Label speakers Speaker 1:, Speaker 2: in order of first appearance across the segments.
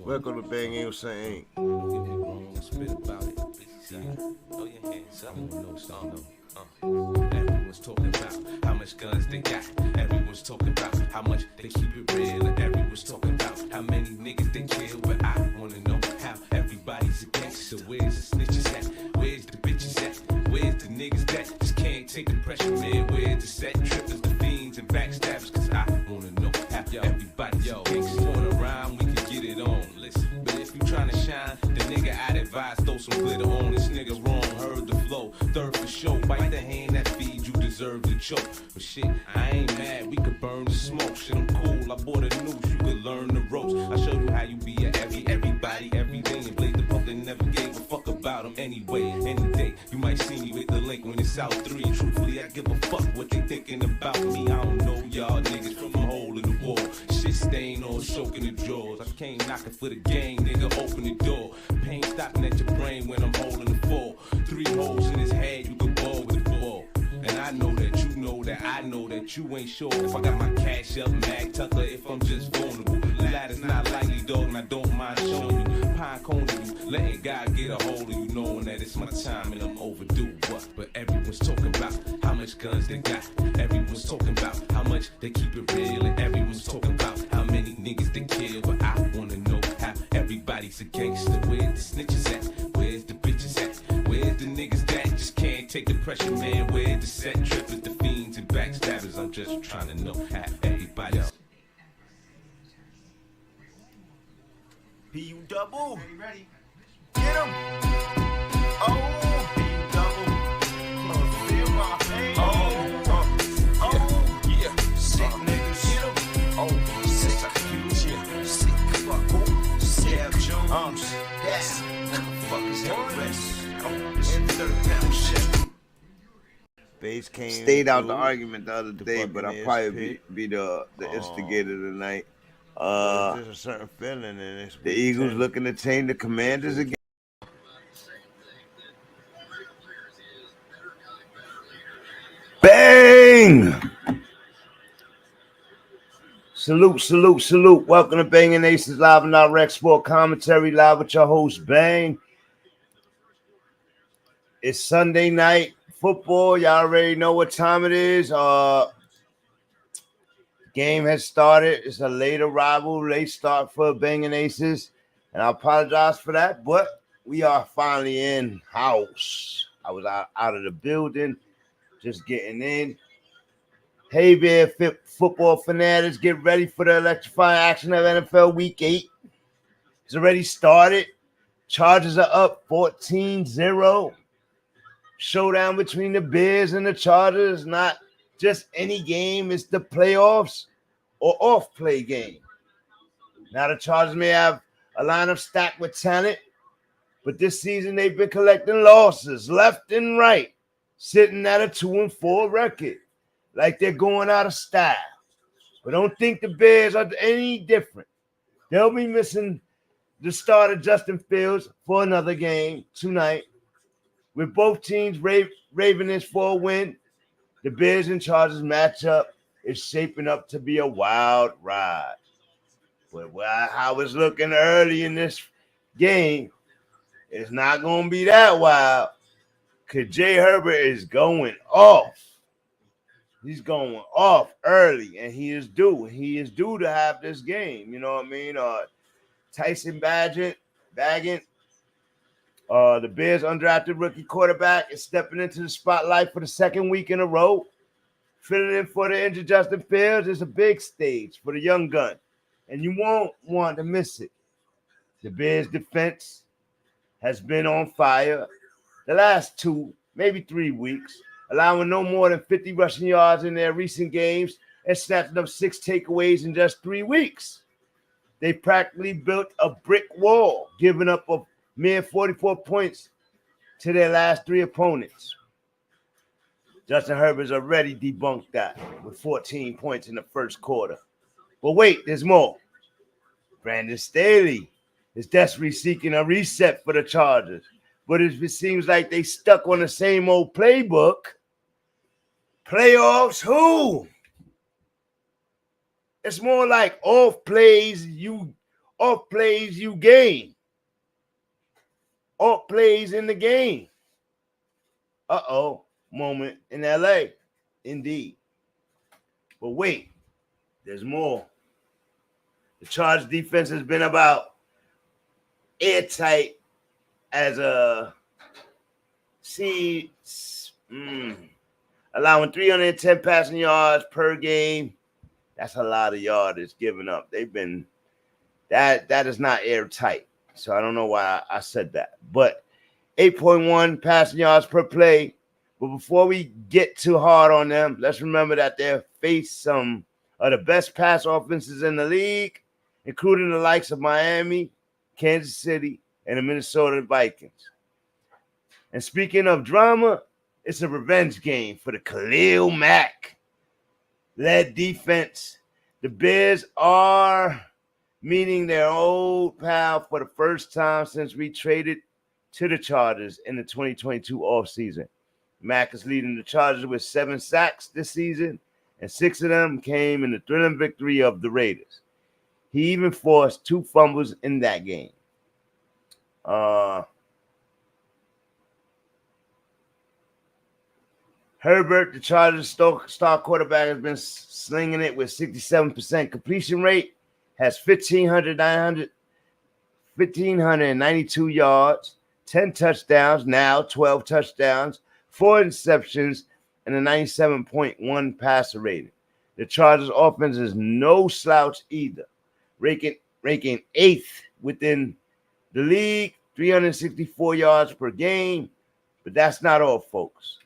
Speaker 1: Welcome to BANGnACES LIVenDIRECT.
Speaker 2: Don't get me wrong, spit about it. Throw your hands up. Everyone's talking about how much guns they got. Everyone's talking about how much they keep it real. And everyone's talking about how many niggas they kill. But I wanna know how everybody's a gangster. Where's the snitches at? Where's the bitches at? Where's the niggas that just can't take the pressure, man? Where's the set trippers, the fiends, and backstabbers? Cause I wanna know how everybody's a gangster. Going around, we can get it on. Listen, but if you tryna shine, the nigga I'd advise throw some glitter on. This nigga wrong, heard the flow. Third for show, bite the hand that feeds you, deserve to choke. But shit, I ain't mad, we could burn the smoke. Shit, I'm cool, I bought a noose, you could learn the ropes. I show you how you be a everybody, everything. And Blade the Pump, they never gave a fuck about them anyway. Any day, you might see me with the link when it's out 3. Truthfully, I give a fuck what they thinking about me. I don't know y'all niggas from a hole in the wall. Shit stain all soaking the drawers. I came knocking for the gang, nigga, open the door. Pain stopping at your brain when I'm holding the fall. 3 holes in his head, you can ball with the ball. And I know that you know that I know that you ain't sure if I got my cash up, Mag Tucker, if I'm just vulnerable. The ladder's not likely, dog, and I don't mind showing you. Pine cone to you, letting God get a hold of you, knowing that it's my time and I'm overdue. What? But everyone's talking about how much guns they got. Everyone's talking about how much they keep it real. And everyone's talking about how many niggas they kill. But I wanna know how everybody's a gangster. Where's the snitches at? Where's the bitches at? Where's the niggas that just can't take the pressure, man? Where's the set trippers, the fiends, and backstabbers? I'm just trying to know how everybody's.
Speaker 1: PU double.
Speaker 3: Ready?
Speaker 1: Get him. Oh, PU double. Feel my pain.
Speaker 2: Yeah, sick niggas.
Speaker 1: Get him.
Speaker 2: Oh, sick execution. Sick fuck. Sick Jones. Yes. Motherfuckers got rest. In 30-pound shit.
Speaker 1: Base came.
Speaker 4: Stayed out
Speaker 1: through.
Speaker 4: the argument the other day, but I'll probably be the instigator tonight.
Speaker 1: There's a certain feeling in this.
Speaker 4: The Eagles looking to change the Commanders again. Bang! Salute, salute, salute. Welcome to BANGnACES LIVenDIRECT Sport Commentary, live with your host, Bang. It's Sunday night football. Y'all already know what time it is. Game has started. It's a late arrival, late start for BANGnACES, and I apologize for that, but we are finally in house. I was out of the building, just getting in. Hey there, football fanatics, get ready for the electrifying action of NFL Week 8. It's already started. Chargers are up 14-0. Showdown between the Bears and the Chargers. Not just any game, it's the playoffs or off-play game. Now the Chargers may have a lineup stacked with talent, but this season they've been collecting losses left and right, sitting at a 2-4 record, like they're going out of style. But don't think the Bears are any different. They'll be missing the starter Justin Fields for another game tonight. With both teams ravenous for a win, the Bears and Chargers matchup is shaping up to be a wild ride. But how it's looking early in this game, it's not going to be that wild, because Jay Herbert is going off. He's going off early, and he is due. He is due to have this game. You know what I mean? Tyson Bagent, the Bears' undrafted rookie quarterback, is stepping into the spotlight for the second week in a row. Filling in for the injured Justin Fields is a big stage for the young gun, and you won't want to miss it. The Bears' defense has been on fire the last 2, maybe 3 weeks, allowing no more than 50 rushing yards in their recent games and snatching up 6 takeaways in just 3 weeks. They practically built a brick wall, giving up a mere 44 points to their last 3 opponents. Justin Herbert's already debunked that with 14 points in the first quarter. But wait, there's more. Brandon Staley is desperately seeking a reset for the Chargers. But it seems like they stuck on the same old playbook. Playoffs who? It's more like off plays you gain. Off plays in the game. Moment in LA. Indeed. But wait, there's more. The Chargers defense has been about airtight as a allowing 310 passing yards per game. That's a lot of yardage given up. They've been that is not airtight. So I don't know why I said that. But 8.1 passing yards per play. But before we get too hard on them, let's remember that they faced some of the best pass offenses in the league, including the likes of Miami, Kansas City, and the Minnesota Vikings. And speaking of drama, it's a revenge game for the Khalil Mack-led defense. The Bears are meeting their old pal for the first time since we traded to the Chargers in the 2022 offseason. Mack is leading the Chargers with 7 sacks this season, and 6 of them came in the thrilling victory of the Raiders. He even forced 2 fumbles in that game. Herbert, the Chargers star quarterback, has been slinging it with 67% completion rate, has 1,592 yards, 10 touchdowns, now 12 touchdowns, 4 interceptions, and a 97.1 passer rating. The Chargers offense is no slouch either, ranking 8th within the league, 364 yards per game. But that's not all, folks.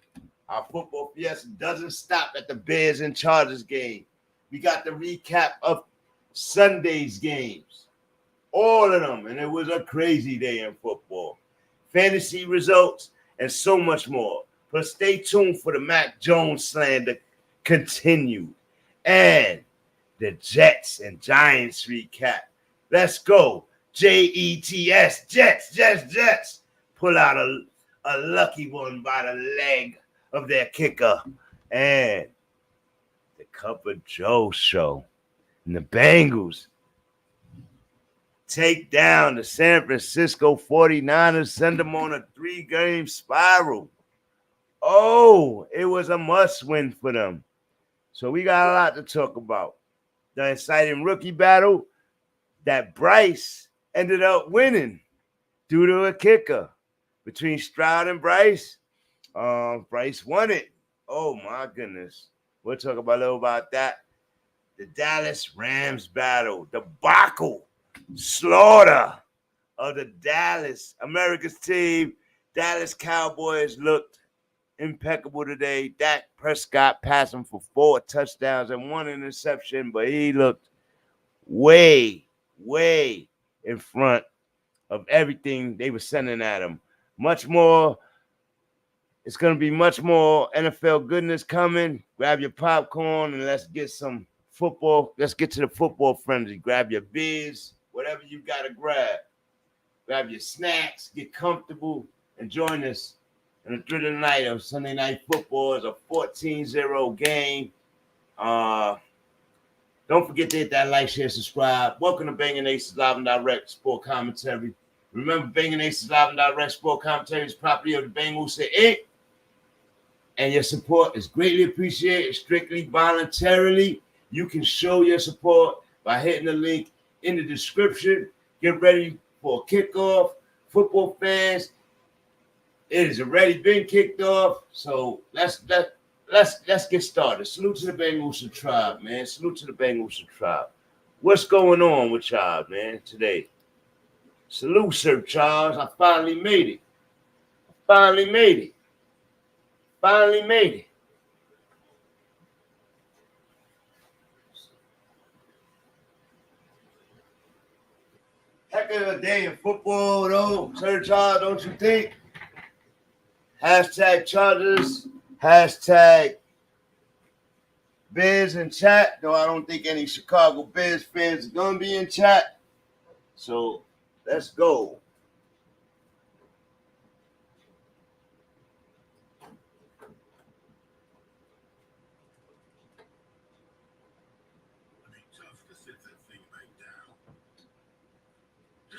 Speaker 4: Our football fiesta doesn't stop at the Bears and Chargers game. We got the recap of Sunday's games, all of them, and it was a crazy day in football. Fantasy results and so much more. But stay tuned for the Mac Jones slander continue and the Jets and Giants recap. Let's go. Jets, Jets. Pull out a lucky one by the leg of their kicker. And the Cup of Joe show. And the Bengals take down the San Francisco 49ers, send them on a 3-game spiral. Oh, it was a must-win for them. So we got a lot to talk about. The exciting rookie battle that Bryce ended up winning due to a kicker. Between Stroud and Bryce, Bryce won it. Oh, my goodness. We'll talk a little about that. The Dallas Rams battle, the debacle, slaughter of the America's team. Dallas Cowboys looked impeccable today. Dak Prescott passing for 4 touchdowns and 1 interception, but he looked way in front of everything they were sending at him. Much more. It's going to be much more NFL goodness coming. Grab your popcorn and let's get some football. Let's get to the football frenzy. Grab your beers, whatever you got to grab. Grab your snacks, get comfortable, and join us in the thrilling night of Sunday Night Football. It's a 14-0 game. Don't forget to hit that like, share, subscribe. Welcome to BANGnACES Live and Direct Sport Commentary. Remember, BANGnACES Live and Direct Sport Commentary is property of the BANGnACES Inc. And your support is greatly appreciated, strictly voluntarily. You can show your support by hitting the link in the description. Get ready for a kickoff. Football fans, it has already been kicked off. So let's get started. Salute to the BANGnACES tribe, man. Salute to the BANGnACES tribe. What's going on with y'all, man, today? Salute, Sir Charles. I finally made it. Heck of a day in football, though, Sir Charles, don't you think? Hashtag Chargers, hashtag Bears in chat, though I don't think any Chicago Bears fans are going to be in chat. So let's go.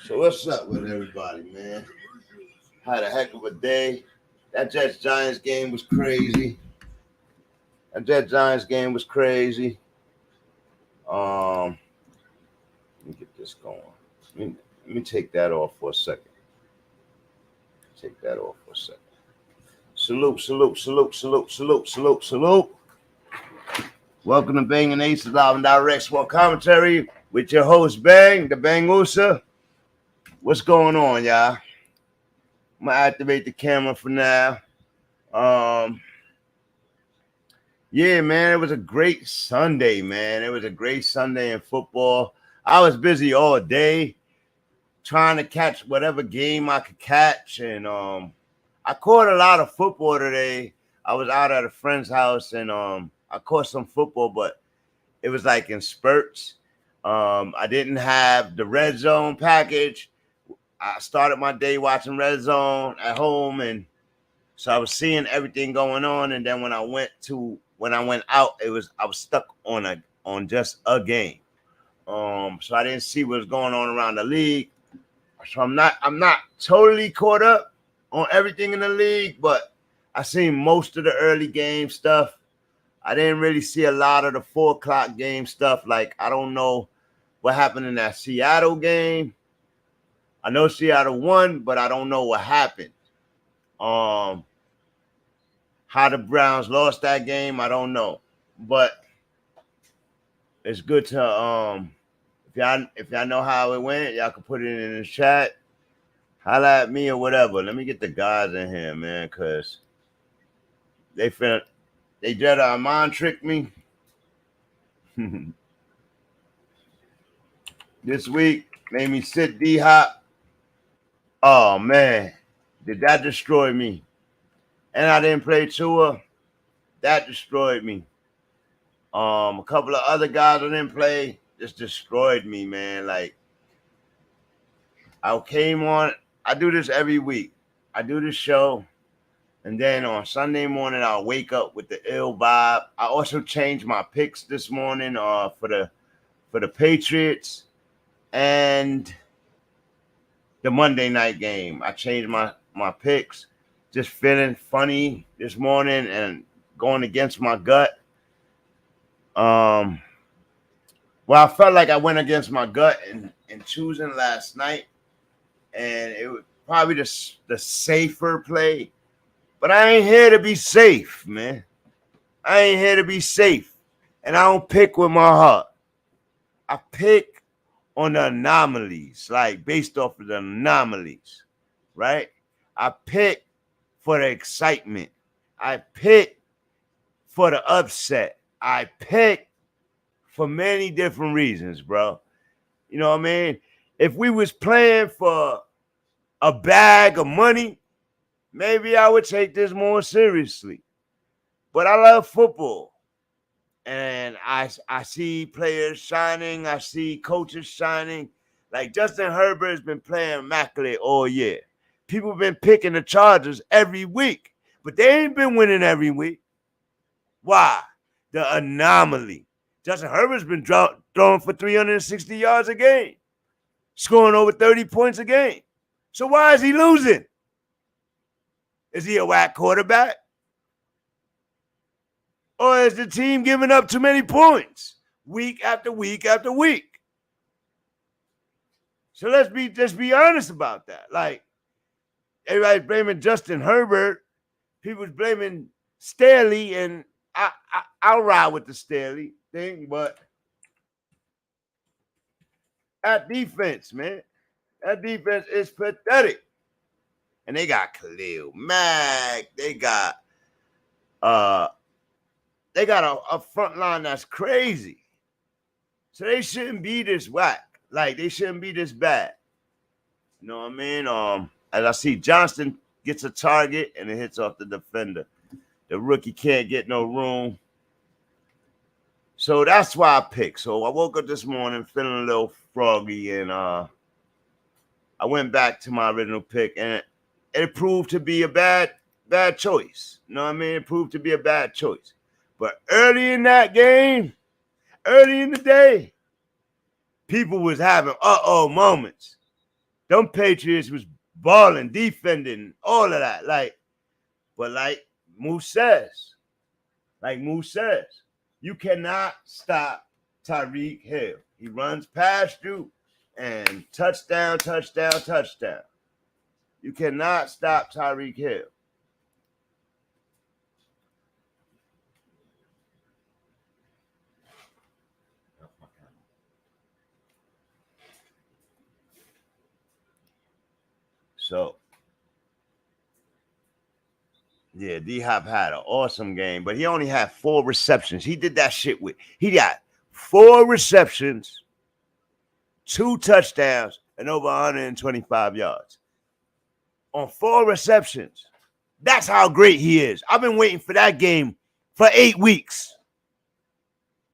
Speaker 4: So what's up with everybody, man? Had a heck of a day. That Jets-Giants game was crazy. Let me get this going. Let me take that off for a second. Salute. Welcome to BANGnACES LivenDirect Sport Commentary with your host, Bang, the BANGnACES. What's going on, y'all? I'm going to activate the camera for now. Yeah, man, it was a great Sunday, man. It was a great Sunday in football. I was busy all day trying to catch whatever game I could catch, and I caught a lot of football today. I was out at a friend's house, and I caught some football, but it was like in spurts. I didn't have the Red Zone package. I started my day watching Red Zone at home, and so I was seeing everything going on. And then when I went out, I was stuck on just a game. So I didn't see what was going on around the league. So I'm not totally caught up on everything in the league, but I seen most of the early game stuff. I didn't really see a lot of the 4 o'clock game stuff. Like, I don't know what happened in that Seattle game. I know Seattle won, but I don't know what happened. How the Browns lost that game, I don't know. But it's good to if y'all know how it went, y'all can put it in the chat. Holla at me or whatever. Let me get the guys in here, man, because they Jedi mind tricked me. This week made me sit D-Hop. Oh, man. Did that destroy me? And I didn't play Tua. That destroyed me. A couple of other guys I didn't play just destroyed me, man. Like, I came on. I do this every week. I do this show. And then on Sunday morning, I'll wake up with the ill vibe. I also changed my picks this morning for the Patriots and the Monday night game. I changed my picks. Just feeling funny this morning and going against my gut. Well, I felt like I went against my gut in choosing last night, and it was probably the safer play. But I ain't here to be safe, man. I ain't here to be safe, and I don't pick with my heart. I pick on the anomalies, like based off of the anomalies, right? I pick for the excitement. I pick for the upset. I pick for many different reasons, bro. You know what I mean? If we was playing for a bag of money, maybe I would take this more seriously. But I love football. And I see players shining. I see coaches shining. Like Justin Herbert has been playing immaculate all year. People have been picking the Chargers every week. But they ain't been winning every week. Why? The anomaly. Justin Herbert's been throwing for 360 yards a game, scoring over 30 points a game. So why is he losing? Is he a whack quarterback? Or is the team giving up too many points week after week after week? So let's be honest about that. Like, everybody's blaming Justin Herbert. People's blaming Staley, and I'll ride with the Staley thing, but that defense, man, that defense is pathetic. And they got Khalil Mack. They got a front line that's crazy. So they shouldn't be this whack. Like, they shouldn't be this bad. You know what I mean? As I see, Johnston gets a target and it hits off the defender. The rookie can't get no room. So that's why I picked. So I woke up this morning feeling a little froggy, and I went back to my original pick, and it proved to be a bad choice. You know what I mean? It proved to be a bad choice. But early in that game, early in the day, people was having moments. Them Patriots was balling, defending, all of that. But like Moose says, you cannot stop Tyreek Hill. He runs past you and touchdown. You cannot stop Tyreek Hill. So, yeah, D-Hop had an awesome game, but he only had 4 receptions. He did that shit he got 4 receptions, 2 touchdowns, and over 125 yards. On 4 receptions. That's how great he is. I've been waiting for that game for 8 weeks.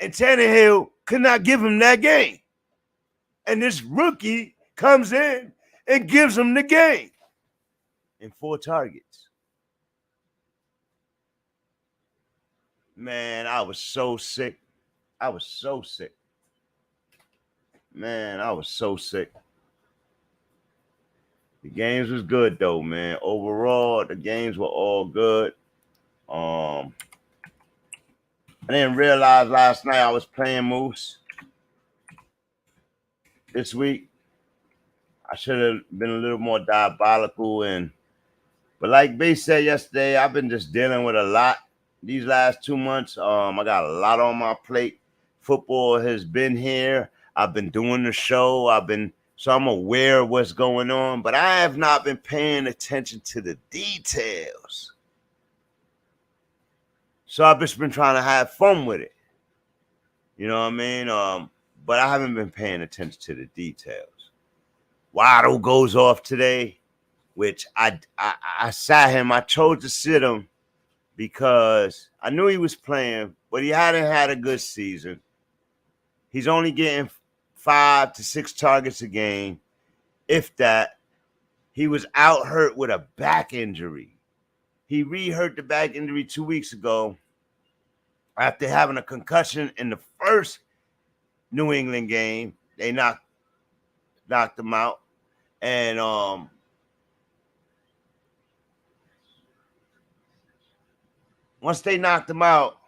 Speaker 4: And Tannehill could not give him that game. And this rookie comes in and gives him the game. And 4 targets. Man, I was so sick. Man, I was so sick. The games was good though, man. Overall, the games were all good. I didn't realize last night I was playing Moose this week. I should have been a little more diabolical, but like Bay said yesterday, I've been just dealing with a lot these last 2 months. I got a lot on my plate. Football has been here. I've been doing the show. So I'm aware of what's going on, but I have not been paying attention to the details. So I've just been trying to have fun with it. You know what I mean? But I haven't been paying attention to the details. Waddle goes off today, which I sat him. I chose to sit him because I knew he was playing, but he hadn't had a good season. He's only getting 5 to 6 targets a game, if that. He was out hurt with a back injury. He re-hurt the back injury 2 weeks ago after having a concussion in the first New England game. They knocked him out. And once they knocked him out,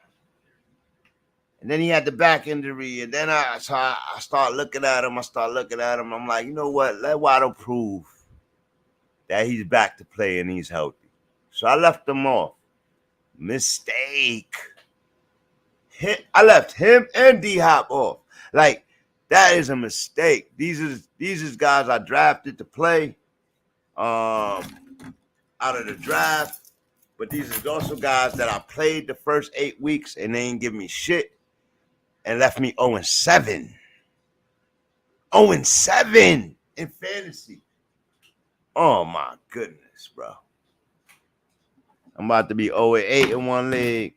Speaker 4: and then he had the back injury, and then I start looking at him. I'm like, you know what? Let Waddle prove that he's back to play and he's healthy. So I left him off. Mistake. I left him and D-Hop off. Like, that is a mistake. These is guys I drafted to play out of the draft. But these is also guys that I played the first 8 weeks and they ain't give me shit and left me 0-7. 0-7 in fantasy. Oh my goodness, bro. I'm about to be 0-8 in one league,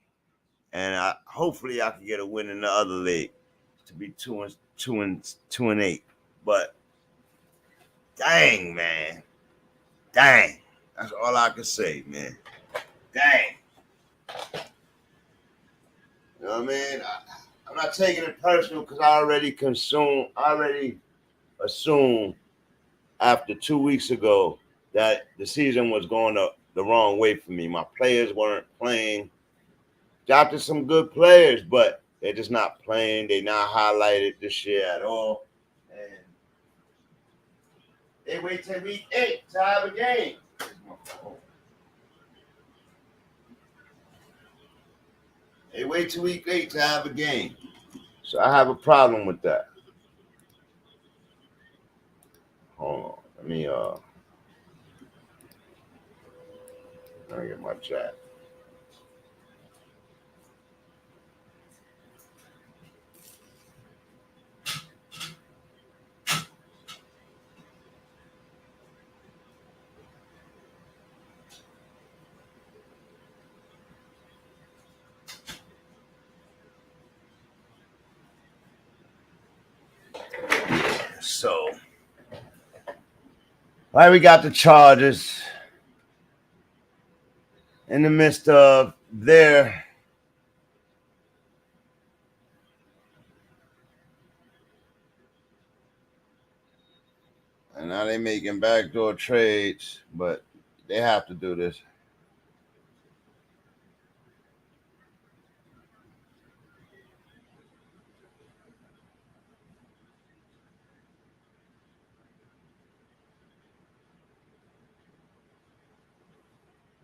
Speaker 4: and hopefully I can get a win in the other league to be 2-8. But dang, man, dang. That's all I can say, man. Dang. You know what I mean? I'm not taking it personal because I already assumed after 2 weeks ago that the season was going the wrong way for me. My players weren't playing. Drafted some good players, but they're just not playing. They're not highlighted this year at all. And they wait till week 8 to have a game. They wait till week 8 to have a game. So I have a problem with that. Hold on. Let me get my chat. So, all right, we got the Chargers in the midst of their And now they making backdoor trades, but they have to do this.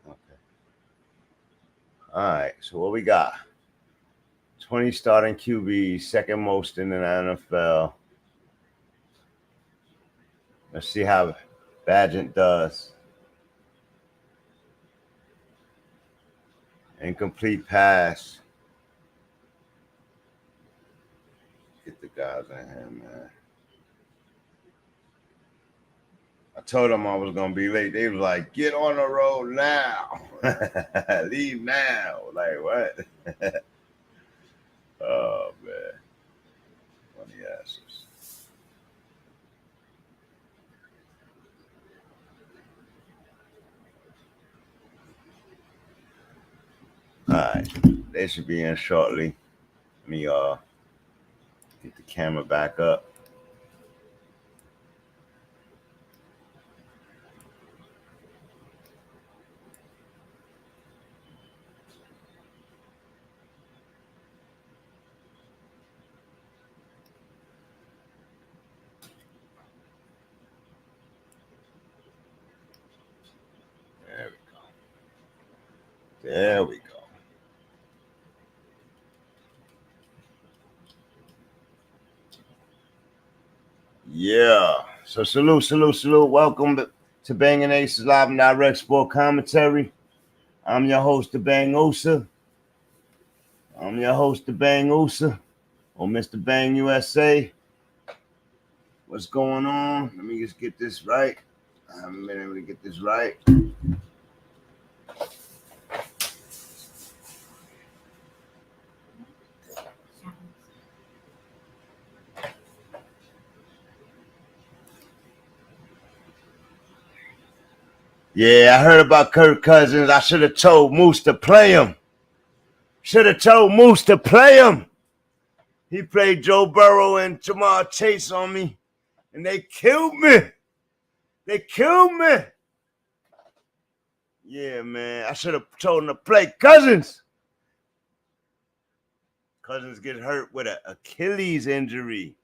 Speaker 4: Okay. All right. So what we got? 20 starting QBs, second most in the NFL. Let's see how Badgett does. Incomplete pass. Get the guys in here, man. I told them I was going to be late. They was like, get on the road now. Leave now. Like, what? Oh, man. Funny asses. All right. They should be in shortly. Let me get the camera back up. There we go. There we go. Yeah. So salute. Welcome to Banging Aces Live and Direct Sport Commentary. I'm your host, the BANGnACES. Or Mr. Bang USA. What's going on? Let me just get this right. I haven't been able to get this right. Yeah, I heard about Kirk Cousins. I should have told Moose to play him. He played Joe Burrow and Jamar Chase on me, and they killed me. Yeah, man. I should have told him to play Cousins. Cousins get hurt with an Achilles injury.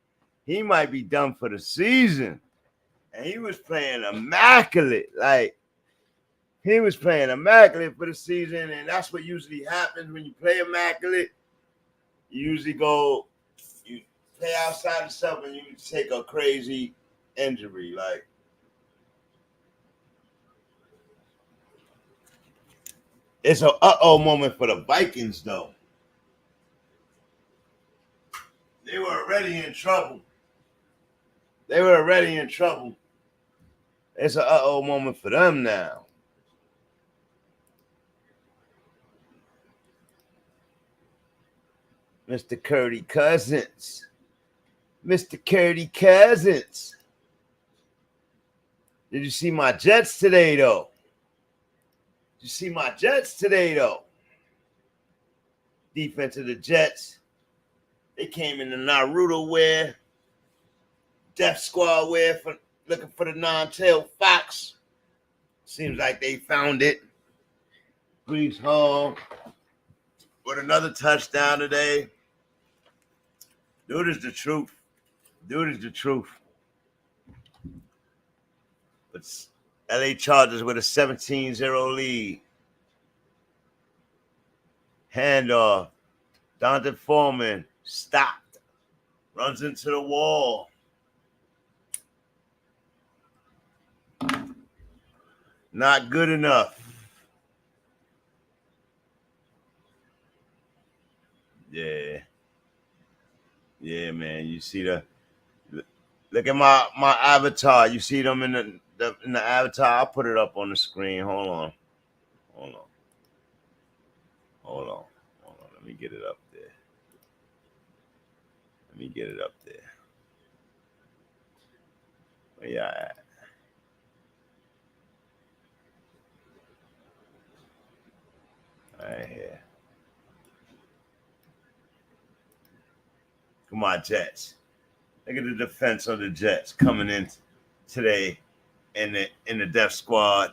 Speaker 4: He might be done for the season. And he was playing immaculate. He was playing immaculate for the season, and that's what usually happens when you play immaculate. You usually you play outside of stuff, and you take a crazy injury. It's an uh-oh moment for the Vikings, though. They were already in trouble. It's an uh-oh moment for them now. Mr. Curdy Cousins. Did you see my Jets today, though? Defense of the Jets. They came in the Naruto wear. Death Squad wear looking for the non-tailed fox. Seems like they found it. Brees Hall with another touchdown today. Dude is the truth. But LA Chargers with a 17-0 lead. Handoff. Dante Foreman stopped. Runs into the wall. Not good enough. Yeah, man. You see look at my avatar. You see them in the avatar. I'll put it up on the screen. Hold on. Let me get it up there. Where y'all at? Right here. Come on, Jets. Look at the defense of the Jets coming in today in the Death Squad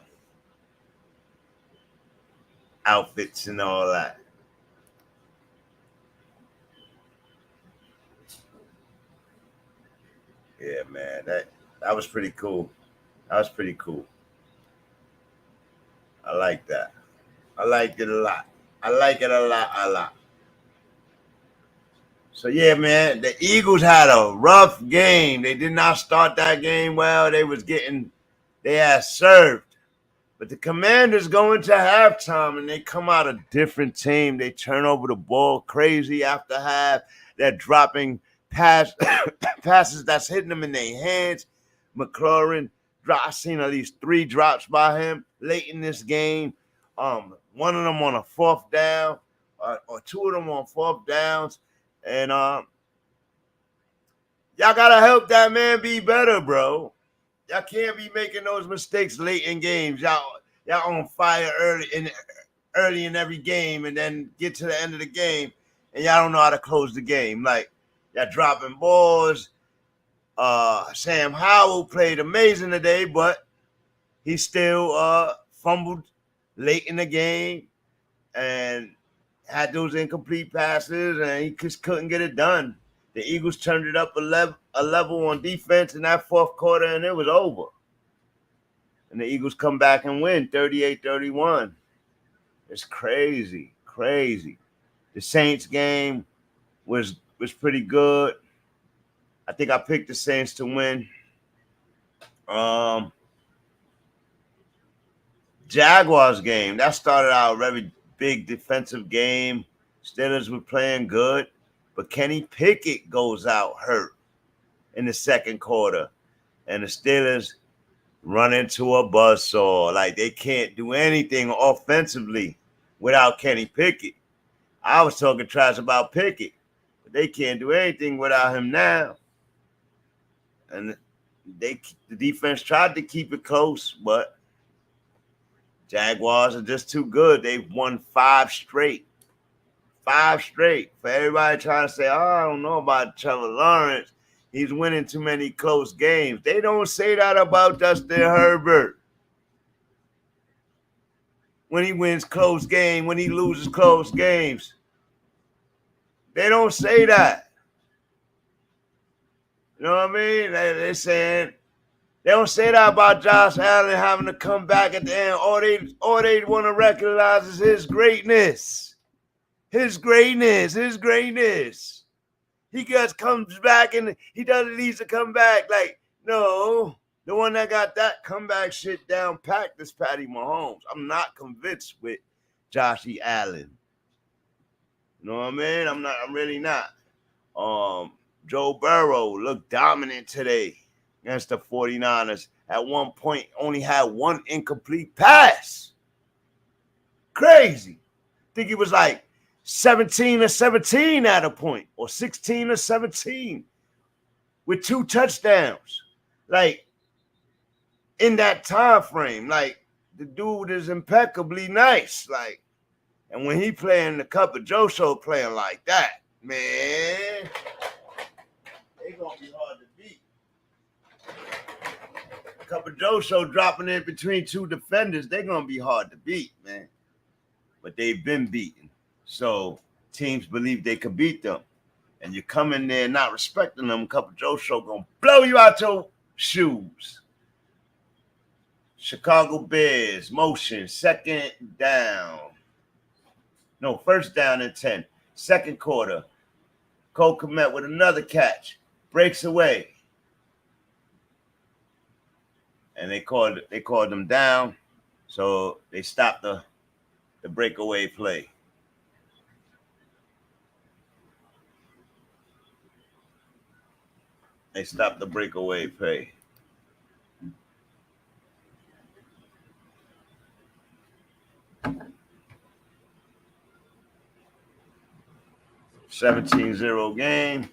Speaker 4: outfits and all that. Yeah, man, that was pretty cool. That was pretty cool. I like that. I like it a lot. I like it a lot. So yeah, man, the Eagles had a rough game. They did not start that game well. They had served. But the Commanders go into halftime and they come out a different team. They turn over the ball crazy after half. They're dropping passes that's hitting them in their hands. McLaurin, I seen at least 3 drops by him late in this game. One of them on a 4th down, or 2 of them on 4th downs. And y'all gotta help that man be better, bro. Y'all can't be making those mistakes late in games. Y'all on fire early in every game, and then get to the end of the game, and y'all don't know how to close the game. Like, y'all dropping balls. Sam Howell played amazing today, but he still fumbled late in the game and had those incomplete passes, and he just couldn't get it done. The Eagles turned it up a level on defense in that 4th quarter, and it was over. And the Eagles come back and win 38-31. It's crazy. The Saints game was pretty good. I think I picked the Saints to win. Jaguars game, that started out a very big defensive game. Steelers were playing good, but Kenny Pickett goes out hurt in the 2nd quarter, and the Steelers run into a buzzsaw. Like, they can't do anything offensively without Kenny Pickett. I was talking trash about Pickett, but they can't do anything without him now. And the defense tried to keep it close, but Jaguars are just too good. They've won 5 straight. 5 straight. For everybody trying to say, oh, I don't know about Trevor Lawrence. He's winning too many close games. They don't say that about Justin Herbert. When he wins close game, when he loses close games. They don't say that. You know what I mean? They're saying, they don't say that about Josh Allen having to come back at the end. All they want to recognize is his greatness. His greatness. He just comes back and he doesn't need to come back. Like, no, the one that got that comeback shit down packed is Patty Mahomes. I'm not convinced with Joshy Allen. You know what I mean? I'm really not. Joe Burrow looked dominant today against the 49ers. At one point, only had 1 incomplete pass. Crazy. I think he was like 17-17 at a point, or 16-17 with 2 touchdowns. Like, in that time frame, like, the dude is impeccably nice. Like, and when he playing the Cup of Joe show playing like that, man, they gonna be hard to beat. Cup of Joe show dropping in between 2 defenders, they're gonna be hard to beat, man. But they've been beaten. So teams believe they could beat them. And you come in there not respecting them, Cup of Joe show gonna blow you out your shoes. Chicago Bears, motion, 2nd down. No, 1st down and 10. 2nd quarter. Cole Kmet with another catch. Breaks away. And they called them down. So they stopped the breakaway play. They stopped the breakaway play. $17-0 game.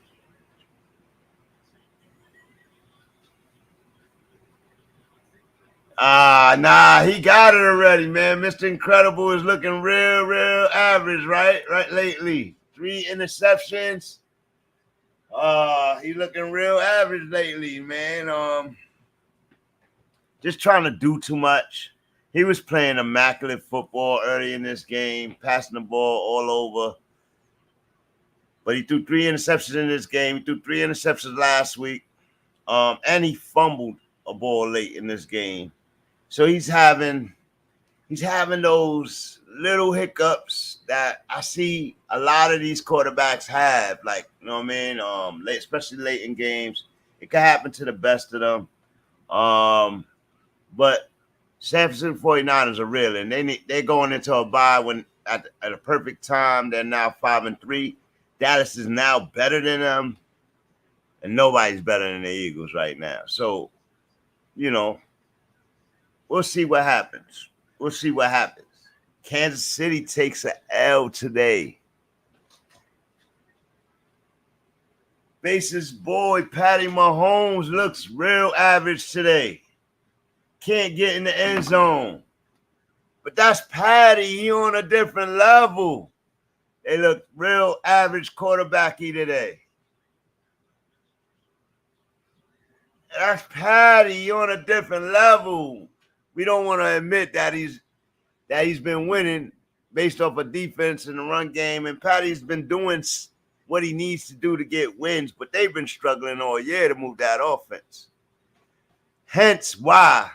Speaker 4: Nah, he got it already, man. Mr. Incredible is looking real average, right lately. 3 interceptions. He's looking real average lately, man. just trying to do too much. He was playing immaculate football early in this game, passing the ball all over. But he threw 3 interceptions in this game. He threw 3 interceptions last week. And he fumbled a ball late in this game. So he's having those little hiccups that I see a lot of these quarterbacks have, like, you know what I mean? Especially late in games. It can happen to the best of them. But San Francisco 49ers are real, and they're going into a bye when at a perfect time. They're now 5-3. Dallas is now better than them, and nobody's better than the Eagles right now. So, you know, we'll see what happens. We'll see what happens. Kansas City takes an L today. Bases boy Patty Mahomes looks real average today. Can't get in the end zone. But that's Patty. He on a different level. They look real average quarterbacky today. That's Patty. He on a different level. We don't want to admit that he's been winning based off of defense and the run game. And Patty's been doing what he needs to do to get wins, but they've been struggling all year to move that offense. Hence why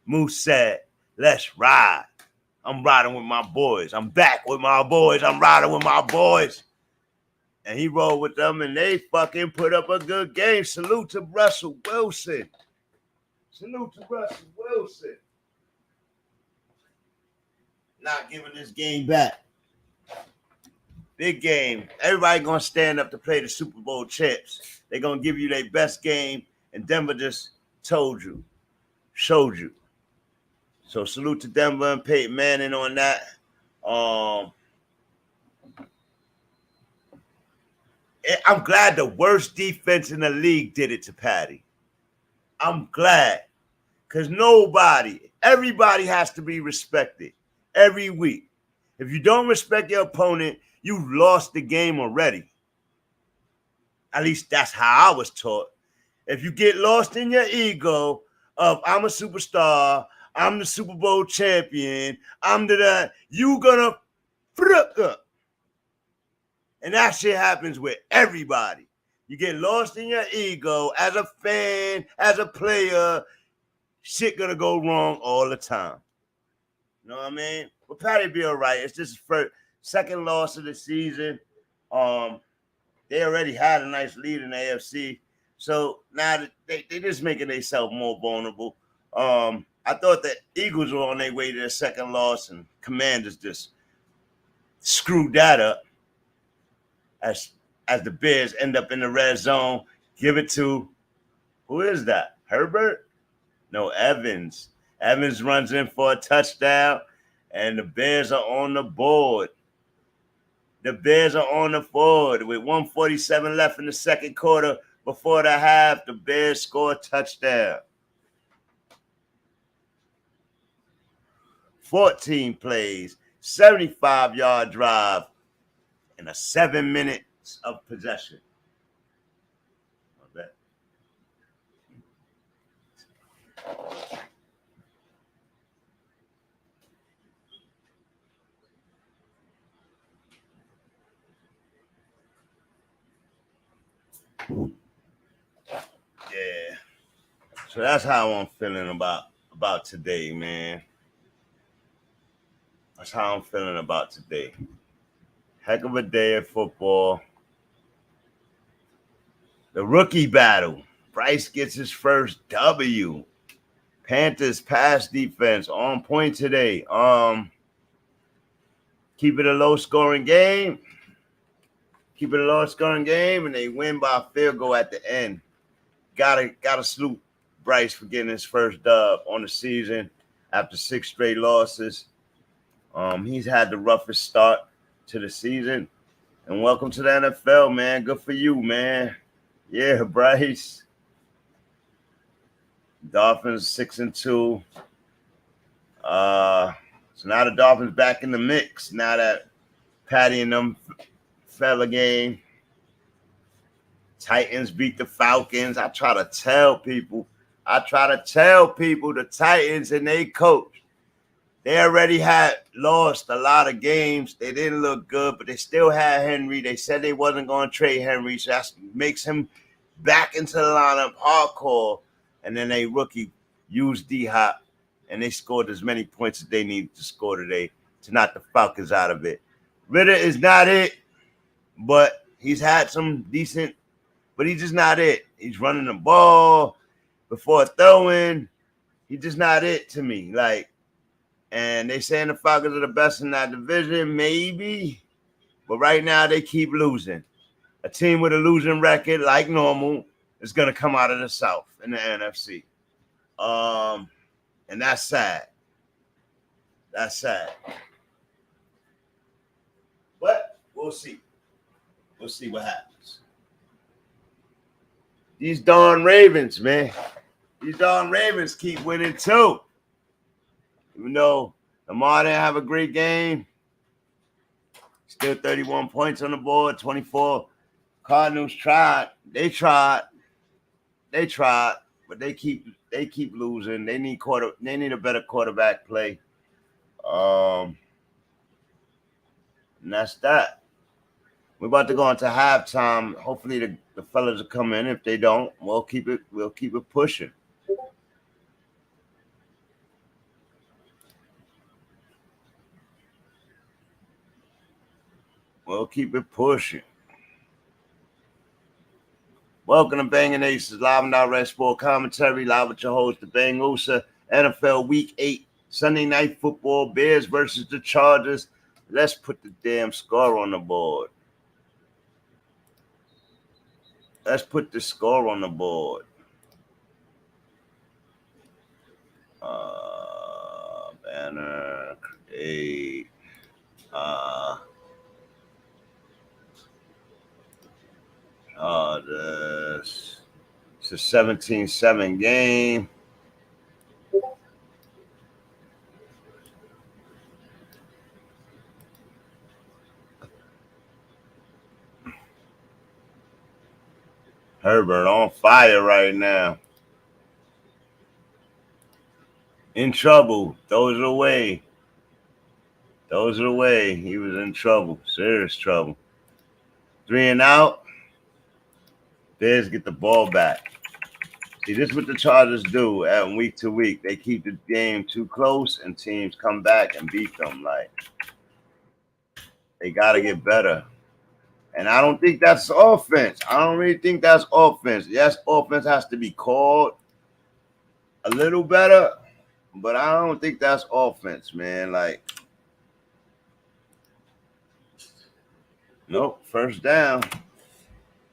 Speaker 4: Moose said, let's ride. I'm riding with my boys. I'm back with my boys. I'm riding with my boys. And he rolled with them, and they fucking put up a good game. Salute to Russell Wilson. Salute to Russell Wilson. Not giving this game back. Big game. Everybody going to stand up to play the Super Bowl champs. They're going to give you their best game, and Denver just told you, showed you. So salute to Denver and Peyton Manning on that. I'm glad the worst defense in the league did it to Patty. I'm glad. Because everybody has to be respected every week. If you don't respect your opponent, you've lost the game already. At least that's how I was taught. If you get lost in your ego of I'm a superstar, I'm the Super Bowl champion, you gonna fuck up. And that shit happens with everybody. You get lost in your ego as a fan, as a player, shit gonna go wrong all the time. You know what I mean? But Patty be all right. It's just his second loss of the season. They already had a nice lead in the AFC. So now they just making themselves more vulnerable. I thought the Eagles were on their way to their second loss, and Commanders just screwed that up as the Bears end up in the red zone. Give it to, who is that? Herbert? No, Evans. Evans runs in for a touchdown, and the Bears are on the board. The Bears are on the board with 1:47 left in the second quarter. Before the half, the Bears score a touchdown. 14 plays, 75-yard drive, and 7 minutes of possession. Yeah. So that's how I'm feeling about today, man. That's how I'm feeling about today. Heck of a day of football. The rookie battle. Bryce gets his first W. Panthers pass defense on point today. Keep it a low-scoring game. Keep it a low-scoring game, and they win by a field goal at the end. Gotta salute Bryce for getting his first dub on the season after 6 straight losses. He's had the roughest start to the season. And welcome to the NFL, man. Good for you, man. Yeah, Bryce. Dolphins 6-2. So now the Dolphins back in the mix now that Patty and them fell a game. Titans beat the Falcons. I try to tell people I try to tell people the Titans and they coach, they already had lost a lot of games. They didn't look good, but they still had Henry. They said they wasn't going to trade Henry, so that makes him back into the lineup hardcore. And then they rookie used D-Hop, and they scored as many points as they needed to score today to knock the Falcons out of it. Ritter is not it, but he's had some decent, but he's just not it. He's running the ball before throwing. He's just not it to me. Like, and they saying the Falcons are the best in that division, maybe, but right now they keep losing. A team with a losing record, like normal, is going to come out of the South in the NFC. And that's sad. That's sad. But we'll see. We'll see what happens. These darn Ravens, man. These darn Ravens keep winning too. Even though Lamar didn't have a great game, still 31 points on the board, 24. Cardinals tried. They tried, but they keep losing. They need a better quarterback play. And that's that. We're about to go into halftime. Hopefully the fellas will come in. If they don't, we'll keep it pushing. We'll keep it pushing. Welcome to Banging Aces, live and direct sport commentary, live with your host, the BANGnACES, NFL Week 8, Sunday Night Football, Bears versus the Chargers. Let's put the damn score on the board. Let's put the score on the board. Banner, create. It's a 17-7 game. Herbert on fire right now. In trouble. Throws it away. He was in trouble. Serious trouble. 3 and out. Bears get the ball back. See, this is what the Chargers do at week to week. They keep the game too close, and teams come back and beat them. Like, they got to get better. And I don't think that's offense. I don't really think that's offense. Yes, offense has to be called a little better, but I don't think that's offense, man. Like, nope, first down.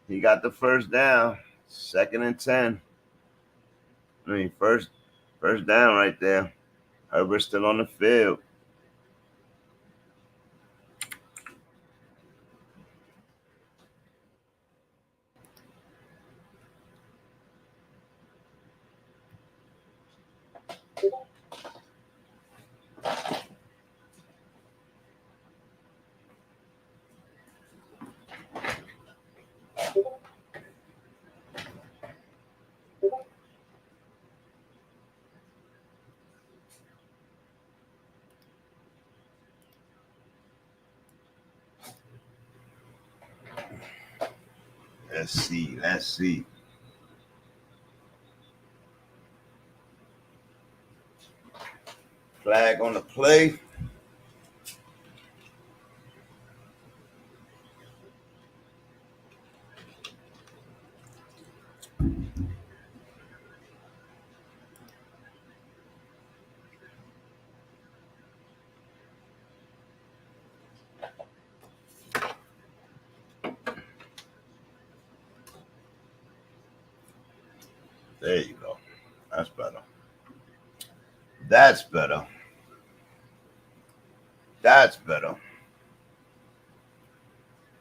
Speaker 4: He got the first down. 2nd and 10. I mean, first down right there. Herbert's still on the field. Let's see. Flag on the play. There you go. That's better. That's better.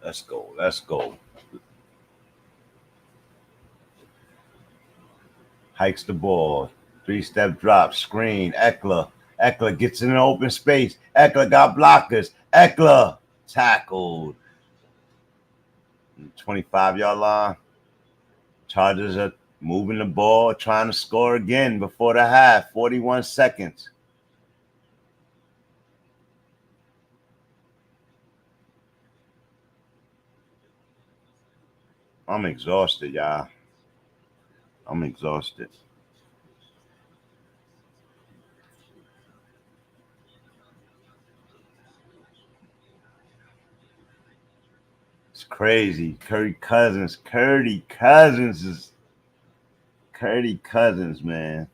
Speaker 4: Let's go. Hikes the ball. 3-step drop. Screen. Eckler gets in an open space. Eckler got blockers. Eckler tackled. 25-yard line. Chargers are moving the ball, trying to score again before the half. 41 seconds. I'm exhausted, y'all. I'm exhausted. It's crazy. Curry Cousins, man.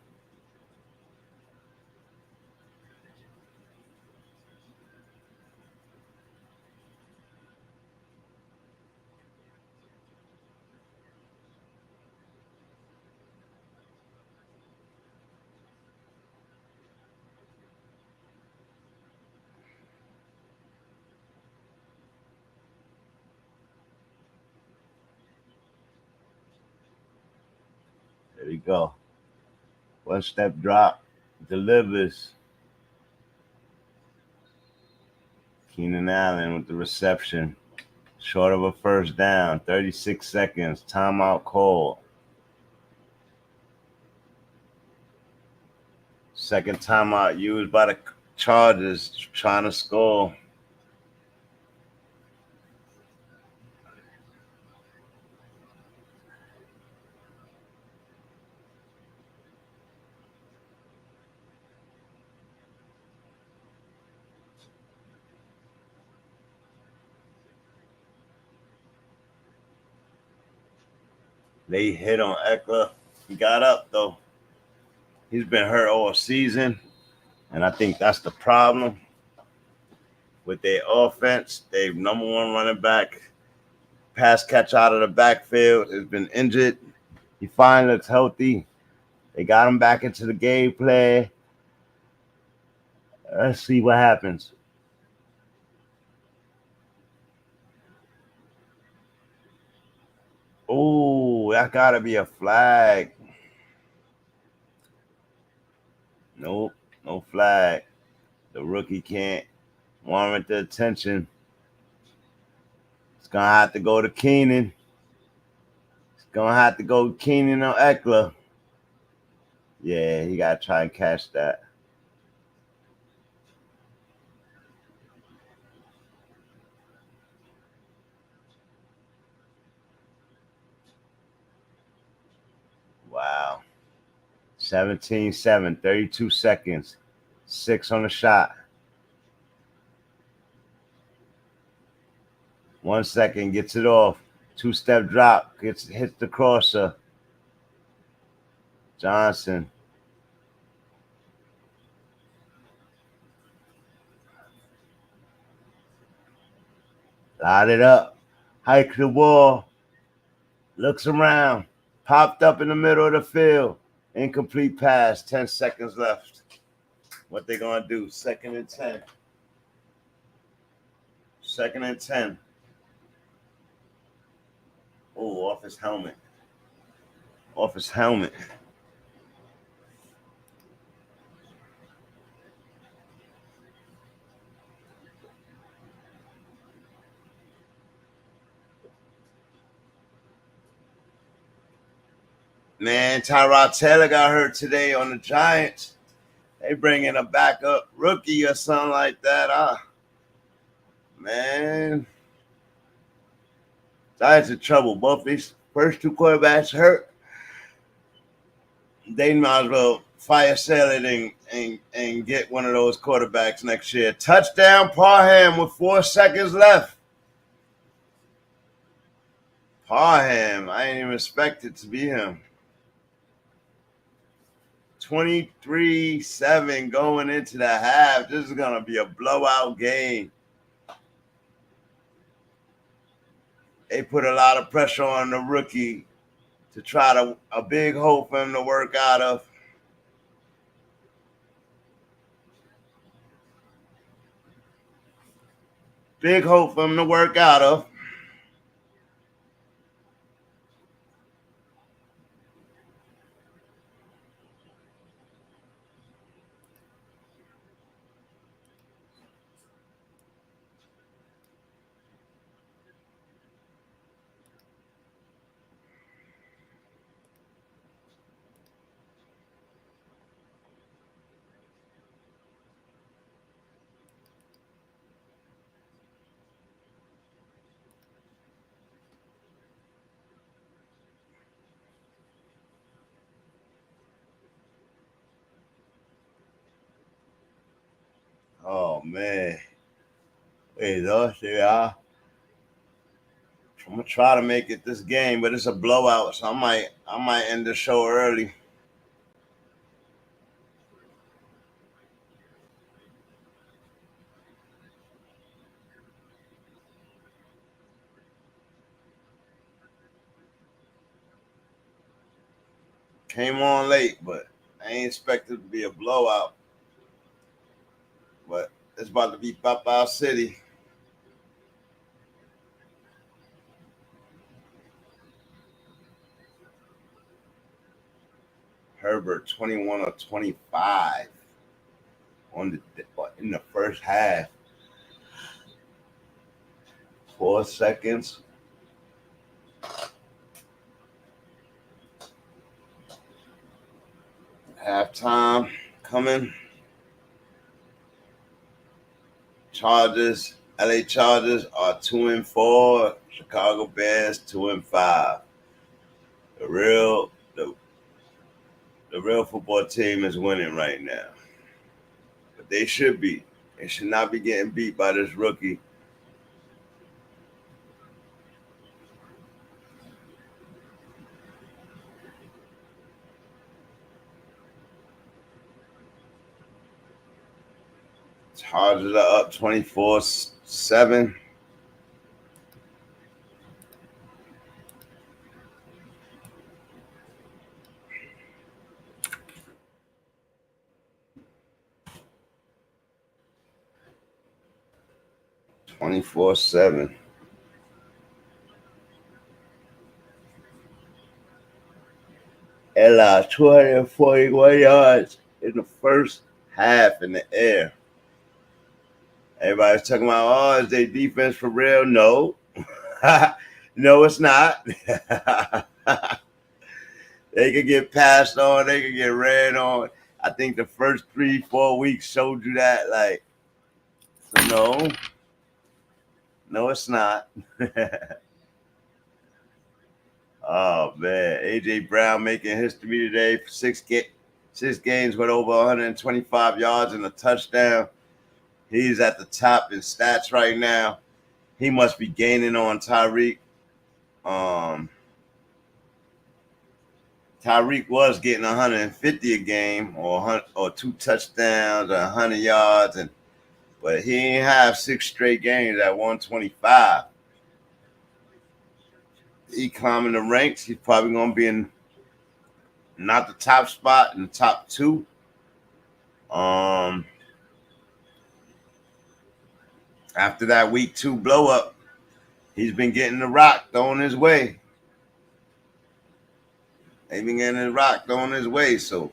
Speaker 4: There you go. One step drop, delivers. Keenan Allen with the reception. Short of a first down, 36 seconds. Timeout call. Second timeout used by the Chargers trying to score. They hit on Eckler. He got up, though. He's been hurt all season, and I think that's the problem with their offense. Their number one running back, pass catch out of the backfield, has been injured. He finally looks healthy. They got him back into the game play. Let's see what happens. Oh, that got to be a flag. Nope, no flag. The rookie can't warrant the attention. It's going to have to go to Keenan. It's going to have to go Keenan or Eckler. Yeah, he got to try and catch that. Wow. 17-7, 32 seconds. 6 on the shot. 1 second, gets it off. 2-step drop, hits the crosser. Johnson. Light it up. Hikes the ball. Looks around. Popped up in the middle of the field. Incomplete pass. 10 seconds left. What they going to do? 2nd and 10. 2nd and 10. Oh, off his helmet. Off his helmet. Man, Tyrod Taylor got hurt today on the Giants. They bring in a backup rookie or something like that. Man. Giants in trouble. Both these first 2 quarterbacks hurt. They might as well fire sale it and get one of those quarterbacks next year. Touchdown, Parham with 4 seconds left. Parham, I didn't even expect it to be him. 23-7 going into the half. This is going to be a blowout game. They put a lot of pressure on the rookie to try a big hole for him to work out of. Big hope for him to work out of. man. Wait, those they are. I'm gonna try to make it this game, but it's a blowout, so I might end the show early. Came on late, but I ain't expected to be a blowout. But it's about to be Papa City. Herbert 21 or 25 in the first half. 4 seconds. Halftime coming. Chargers, LA Chargers are 2-4. Chicago Bears 2-5. The real football team is winning right now. But they should be. They should not be getting beat by this rookie. Chargers are up 24-7. Ella, 241 yards in the first half in the air. Everybody's talking about, oh, is their defense for real? No. No, it's not. They could get passed on. They could get ran on. I think the first 3-4 weeks showed you that. Like, so no, it's not. Oh, man. A.J. Brown making history today for 6 games with over 125 yards and a touchdown. He's at the top in stats right now. He must be gaining on Tyreek. Tyreek was getting 150 a game or 2 touchdowns or 100 yards, but he ain't have 6 straight games at 125. He climbing the ranks. He's probably going to be in not the top spot, in the top 2. After that week 2 blow up, he's been getting the rock thrown his way. He's been getting the rock thrown his way, so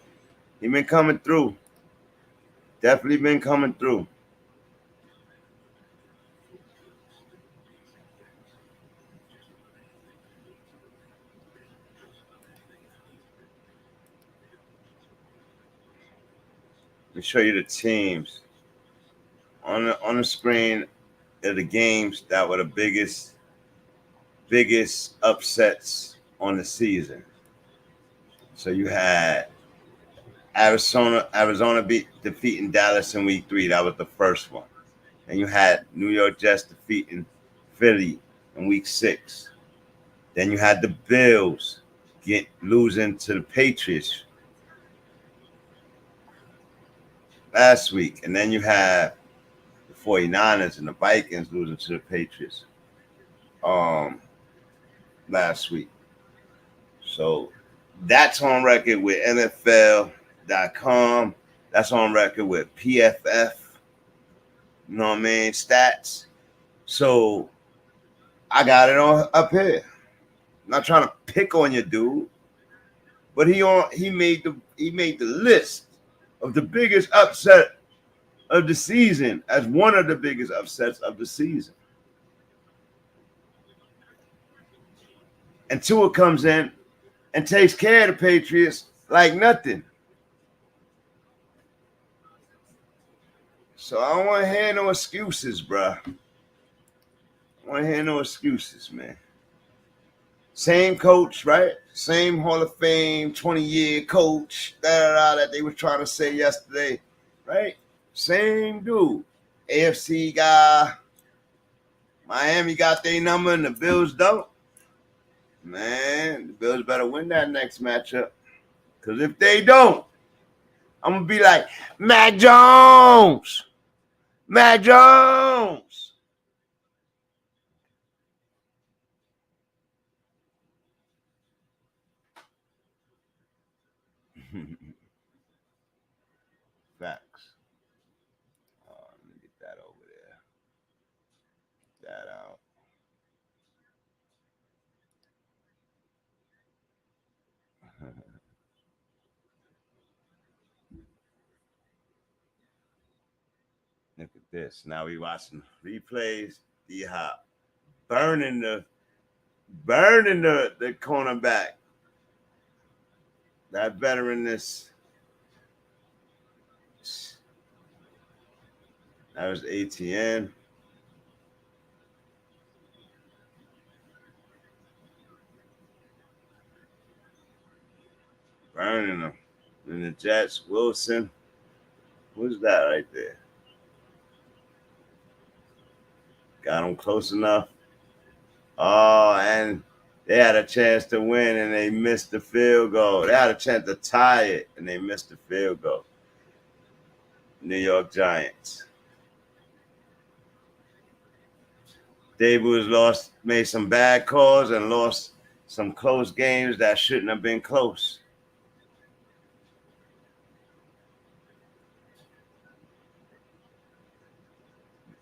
Speaker 4: he been coming through. Definitely been coming through. Let me show you the teams. On the screen are the games that were the biggest upsets on the season. So you had Arizona defeating Dallas in week 3. That was the first one. And you had New York Jets defeating Philly in week 6. Then you had the Bills losing to the Patriots last week. And then you had the 49ers and the Vikings losing to the Patriots last week. So that's on record with NFL.com. That's on record with PFF. You know what I mean? Stats. So I got it on up here. I'm not trying to pick on you, dude. But he made the list of the biggest upset of the season as one of the biggest upsets of the season. And Tua comes in and takes care of the Patriots like nothing. So I don't want to hear no excuses, bro. I want to hear no excuses, man. Same coach, right? Same Hall of Fame, 20-year coach, that they were trying to say yesterday, right? Same dude. AFC got Miami got their number and the Bills don't. Man, the Bills better win that next matchup. Because if they don't, I'm going to be like, Mac Jones! Mac Jones! Facts. Let me get that over there. That out. Look at this. Now we watching replays. D-Hop burning the cornerback. That veteranness. That was ATN. Burning them. And the Jets, Wilson. Who's that right there? Got him close enough. Oh, and they had a chance to win and they missed the field goal. They had a chance to tie it and they missed the field goal. New York Giants. Daboll's made some bad calls and lost some close games that shouldn't have been close.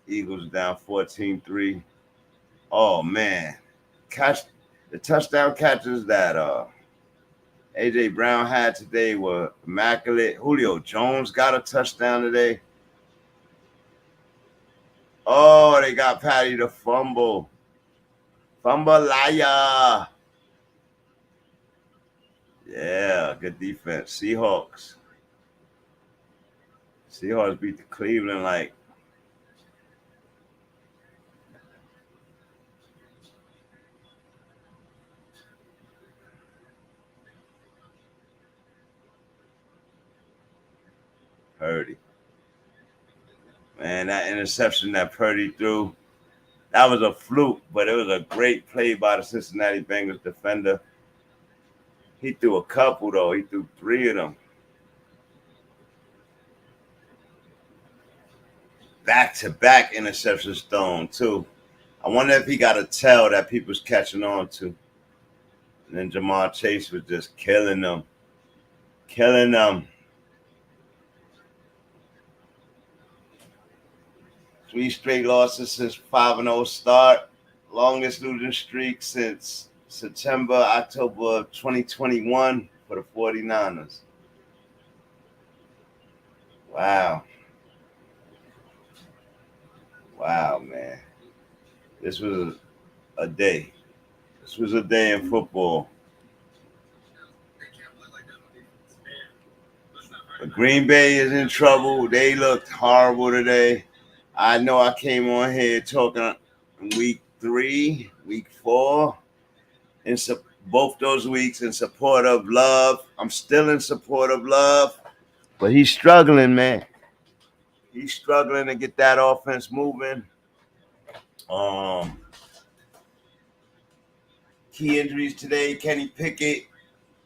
Speaker 4: Eagles down 14-3. Oh, man. The touchdown catches that A.J. Brown had today were immaculate. Julio Jones got a touchdown today. Oh, they got Patty to fumble. Fumble-liar. Yeah, good defense. Seahawks beat the Cleveland like. Purdy. Man, that interception that Purdy threw, that was a fluke, but it was a great play by the Cincinnati Bengals defender. He threw a couple, though. He threw 3 of them. Back-to-back interceptions thrown, too. I wonder if he got a tell that people's catching on to. And then Jamar Chase was just killing them. 3 straight losses since 5-0 start. Longest losing streak since October of 2021 for the 49ers. Wow, man. This was a day. This was a day in football. But Green Bay is in trouble. They looked horrible today. I know I came on here talking week 3, week 4, in both those weeks in support of Love. I'm still in support of Love, but he's struggling, man. He's struggling to get that offense moving. Key injuries today: Kenny Pickett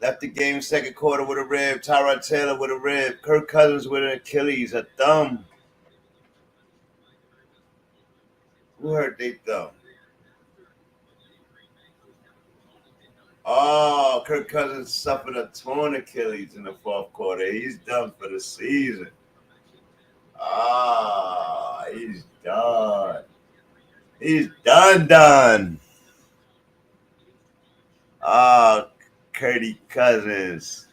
Speaker 4: left the game second quarter with a rib. Tyrod Taylor with a rib. Kirk Cousins with an Achilles, a thumb. Who hurt their thumb? Oh, Kirk Cousins suffered a torn Achilles in the 4th quarter. He's done for the season. He's done. He's done. Oh, Kirk Cousins.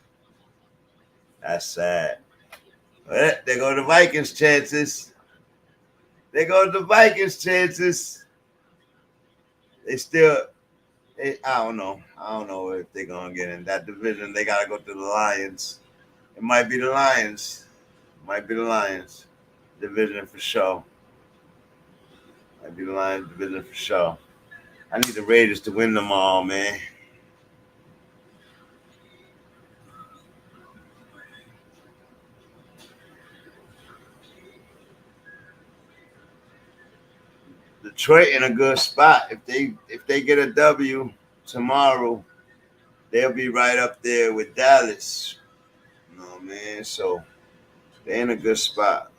Speaker 4: That's sad. But there go the Vikings' chances. They still, I don't know if they're going to get in that division. They got to go to the Lions. It might be the Lions. Division for sure. I need the Raiders to win them all, man. Detroit in a good spot. If they get a W tomorrow, they'll be right up there with Dallas. You know what I mean? So they're in a good spot.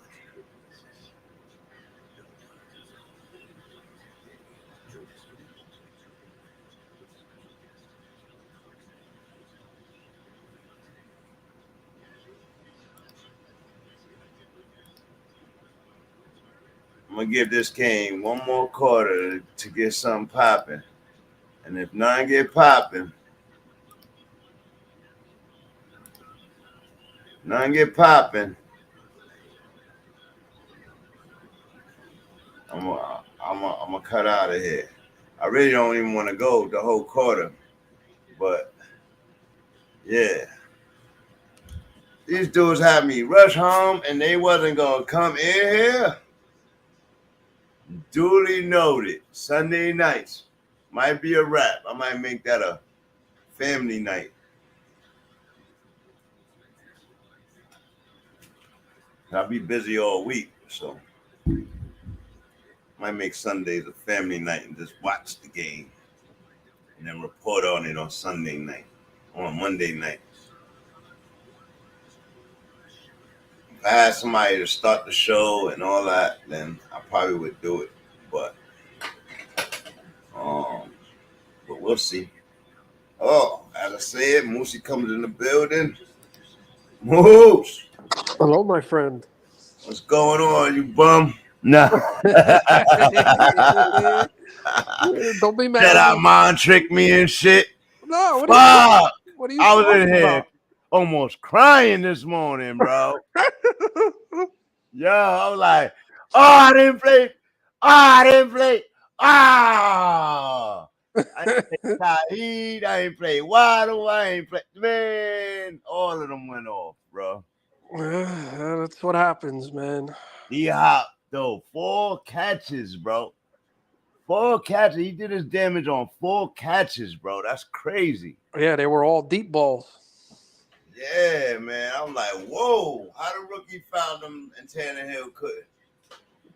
Speaker 4: I'm gonna give this game one more quarter to get something popping. And if none get popping, I'm gonna cut out of here. I really don't even want to go the whole quarter, but yeah, these dudes had me rush home, and they wasn't gonna come in here. Duly noted. Sunday nights might be a wrap. I might make that a family night. I'll be busy all week, so might make Sundays a family night and just watch the game and then report on it on Sunday night, on Monday night. If I had somebody to start the show and all that, then I probably would do it. But we'll see. Oh, as I said, Moosey comes in the building. Moose!
Speaker 3: Hello, my friend.
Speaker 4: What's going on, you bum? Nah.
Speaker 3: Don't be mad.
Speaker 4: That I mind trick me and shit.
Speaker 3: No,
Speaker 4: Fuck!
Speaker 3: What are you
Speaker 4: I was in here
Speaker 3: about?
Speaker 4: almost crying this morning, bro. Yo, I was like, oh, I didn't play. I didn't play Tahid. I ain't play Waddle. I ain't play. Man, all of them went off, bro.
Speaker 3: That's what happens, man.
Speaker 4: D-Hop, though, 4 catches, bro. 4 catches. He did his damage on 4 catches, bro. That's crazy.
Speaker 3: Yeah, they were all deep balls.
Speaker 4: Yeah, man. I'm like, whoa. How the rookie found them and Tannehill couldn't?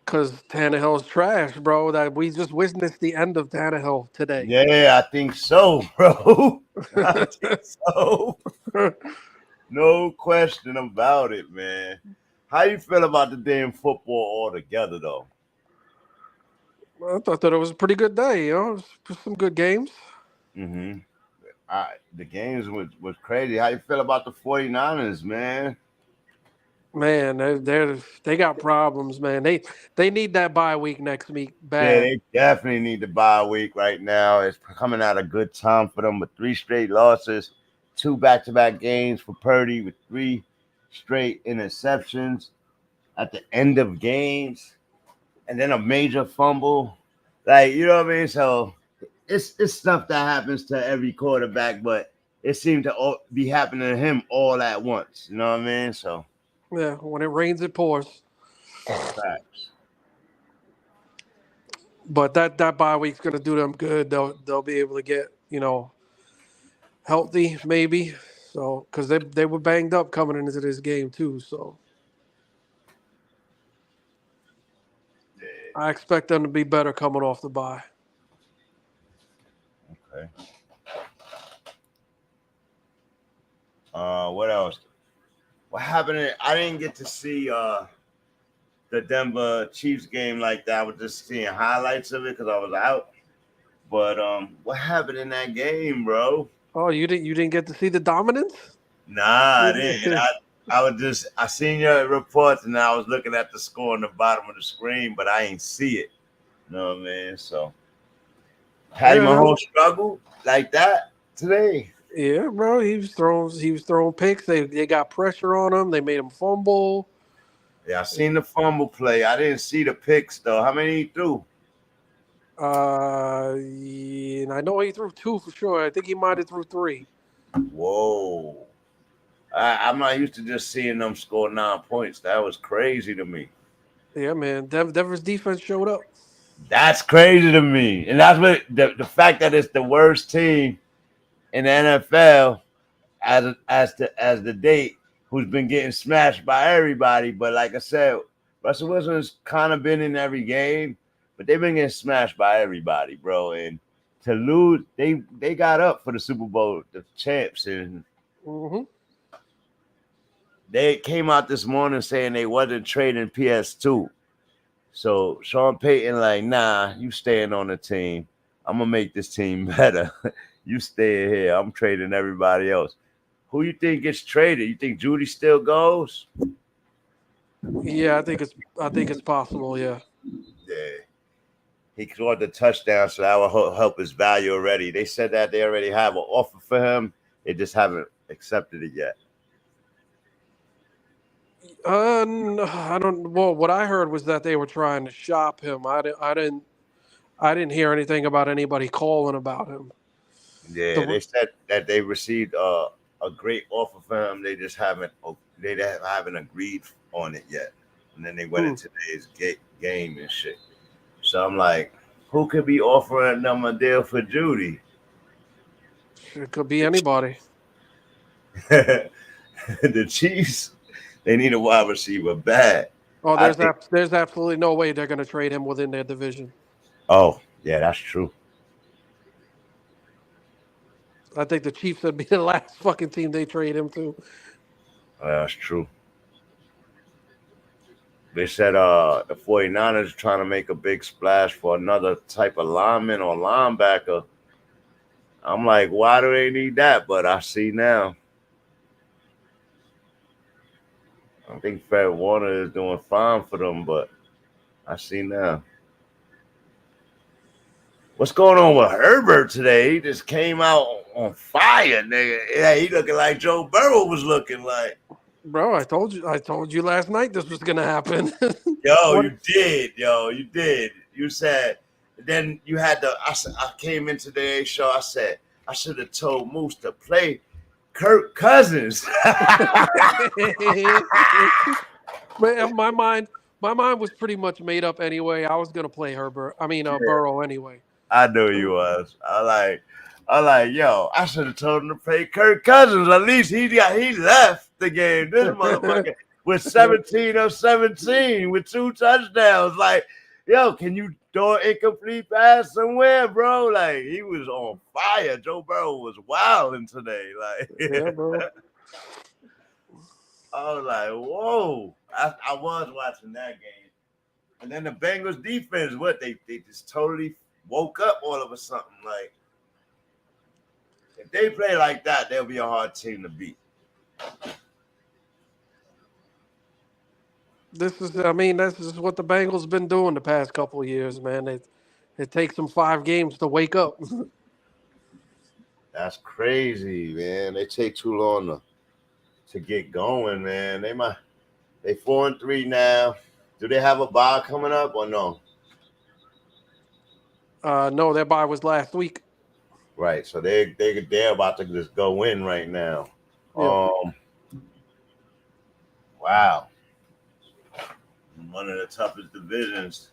Speaker 3: Because Tannehill's trash, bro. That we just witnessed the end of Tannehill today.
Speaker 4: Yeah, I think so, bro. I think so. No question about it, man. How you feel about the damn football altogether, though?
Speaker 3: I thought that it was a pretty good day, you know. It was some good games.
Speaker 4: Mm-hmm. The games was crazy. How you feel about the 49ers, man?
Speaker 3: Man, they got problems, man. They need that bye week next week bad.
Speaker 4: Yeah, they definitely need the bye week right now. It's coming at a good time for them with 3 straight losses, 2 back-to-back games for Purdy with 3 straight interceptions at the end of games, and then a major fumble. Like, you know what I mean? So it's stuff that happens to every quarterback, but it seemed to be happening to him all at once. You know what I mean? So
Speaker 3: yeah, when it rains, it pours.
Speaker 4: facts.
Speaker 3: But that bye week's gonna do them good. They'll be able to get, you know, healthy maybe. So because they were banged up coming into this game too. So I expect them to be better coming off the bye.
Speaker 4: Okay. What else? What happened? I didn't get to see the Denver Chiefs game like that. I was just seeing highlights of it because I was out. But what happened in that game, bro?
Speaker 3: Oh, you didn't get to see the dominance?
Speaker 4: Nah, I didn't. I seen your reports and I was looking at the score on the bottom of the screen, but I ain't see it. You know what I mean? So Patty Mahomes struggle like that today.
Speaker 3: Yeah, bro. He was throwing picks. They got pressure on him. They made him fumble.
Speaker 4: Yeah, I seen the fumble play. I didn't see the picks though. How many he threw?
Speaker 3: And I know he threw 2 for sure. I think he might have threw 3.
Speaker 4: Whoa. I'm not used to just seeing them score 9 points. That was crazy to me.
Speaker 3: Yeah, man. Denver's defense showed up.
Speaker 4: That's crazy to me. And that's what the fact that it's the worst team in the NFL as the date who's been getting smashed by everybody. But like I said, Russell Wilson's kind of been in every game. but they've been getting smashed by everybody, bro. And to lose, they got up for the Super Bowl, the champs, and they came out this morning saying they wasn't trading PS2. So Sean Payton like, nah, you staying on the team. I'm gonna make this team better. You stay here. I'm trading everybody else. Who you think gets traded? You think Judy still goes?
Speaker 3: Yeah, I think it's possible. Yeah.
Speaker 4: Yeah. He scored the touchdown, so that will help his value already. They said that they already have an offer for him. They just haven't accepted it yet.
Speaker 3: No, I don't. Well, what I heard was that they were trying to shop him. I didn't hear anything about anybody calling about him.
Speaker 4: Yeah, they said that they received a great offer for him. They just haven't agreed on it yet. And then they went into today's game and shit. So I'm like, who could be offering them a deal for Judy?
Speaker 3: It could be anybody.
Speaker 4: The Chiefs, they need a wide receiver bad.
Speaker 3: Oh, there's absolutely no way they're going to trade him within their division.
Speaker 4: Oh, yeah, that's true.
Speaker 3: I think the Chiefs would be the last fucking team they trade him to.
Speaker 4: That's true. They said the 49ers are trying to make a big splash for another type of lineman or linebacker. I'm like, why do they need that? But I see now. I think Fred Warner is doing fine for them, but I see now. What's going on with Herbert today? He just came out on fire, nigga. Yeah, he looking like Joe Burrow was looking like.
Speaker 3: Bro, I told you last night this was gonna happen.
Speaker 4: You did. You said. Then you had I came into the show. I said I should have told Moose to play Kirk Cousins.
Speaker 3: Man, my mind was pretty much made up anyway. I was gonna play Burrow anyway.
Speaker 4: I knew you was. I like, yo, I should have told him to play Kirk Cousins. At least he left the game. This motherfucker with 17 of 17 with 2 touchdowns. Like, yo, can you throw an incomplete pass somewhere, bro? Like, he was on fire. Joe Burrow was wilding today. Like,
Speaker 3: yeah, bro.
Speaker 4: I was like, whoa. I was watching that game. And then the Bengals defense, they just totally woke up all of a sudden. Like, if they play like that, they'll be a hard team to beat.
Speaker 3: This is what the Bengals been doing the past couple of years, man. It takes them 5 games to wake up.
Speaker 4: That's crazy, man. They take too long to get going, man. They 4-3 now. Do they have a bye coming up or no?
Speaker 3: No, their bye was last week.
Speaker 4: Right, so they're about to just go in right now.
Speaker 3: Yeah.
Speaker 4: Wow. One of the toughest divisions.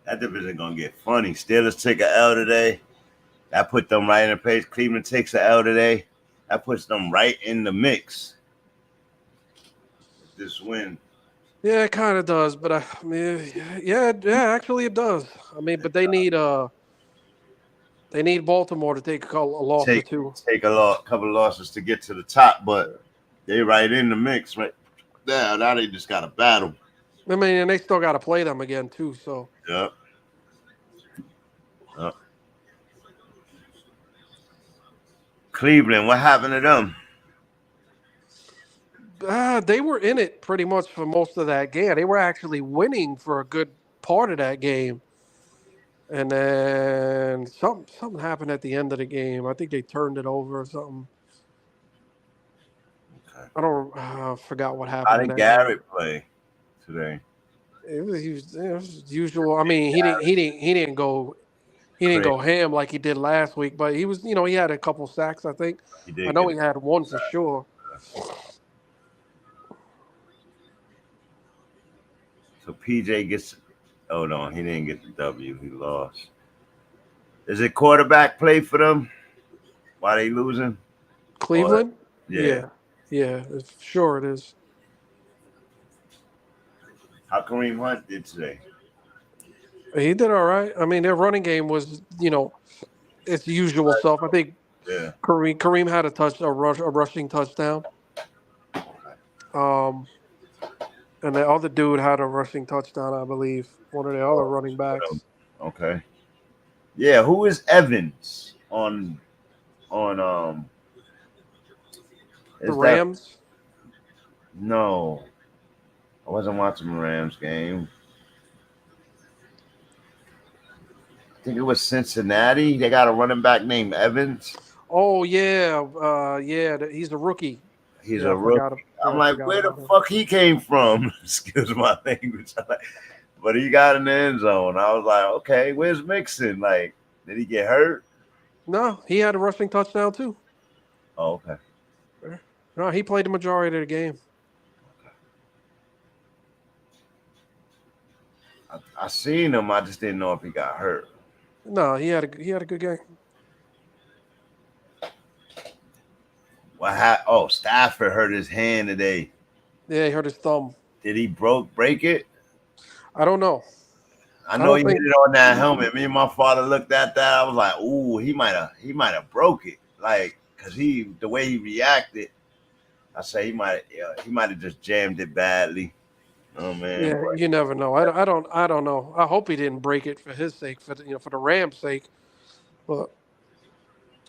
Speaker 4: That division gonna get funny. Steelers take an L today. That put them right in the pace. Cleveland takes an L today. That puts them right in the mix. This win.
Speaker 3: Yeah, it kind of does, but actually it does. I mean, but they need Baltimore to take a loss or two.
Speaker 4: Take a couple losses to get to the top, but they right in the mix right there. Now they just got to battle.
Speaker 3: I mean, and they still got to play them again too. So.
Speaker 4: Yep. Cleveland, what happened to them?
Speaker 3: They were in it pretty much for most of that game. They were actually winning for a good part of that game. And then something happened at the end of the game. I think they turned it over or something. Okay. I don't forgot what happened.
Speaker 4: How did Garrett play today?
Speaker 3: It was usual. I mean, he didn't go ham like he did last week, but he was, he had a couple sacks, I think. I know he had one for sure.
Speaker 4: So PJ gets. Oh no, he didn't get the W. He lost. Is it quarterback play for them? Why they losing?
Speaker 3: Cleveland?
Speaker 4: Yeah,
Speaker 3: sure it is.
Speaker 4: How Kareem Hunt did today?
Speaker 3: He did all right. I mean, their running game was, its usual self. I think
Speaker 4: Yeah.
Speaker 3: Kareem had a rushing touchdown. Um, and the other dude had a rushing touchdown, I believe. One of the other running backs.
Speaker 4: Okay. Yeah. Who is Evans on?
Speaker 3: The
Speaker 4: Is that
Speaker 3: Rams.
Speaker 4: no? I wasn't watching the Rams game. I think it was Cincinnati. They got a running back named Evans.
Speaker 3: Oh yeah, he's a rookie.
Speaker 4: He's
Speaker 3: Yeah,
Speaker 4: a
Speaker 3: I
Speaker 4: rookie.
Speaker 3: forgot him.
Speaker 4: I'm
Speaker 3: Yeah, I
Speaker 4: like,
Speaker 3: forgot
Speaker 4: where the
Speaker 3: about him.
Speaker 4: fuck he came from? Excuse my language. But he got in the end zone. I was like, okay, where's Mixon? Like, did he get hurt?
Speaker 3: No, he had a rushing touchdown too.
Speaker 4: Oh, okay.
Speaker 3: No, he played the majority of the game.
Speaker 4: I seen him. I just didn't know if he got hurt.
Speaker 3: No, he had a good game.
Speaker 4: Oh, Stafford hurt his hand today.
Speaker 3: Yeah, he hurt his thumb.
Speaker 4: Did he break it?
Speaker 3: I don't know.
Speaker 4: I know he hit it on that helmet. Me and my father looked at that. I was like, "Ooh, he might have broke it." Like, cause the way he reacted, I say he might have just jammed it badly. Oh man.
Speaker 3: Yeah, you never know. I don't know. I hope he didn't break it for his sake, for the Rams' sake. But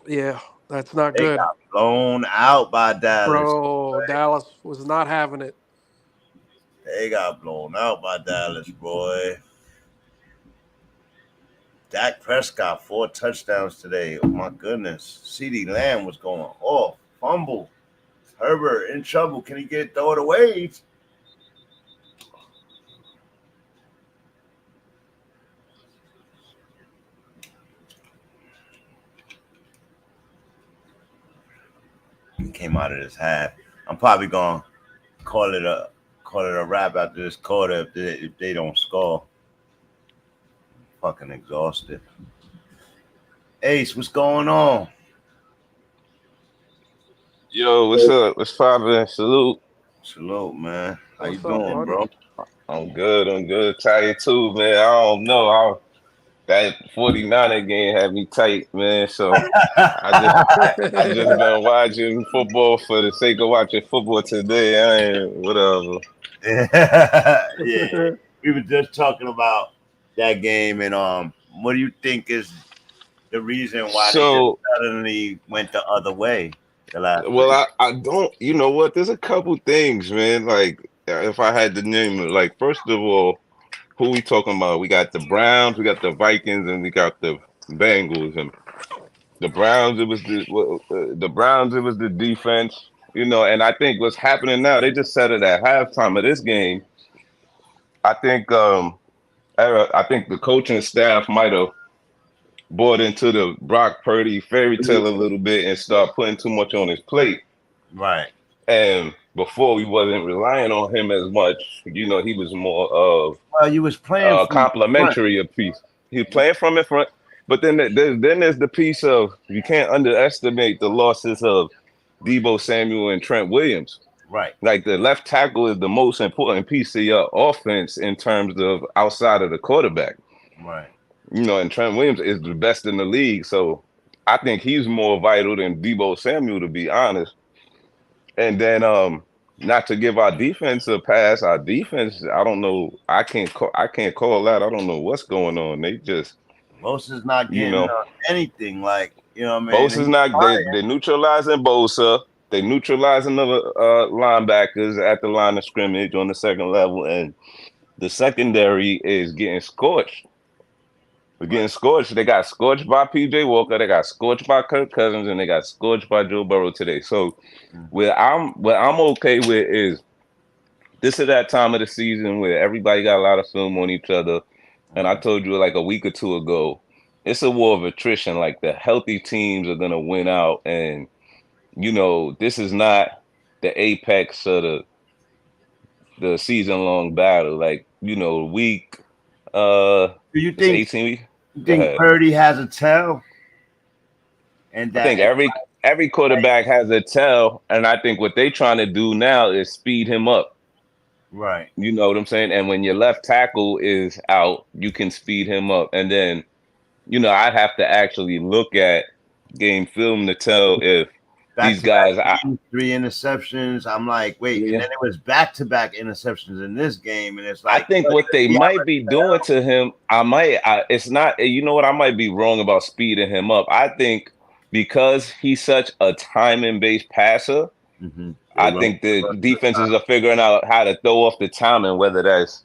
Speaker 3: yeah, that's not
Speaker 4: They
Speaker 3: good.
Speaker 4: got blown out by Dallas.
Speaker 3: Bro, right? Dallas was not having it.
Speaker 4: They got blown out by Dallas, boy. Dak Prescott 4 touchdowns today. Oh my goodness. CeeDee Lamb was going off. Fumble. Herbert in trouble. Can he throw it away? He came out of this half. I'm probably gonna call it a wrap after this quarter if they don't score. I'm fucking exhausted. Ace, what's going on?
Speaker 5: Yo, what's up? What's poppin'? Salute.
Speaker 4: Salute, man. How
Speaker 3: What's
Speaker 4: you
Speaker 3: up,
Speaker 4: doing,
Speaker 3: buddy?
Speaker 4: bro?
Speaker 5: I'm good. Tired too, man. I don't know. That 49er game had me tight, man. So I just been watching football for the sake of watching football today. I ain't whatever.
Speaker 4: Yeah. We were just talking about that game, and what do you think is the reason why they just suddenly went the other way?
Speaker 5: Well, I don't. You know what? There's a couple things, man. Like if I had to name it, like first of all, who we talking about? We got the Browns, we got the Vikings, and we got the Bengals. And the Browns, it was the defense, and I think what's happening now, they just said it at halftime of this game. I think the coaching staff might have bought into the Brock Purdy fairy tale a little bit and start putting too much on his plate.
Speaker 4: Right.
Speaker 5: And before we wasn't relying on him as much, he was more of
Speaker 4: you was playing
Speaker 5: complimentary a piece. He was playing from in front, but then there's the piece of you can't underestimate the losses of Deebo Samuel and Trent Williams.
Speaker 4: Right.
Speaker 5: Like the left tackle is the most important piece of your offense in terms of outside of the quarterback.
Speaker 4: Right.
Speaker 5: And Trent Williams is the best in the league, so I think he's more vital than Deebo Samuel, to be honest. And then, not to give our defense a pass, our defense, I don't know. I can't call that. I don't know what's going on. They just
Speaker 4: Bosa's not getting anything. Like, you know what I mean?
Speaker 5: Bosa's not. They're neutralizing Bosa. They neutralizing the linebackers at the line of scrimmage on the second level, and the secondary is getting scorched. They're getting scorched. They got scorched by P.J. Walker. They got scorched by Kirk Cousins, and they got scorched by Joe Burrow today. So, what I'm okay with is this is that time of the season where everybody got a lot of film on each other. And I told you like a week or two ago, it's a war of attrition. Like the healthy teams are gonna win out, and this is not the apex of the season-long battle. Like week.
Speaker 4: Do you think
Speaker 5: 18 weeks?
Speaker 4: You think Purdy has a tell? And
Speaker 5: I think every quarterback has a tell, and I think what they're trying to do now is speed him up.
Speaker 4: Right.
Speaker 5: You know what I'm saying? And when your left tackle is out, you can speed him up. And then, I have to actually look at game film to tell if these guys.
Speaker 4: Three interceptions. I'm like, wait, and
Speaker 5: Yeah.
Speaker 4: then it was back-to-back interceptions in this game, and it's
Speaker 5: I
Speaker 4: like,
Speaker 5: think what they might be doing to him, it's not, you know what, I might be wrong about speeding him up. I think because he's such a timing-based passer, I think the defenses are figuring out how to throw off the timing, whether that's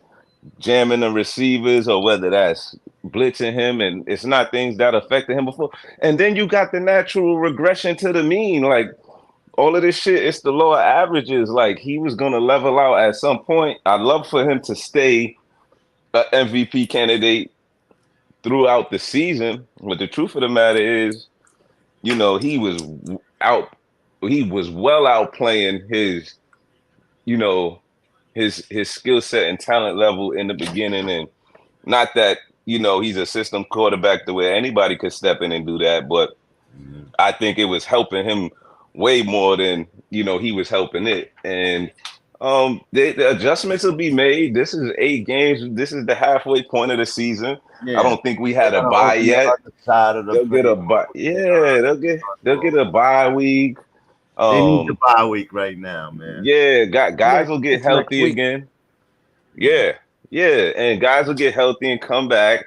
Speaker 5: jamming the receivers or whether that's blitzing him, and it's not things that affected him before. And then you got the natural regression to the mean, like all of this shit, it's the lower averages. Like he was gonna level out at some point. I'd love for him to stay an MVP candidate throughout the season, but the truth of the matter is, he was well outplaying his, his skill set and talent level in the beginning. And not that, he's a system quarterback the way anybody could step in and do that, but I think it was helping him way more than, he was helping it. And the adjustments will be made. This is 8 games. This is the halfway point of the season. Yeah. I don't think we had a bye yet. They'll get a bye. Yeah, they'll get a bye week.
Speaker 4: They need the bye week right now, man.
Speaker 5: Yeah, guys will get healthy again. Yeah, and guys will get healthy and come back.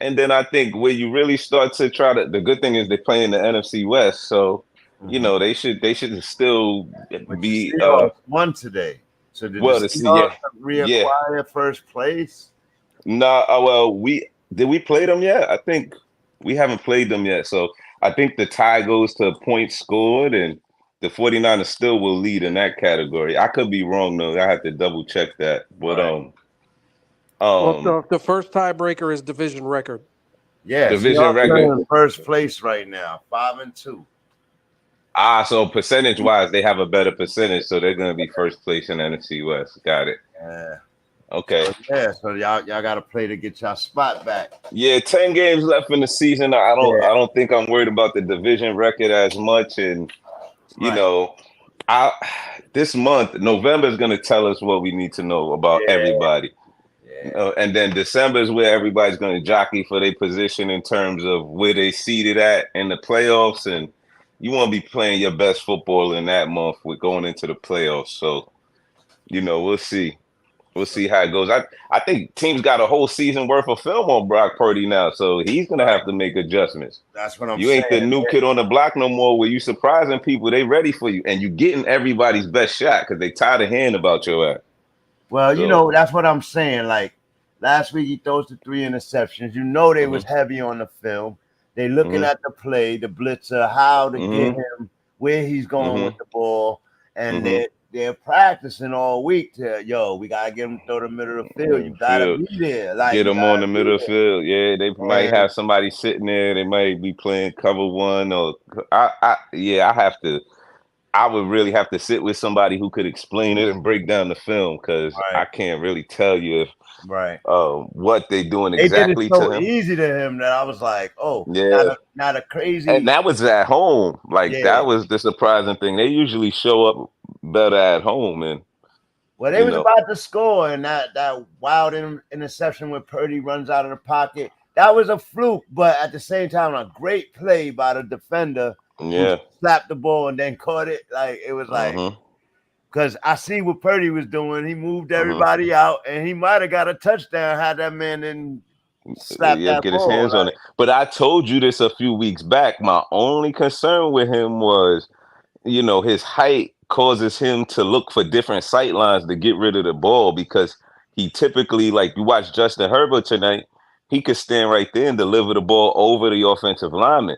Speaker 5: And then I think where you really start to the good thing is they play in the NFC West, so they should still be
Speaker 4: won today. So did reacquire first place?
Speaker 5: No, did we play them yet? I think we haven't played them yet. So I think the tie goes to points scored, and the 49ers still will lead in that category. I could be wrong though. I have to double check that. But
Speaker 3: well, the first tiebreaker is division record.
Speaker 4: Yeah,
Speaker 5: division record
Speaker 4: in first place right now, 5-2.
Speaker 5: So percentage-wise, they have a better percentage, so they're going to be first place in NFC West. Got it.
Speaker 4: Yeah.
Speaker 5: Okay.
Speaker 4: So y'all got to play to get y'all spot back.
Speaker 5: Yeah, 10 games left in the season. I don't think I'm worried about the division record as much, and this month, November is going to tell us what we need to know about everybody. Yeah. And then December is where everybody's going to jockey for their position in terms of where they seated at in the playoffs, and you want to be playing your best football in that month with going into the playoffs. So, we'll see. We'll see how it goes. I think teams got a whole season worth of film on Brock Purdy now, so he's going to have to make adjustments.
Speaker 4: That's what I'm saying.
Speaker 5: You ain't the new kid on the block no more where you surprising people. They ready for you, and you getting everybody's best shot because they tired of hearing about your ass.
Speaker 4: Well, that's what I'm saying. Like, last week he throws the 3 interceptions. They was heavy on the film. They looking at the play, the blitzer, how to get him, where he's going with the ball, and they're practicing all week to, we gotta get him to throw the middle of the field. You gotta be there. Like,
Speaker 5: get them on the middle of the field. Yeah, they might have somebody sitting there. They might be playing cover one, or I would really have to sit with somebody who could explain it and break down the film, because I can't really tell you if what they doing exactly
Speaker 4: to him.
Speaker 5: It
Speaker 4: easy to him that I was like, not a crazy.
Speaker 5: And that was at home. Like that was the surprising thing. They usually show up better at home, and
Speaker 4: they was about to score, and that wild interception where Purdy runs out of the pocket, that was a fluke, but at the same time a great play by the defender.
Speaker 5: Yeah,
Speaker 4: slapped the ball and then caught it. Like, it was like, because I see what Purdy was doing. He moved everybody out, and he might have got a touchdown had that man didn't slap that
Speaker 5: get
Speaker 4: ball,
Speaker 5: his hands on it. But I told you this a few weeks back. My only concern with him was, his height causes him to look for different sight lines to get rid of the ball, because he typically, like you watch Justin Herbert tonight, he could stand right there and deliver the ball over the offensive lineman.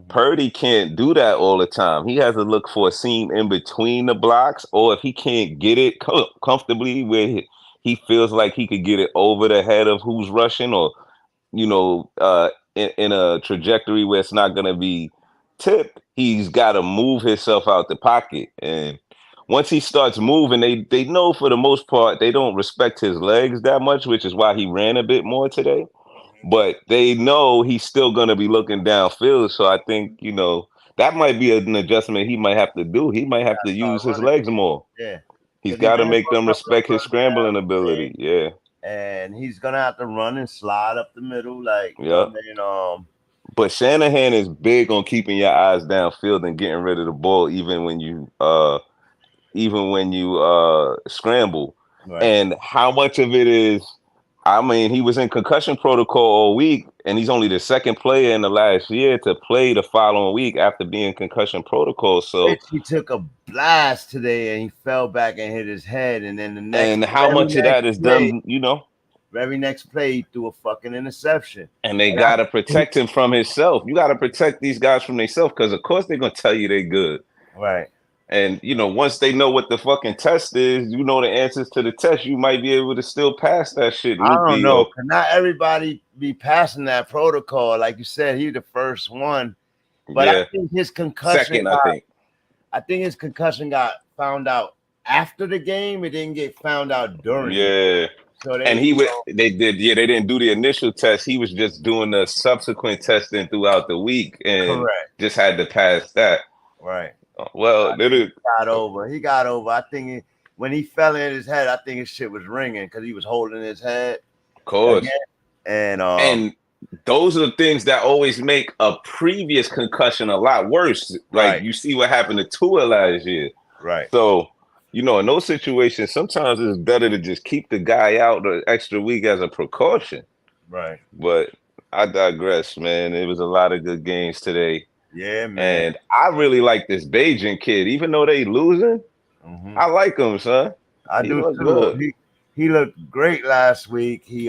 Speaker 5: Purdy can't do that all the time. He has to look for a seam in between the blocks, or if he can't get it comfortably where he feels like he could get it over the head of who's rushing, or, in a trajectory where it's not going to be tipped, he's got to move himself out the pocket. And once he starts moving, they know for the most part they don't respect his legs that much, which is why he ran a bit more today. But they know he's still going to be looking downfield. So I think, that might be an adjustment he might have to do. He might have to use his legs more.
Speaker 4: Yeah.
Speaker 5: He's
Speaker 4: 'cause he
Speaker 5: got to
Speaker 4: did
Speaker 5: make
Speaker 4: for a
Speaker 5: them
Speaker 4: couple of
Speaker 5: respect his
Speaker 4: first downs
Speaker 5: scrambling ability.
Speaker 4: today,
Speaker 5: Yeah,
Speaker 4: and he's gonna have to run and slide up the middle, like you know
Speaker 5: yeah.
Speaker 4: what I mean.
Speaker 5: But Shanahan is big on keeping your eyes downfield and getting rid of the ball, even when you scramble.
Speaker 4: Right.
Speaker 5: And how much of it is, I mean, he was in concussion protocol all week, and he's only the second player in the last year to play the following week after being concussion protocol. So,
Speaker 4: He took a blast today and he fell back and hit his head, and then
Speaker 5: and how much of that is done,
Speaker 4: very next play he threw a fucking interception.
Speaker 5: and they
Speaker 4: And
Speaker 5: got to protect him from himself. You got to protect these guys from themselves because, of course, they're going to tell you they're good.
Speaker 4: Right.
Speaker 5: And, once they know what the fucking test is, the answers to the test, you might be able to still pass that shit.
Speaker 4: I don't know. Cause not everybody be passing that protocol. Like you said, he the first one. But I think his concussion I think his concussion got found out after the game. It didn't get found out during.
Speaker 5: Yeah.
Speaker 4: So
Speaker 5: they didn't do the initial test. He was just doing the subsequent testing throughout the week and just had to pass that.
Speaker 4: Right.
Speaker 5: Well,
Speaker 4: he got over. He got over. I think when he fell in his head, I think his shit was ringing because he was holding his head.
Speaker 5: Of course.
Speaker 4: Again.
Speaker 5: And those are the things that always make a previous concussion a lot worse. Like you see what happened to Tua last year.
Speaker 4: Right.
Speaker 5: So, in those situations, sometimes it's better to just keep the guy out the extra week as a precaution.
Speaker 4: Right.
Speaker 5: But I digress, man. It was a lot of good games today.
Speaker 4: Yeah, man.
Speaker 5: And I really like this Bajan kid, even though they losing. I like him, son.
Speaker 4: He do too. Good. He looked great last week. He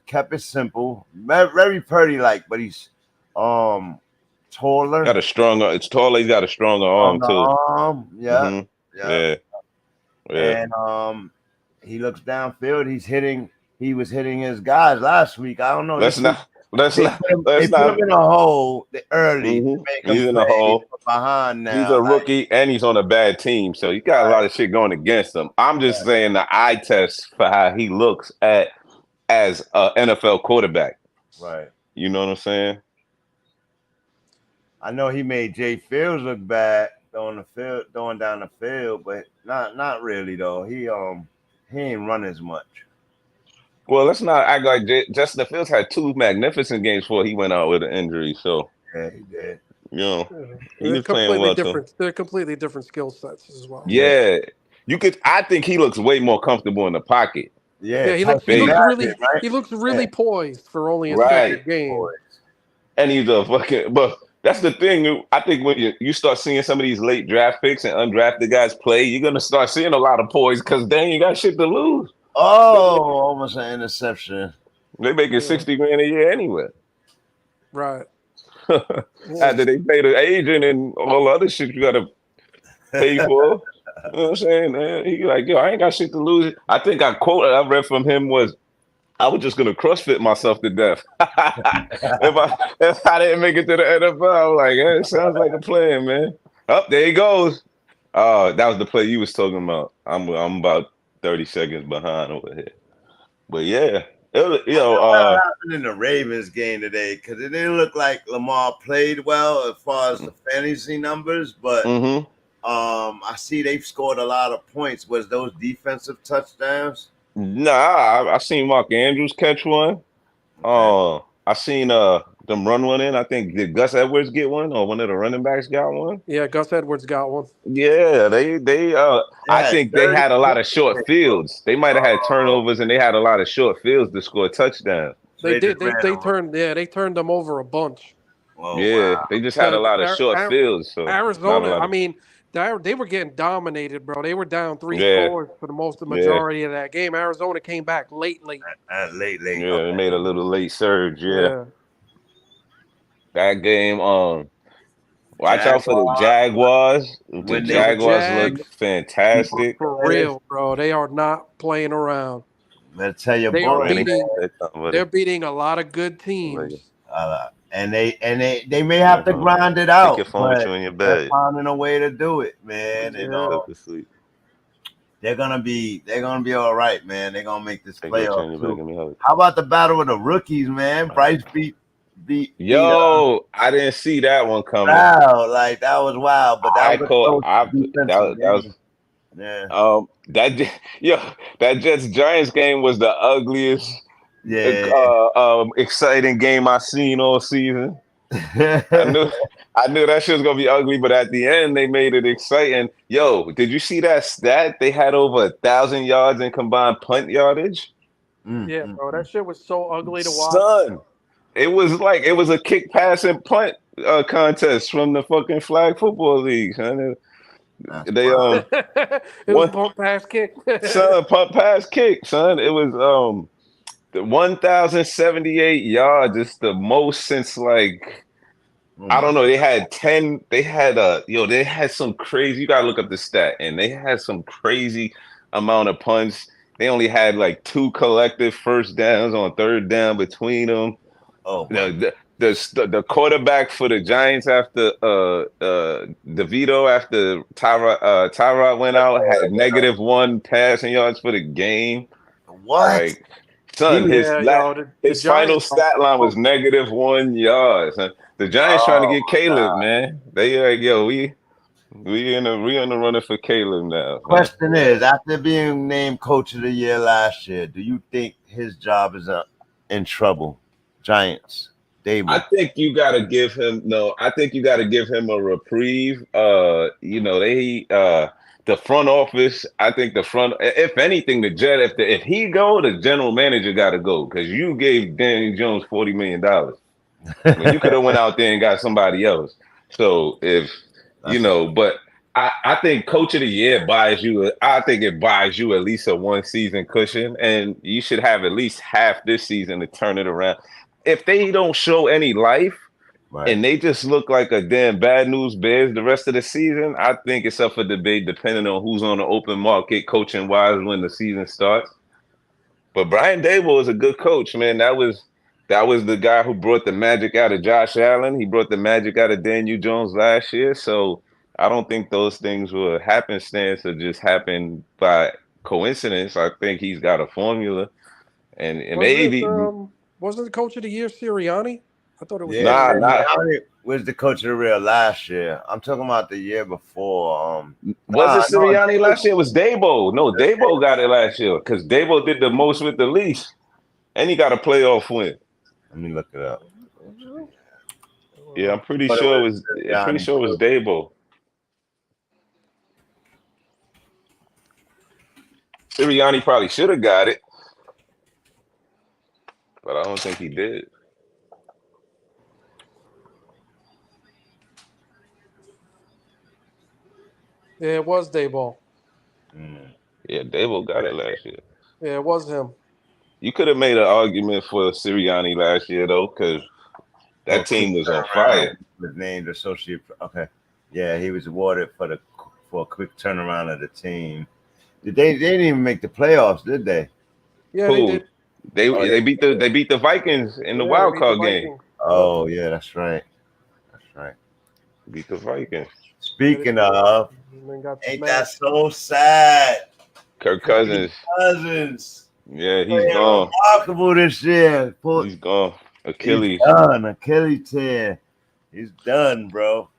Speaker 4: kept it simple, very pretty, but he's taller.
Speaker 5: Got a stronger. It's taller. He's got a stronger arm too.
Speaker 4: Yeah.
Speaker 5: Yeah.
Speaker 4: And he looks downfield. He was hitting his guys last week. I don't know.
Speaker 5: Let's not. Put him
Speaker 4: in a hole early.
Speaker 5: He's in a hole.
Speaker 4: Behind now.
Speaker 5: He's a rookie and he's on a bad team, so he got a lot of shit going against him. I'm just saying the eye test for how he looks as an NFL quarterback.
Speaker 4: Right.
Speaker 5: You know what I'm saying?
Speaker 4: I know he made Jay Fields look bad throwing down the field, but not really though. He ain't run as much.
Speaker 5: Well, let's not act like Justin Fields had two magnificent games before he went out with an injury. So
Speaker 4: yeah, he did.
Speaker 5: He was playing well
Speaker 3: too. They're completely different skill sets as well.
Speaker 5: Yeah, I think he looks way more comfortable in the pocket.
Speaker 3: Yeah, he looks really poised for only a second game.
Speaker 5: And he's a fucking. But that's the thing. I think when you start seeing some of these late draft picks and undrafted guys play, you're gonna start seeing a lot of poise because they ain't got shit to lose.
Speaker 4: Oh, almost an interception.
Speaker 5: They making $60,000 a year anyway.
Speaker 3: Right.
Speaker 5: After they pay the agent and all the other shit you gotta pay for. You know what I'm saying? Man, he like, I ain't got shit to lose. I think I read from him was, I was just gonna CrossFit myself to death. if I didn't make it to the NFL, I was like, it sounds like a plan, man. Oh, there he goes. Oh, that was the play you was talking about. I'm about 30 seconds behind over here. But yeah, what
Speaker 4: happened in the Ravens game today? Because it didn't look like Lamar played well as far as the fantasy numbers, but I see they've scored a lot of points. Was those defensive touchdowns?
Speaker 5: Nah, I seen Mark Andrews catch one. I seen them run one in. I think did Gus Edwards get one or one of the running backs got one?
Speaker 3: Yeah, Gus Edwards got one.
Speaker 5: Yeah, I think they had a lot of short fields. They might have had turnovers and they had a lot of short fields to score touchdowns.
Speaker 3: They did. They turned them over a bunch.
Speaker 4: Oh,
Speaker 5: yeah,
Speaker 4: wow.
Speaker 5: they just had a lot of short fields. So
Speaker 3: Arizona, I mean, they were getting dominated, bro. They were down 3 scores for the majority of that game. Arizona came back late.
Speaker 4: Late.
Speaker 5: Yeah, they made a little late surge. Yeah. That game, watch out for the Jaguars. The Jaguars look fantastic.
Speaker 3: For real, bro. They are not playing around.
Speaker 4: Let's tell you,
Speaker 3: they're beating a lot of good teams.
Speaker 4: And they may have to grind it out.
Speaker 5: Take your phone with you in your bed.
Speaker 4: They're finding a way to do it, man. They're gonna be all right, man. They're gonna make this playoff. How about the battle of the rookies, man? Bryce beat.
Speaker 5: I didn't see that one coming.
Speaker 4: Wow, that was wild. But that Yeah.
Speaker 5: That Jets Giants game was the ugliest,
Speaker 4: Yeah.
Speaker 5: exciting game I seen all season. I knew that shit was gonna be ugly, but at the end they made it exciting. Yo, did you see that stat? They had over 1,000 yards in combined punt yardage.
Speaker 3: Yeah, bro, that shit was so ugly to watch.
Speaker 5: Son, it was a kick, pass, and punt contest from the fucking flag football league. Son. They
Speaker 3: It was pump pass kick.
Speaker 5: son, punt pass kick, son. It was the 1,078 yards. It's the most since like I don't know. They had 10. They had they had some crazy. You gotta look up the stat, and they had some crazy amount of punts. They only had like 2 collective first downs on third down between them.
Speaker 4: Oh,
Speaker 5: the quarterback for the Giants after DeVito after Tyrod went out had -1 passing yards for the game.
Speaker 4: what?
Speaker 5: Like, son, his final stat line was -1 yards. The Giants trying to get Caleb, man. They like, yo, we in the running for Caleb now.
Speaker 4: Question is, after being named Coach of the Year last year, do you think his job is in trouble? Giants, Dable.
Speaker 5: I think you got to give him a reprieve. The front office. I think if anything, if he go, the general manager got to go because you gave Danny Jones $40 million. You could have went out there and got somebody else. So but I think Coach of the Year buys you. I think it buys you at least a 1 season cushion, and you should have at least half this season to turn it around. If they don't show any life and they just look like a damn bad news Bears the rest of the season, I think it's up for debate depending on who's on the open market coaching wise when the season starts. But Brian Daboll is a good coach, man. That was the guy who brought the magic out of Josh Allen. He brought the magic out of Daniel Jones last year. So I don't think those things were happenstance or just happened by coincidence. I think he's got a formula, and maybe.
Speaker 3: Wasn't the Coach of the Year Sirianni? I thought it was.
Speaker 4: Sirianni was the Coach of the Year last year. I'm talking about the year before.
Speaker 5: Was it Sirianni last year? It was Daboll. No, Daboll got it last year because Daboll did the most with the least, and he got a playoff win.
Speaker 4: Let me look it up.
Speaker 5: Yeah, I'm pretty sure it was Daboll. Sirianni probably should have got it, but I don't think he did.
Speaker 3: Yeah, it was Daboll.
Speaker 5: Yeah, Daboll got it last year.
Speaker 3: Yeah, it was him.
Speaker 5: You could have made an argument for Sirianni last year, though, because that team was on fire.
Speaker 4: Was named associate. Okay, yeah, he was awarded for a quick turnaround of the team. They didn't even make the playoffs, did they?
Speaker 3: Yeah, they did.
Speaker 5: They beat the Vikings in the wild card game.
Speaker 4: Oh yeah, that's right.
Speaker 5: Beat the Vikings.
Speaker 4: Speaking of, ain't that so sad?
Speaker 5: Kirk Cousins. Yeah, he's gone.
Speaker 4: Remarkable this year.
Speaker 5: He's gone. Achilles.
Speaker 4: He's done. Achilles tear. He's done, bro.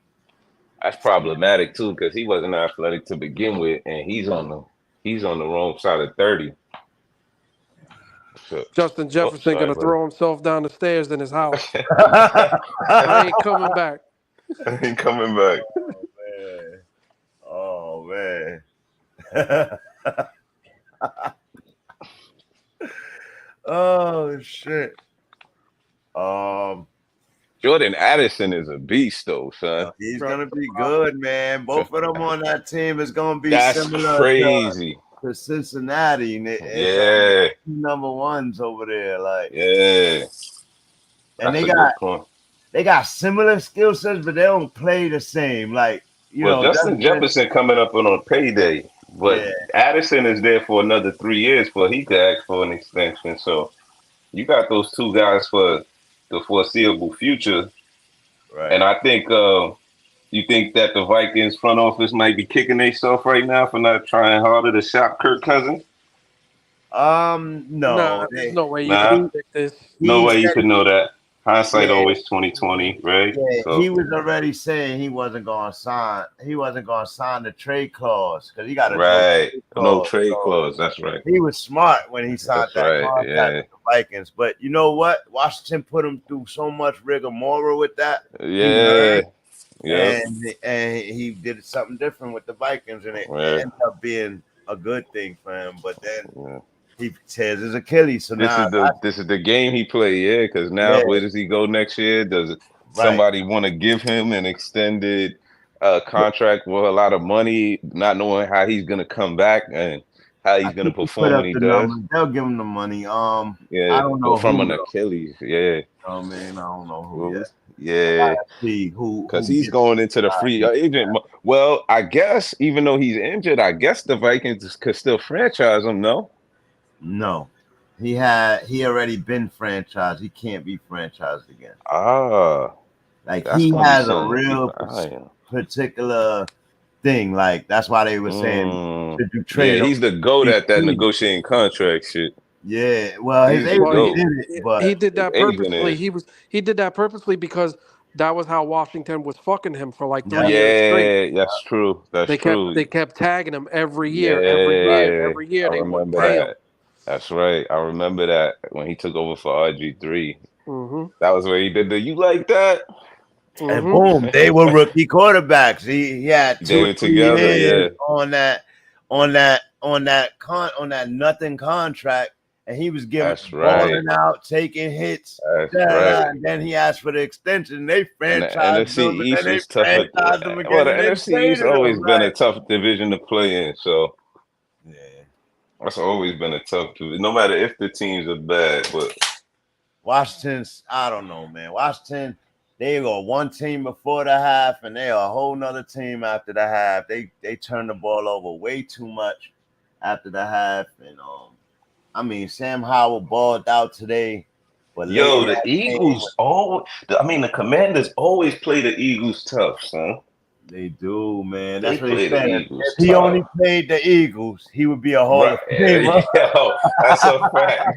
Speaker 5: That's problematic too, because he wasn't athletic to begin with, and he's on the wrong side of 30. So,
Speaker 3: Justin Jefferson gonna throw himself down the stairs in his house. I ain't coming back.
Speaker 5: I ain't coming back.
Speaker 4: Oh man. Oh shit.
Speaker 5: Jordan Addison is a beast, though, son.
Speaker 4: He's gonna be good, man. Both of them on that team is gonna be similar.
Speaker 5: Crazy.
Speaker 4: To Cincinnati,
Speaker 5: yeah,
Speaker 4: number ones over there, like
Speaker 5: yeah.
Speaker 4: And they got similar skill sets, but they don't play the same. Like
Speaker 5: Justin Jefferson coming up on a payday, but Addison is there for another 3 years for he could ask for an extension. So you got those two guys for the foreseeable future,
Speaker 4: right?
Speaker 5: And I think you think that the Vikings front office might be kicking themselves right now for not trying harder to shop Kirk Cousins?
Speaker 4: No.
Speaker 3: There's no way you can predict this.
Speaker 5: No way you could know that. Hindsight
Speaker 4: Yeah.
Speaker 5: always 2020, right?
Speaker 4: Yeah,
Speaker 5: So
Speaker 4: he was already saying he wasn't gonna sign. He wasn't gonna sign the trade clause because he got a no
Speaker 5: right,
Speaker 4: trade
Speaker 5: no
Speaker 4: clause.
Speaker 5: trade
Speaker 4: So
Speaker 5: clause. That's right.
Speaker 4: he was smart when he signed
Speaker 5: That's
Speaker 4: that
Speaker 5: right.
Speaker 4: contract
Speaker 5: Yeah,
Speaker 4: with the Vikings. But you know what? Washington put him through so much rigmarole with that. He
Speaker 5: yeah,
Speaker 4: learned,
Speaker 5: yeah.
Speaker 4: and he did something different with the Vikings, and it
Speaker 5: Yeah.
Speaker 4: ended up being a good thing for him. But then
Speaker 5: Yeah.
Speaker 4: he tears his Achilles. So now,
Speaker 5: This is the game he played, yeah. Because now,
Speaker 4: yeah,
Speaker 5: where does he go next year? Does
Speaker 4: right.
Speaker 5: somebody want to give him an extended contract with a lot of money, not knowing how he's gonna come back and how he's gonna
Speaker 4: He put
Speaker 5: perform
Speaker 4: up
Speaker 5: when he
Speaker 4: the
Speaker 5: does?
Speaker 4: numbers. They'll give him the money. I
Speaker 5: Yeah,
Speaker 4: don't
Speaker 5: but
Speaker 4: know
Speaker 5: from
Speaker 4: who
Speaker 5: an
Speaker 4: though.
Speaker 5: Achilles, yeah.
Speaker 4: Oh man, I don't know who
Speaker 5: Well,
Speaker 4: yet.
Speaker 5: yeah,
Speaker 4: See who
Speaker 5: because he's
Speaker 4: gets
Speaker 5: going into the free agent. Well, I guess even though he's injured, I guess the Vikings could still franchise him. No.
Speaker 4: No, he already been franchised. He can't be franchised again.
Speaker 5: Ah,
Speaker 4: Like
Speaker 5: that's
Speaker 4: he
Speaker 5: gonna be
Speaker 4: has a
Speaker 5: something to keep
Speaker 4: real
Speaker 5: an eye on.
Speaker 4: particular thing. Like that's why they were saying, should you trade
Speaker 5: Yeah,
Speaker 4: him?
Speaker 5: he's the GOAT at that negotiating contract shit.
Speaker 4: Yeah, well, his
Speaker 5: He's the
Speaker 4: agent
Speaker 3: Well,
Speaker 5: GOAT.
Speaker 4: did it, but
Speaker 3: he did that
Speaker 5: Agent
Speaker 3: purposely.
Speaker 5: is.
Speaker 3: He did that purposely because that was how Washington was fucking him for like 3 years straight.
Speaker 5: Yeah, that's true. That's true.
Speaker 3: They kept tagging him every year,
Speaker 5: Yeah,
Speaker 3: every year.
Speaker 5: I
Speaker 3: They wouldn't
Speaker 5: remember
Speaker 3: pay him.
Speaker 5: that. That's right. I remember that when he took over for RG3.
Speaker 3: Mm-hmm.
Speaker 5: That was where he did the "you like that."
Speaker 4: and
Speaker 3: Mm-hmm.
Speaker 4: boom, they were rookie quarterbacks. He had 2
Speaker 5: They
Speaker 4: or
Speaker 5: were
Speaker 4: 3
Speaker 5: together. Yeah,
Speaker 4: years on that nothing contract, and he was giving
Speaker 5: that's right.
Speaker 4: balling out, taking hits.
Speaker 5: That's right.
Speaker 4: And then he asked for the extension. They
Speaker 5: And the
Speaker 4: franchised
Speaker 5: NFC
Speaker 4: him, and then
Speaker 5: East
Speaker 4: they
Speaker 5: was tough.
Speaker 4: franchised him
Speaker 5: Well,
Speaker 4: again,
Speaker 5: the
Speaker 4: and they
Speaker 5: NFC East
Speaker 4: traded him.
Speaker 5: always been a
Speaker 4: Right?
Speaker 5: tough division to play in. So
Speaker 4: Yeah.
Speaker 5: that's always been a tough division, no matter if the teams are bad. But
Speaker 4: Washington's, I don't know, man. Washington, they were one team before the half, and they are a whole nother team after the half. They turned the ball over way too much after the half, and I mean, Sam Howell balled out today, but late
Speaker 5: yo,
Speaker 4: in
Speaker 5: the
Speaker 4: that game,
Speaker 5: Eagles the Commanders always play the Eagles tough, son.
Speaker 4: they do, man.
Speaker 5: They
Speaker 4: That's what they
Speaker 5: play the
Speaker 4: said.
Speaker 5: Eagles
Speaker 4: If he
Speaker 5: tough.
Speaker 4: only played the Eagles, he would be a Hall
Speaker 5: Right.
Speaker 4: of Famer.
Speaker 5: Yo, that's a fact.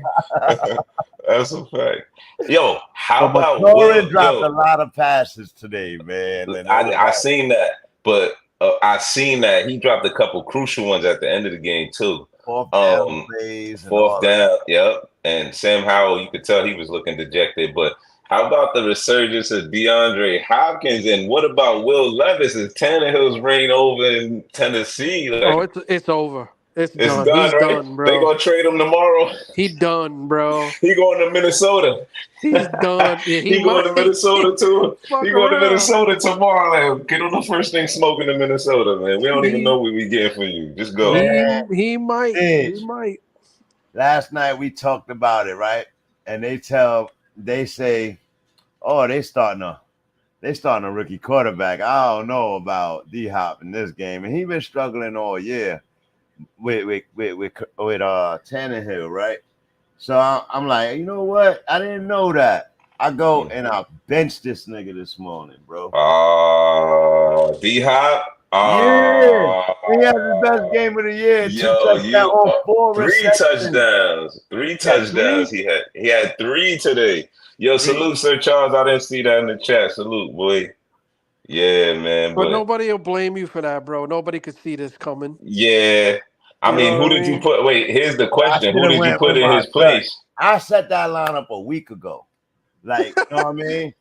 Speaker 5: That's a fact. Yo, how
Speaker 4: But
Speaker 5: about
Speaker 4: McLaurin
Speaker 5: Will?
Speaker 4: dropped a
Speaker 5: Yo,
Speaker 4: lot of passes today, man. And it was
Speaker 5: I seen that, but I seen that he dropped a couple crucial ones at the end of the game too.
Speaker 4: fourth down plays and
Speaker 5: Fourth
Speaker 4: all that.
Speaker 5: down, yep. And Sam Howell, you could tell he was looking dejected. But how about the resurgence of DeAndre Hopkins? And what about Will Levis? Is Tannehill's reign over in Tennessee? Like,
Speaker 3: Oh, it's over. It's
Speaker 5: it's
Speaker 3: done.
Speaker 5: done,
Speaker 3: He's
Speaker 5: right?
Speaker 3: done,
Speaker 5: They
Speaker 3: bro.
Speaker 5: gonna trade him tomorrow.
Speaker 3: He done, bro.
Speaker 5: He going to Minnesota.
Speaker 3: He's done. Yeah,
Speaker 5: He going to Minnesota too.
Speaker 3: Fuck
Speaker 5: He going to
Speaker 3: around.
Speaker 5: Minnesota tomorrow. Like, get on the first thing smoking in Minnesota, man. We don't even know what we getting for you. Just go.
Speaker 3: He might.
Speaker 4: Bitch.
Speaker 3: He might.
Speaker 4: Last night we talked about it, right? And they say, oh, they starting a rookie quarterback. I don't know about D Hop in this game, and he been struggling all year with Tannehill, right? So I'm like, you know what? I didn't know that. I go and I bench this nigga this morning, bro.
Speaker 5: D Hop.
Speaker 4: Yeah, he had the best game of the year.
Speaker 5: Yo,
Speaker 4: 2 touchdowns on 4
Speaker 5: three
Speaker 4: receptions.
Speaker 5: touchdowns. Three touchdowns. He had 3 today. Yo, salute Sir Charles. I didn't see that in the chat. Salute, boy. Yeah, man.
Speaker 3: But nobody will blame you for that, bro. Nobody could see this coming.
Speaker 5: Yeah. I mean, who did you put? Wait, here's the question. Who did you put in his place?
Speaker 4: I set that lineup a week ago. Like, you know what I mean?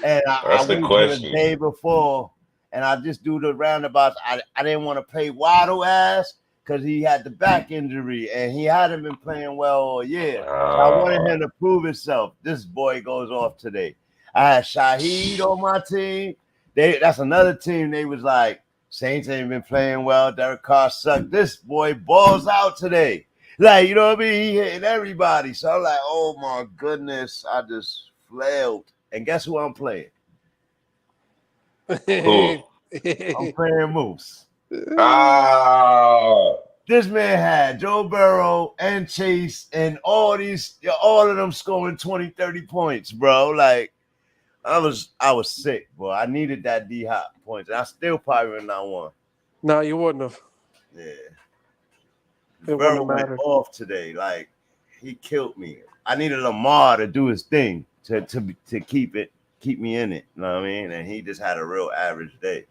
Speaker 4: And I went to the day before, and I just do the roundabouts. I didn't want to play Waddle ass because he had the back injury, and he hadn't been playing well all year. So I wanted him to prove himself. This boy goes off today. I had Shaheed on my team. That's another team. They was like, Saints ain't been playing well. Derek Carr sucked. This boy balls out today. Like, you know what I mean? He hitting everybody. So I'm like, oh my goodness. I just flailed. And guess who I'm playing?
Speaker 5: Who?
Speaker 4: I'm playing Moose.
Speaker 5: Ah.
Speaker 4: This man had Joe Burrow and Chase and all of them scoring 20, 30 points, bro. Like, I was sick, bro. I needed that D-Hop points. And I still probably would not won.
Speaker 3: No, you wouldn't have.
Speaker 4: Yeah.
Speaker 3: It
Speaker 4: Burrow
Speaker 3: wouldn't have
Speaker 4: went off today. Like, he killed me. I needed Lamar to do his thing. to keep me in it. You know what I mean? And he just had a real average day.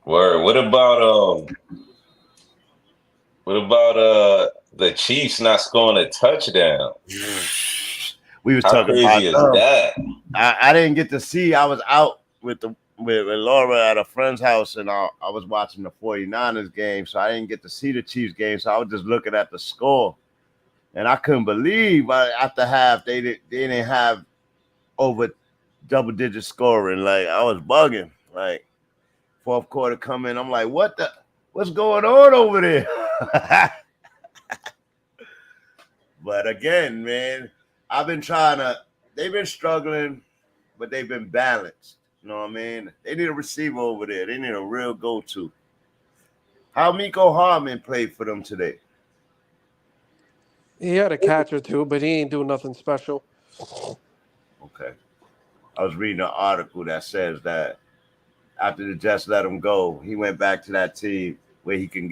Speaker 5: Word. What about the Chiefs not scoring a touchdown?
Speaker 4: We was
Speaker 5: How
Speaker 4: talking
Speaker 5: crazy
Speaker 4: about
Speaker 5: is that?
Speaker 4: I didn't get to see. I was out with Laura at a friend's house, and I was watching the 49ers game, so I didn't get to see the Chiefs game. So I was just looking at the score, and I couldn't believe after half they didn't have over double-digit scoring. Like, I was bugging. Like, fourth quarter come in, I'm like, what's going on over there? But again, man, they've been struggling, but they've been balanced. You know what I mean? They need a receiver over there. They need a real go-to. How Miko Hardman played for them today?
Speaker 3: He had a catch or two, but he ain't doing nothing special.
Speaker 4: Okay. I was reading an article that says that after the Jets let him go, he went back to that team where he can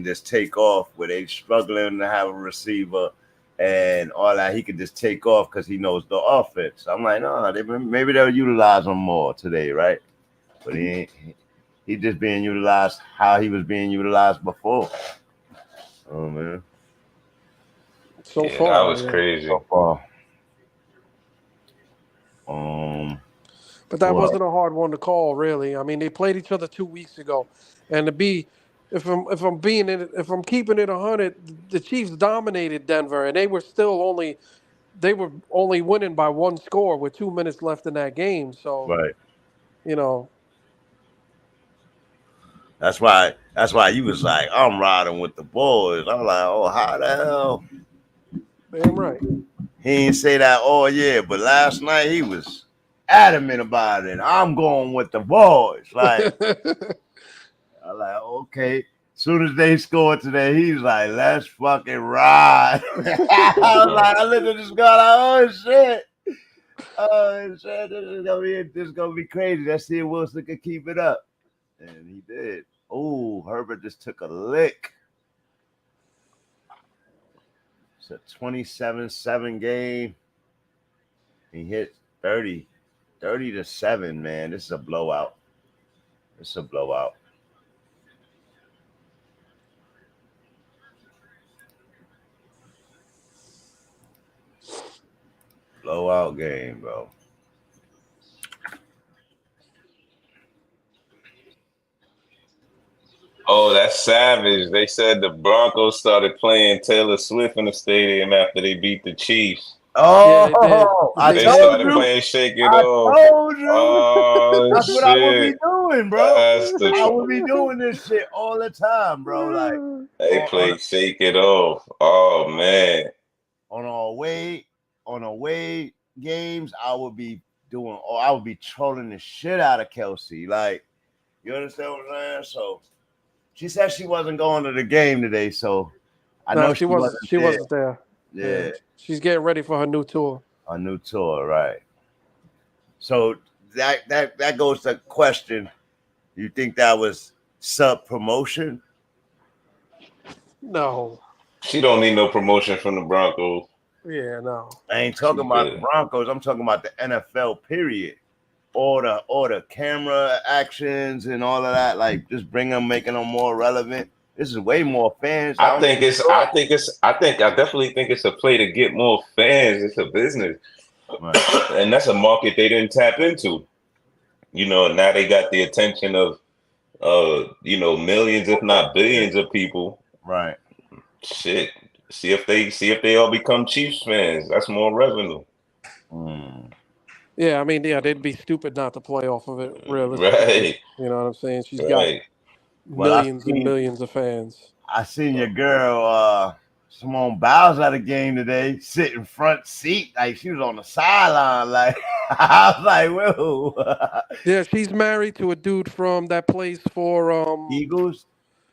Speaker 4: just take off, where they struggling to have a receiver and all that. He can just take off because he knows the offense. I'm like, no, maybe they'll utilize him more today, right? But he just being utilized how he was being utilized before. Oh man.
Speaker 3: So
Speaker 5: Yeah,
Speaker 3: far,
Speaker 5: that was crazy.
Speaker 4: So far.
Speaker 3: But that wasn't a hard one to call, really. I mean, they played each other 2 weeks ago, and if I'm keeping it 100, the Chiefs dominated Denver, and they were only winning by one score with 2 minutes left in that game. So,
Speaker 4: right.
Speaker 3: You know,
Speaker 4: that's why you was like, I'm riding with the boys. I'm like, oh, how the hell?
Speaker 3: Damn right.
Speaker 4: He didn't say that all year, but last night he was adamant about it. I'm going with the boys. Like, I'm like, okay. As soon as they scored today, he's like, let's fucking ride. I was like, I looked at this guy like, oh shit. Oh shit, this is gonna be crazy. Let's see if Wilson can keep it up. And he did. Oh, Herbert just took a lick. It's a 27-7 game. He hit 30-7, man. This is a blowout. Blowout game, bro.
Speaker 5: Oh, that's savage. They said the Broncos started playing Taylor Swift in the stadium after they beat the Chiefs.
Speaker 4: Oh,
Speaker 3: yeah,
Speaker 5: they started playing Shake It Off.
Speaker 4: I told you.
Speaker 5: Oh,
Speaker 4: that's
Speaker 5: shit.
Speaker 4: what I would be doing, bro.
Speaker 5: I
Speaker 4: would be doing this shit all the time, bro. Like,
Speaker 5: they played Shake It Off. Oh man.
Speaker 4: On away games, I would be trolling the shit out of Kelsey. Like, you understand what I'm saying? So she said she wasn't going to the game today, so I know she wasn't there. Yeah.
Speaker 3: She's getting ready for her new tour.
Speaker 4: A new tour, right. So that goes to question. You think that was sub promotion?
Speaker 3: No.
Speaker 4: She don't need no promotion from the Broncos.
Speaker 3: Yeah, no.
Speaker 4: I ain't talking about the Broncos. I'm talking about the NFL, period. All the camera actions and all of that. Like, just making them more relevant. This is way more fans. I definitely think it's a play to get more fans. It's a business. Right. And that's a market they didn't tap into. You know, now they got the attention of millions, if not billions of people. Right. Shit. See if they all become Chiefs fans. That's more revenue.
Speaker 3: Yeah, I mean, they'd be stupid not to play off of it, realistically.
Speaker 4: Right.
Speaker 3: You know what I'm saying? She's got millions and millions of fans. I seen your girl, Simone Biles at a game today, sitting front seat. Like, she was on the sideline. Like, I was like, whoa. Yeah, she's married to a dude that plays for Eagles,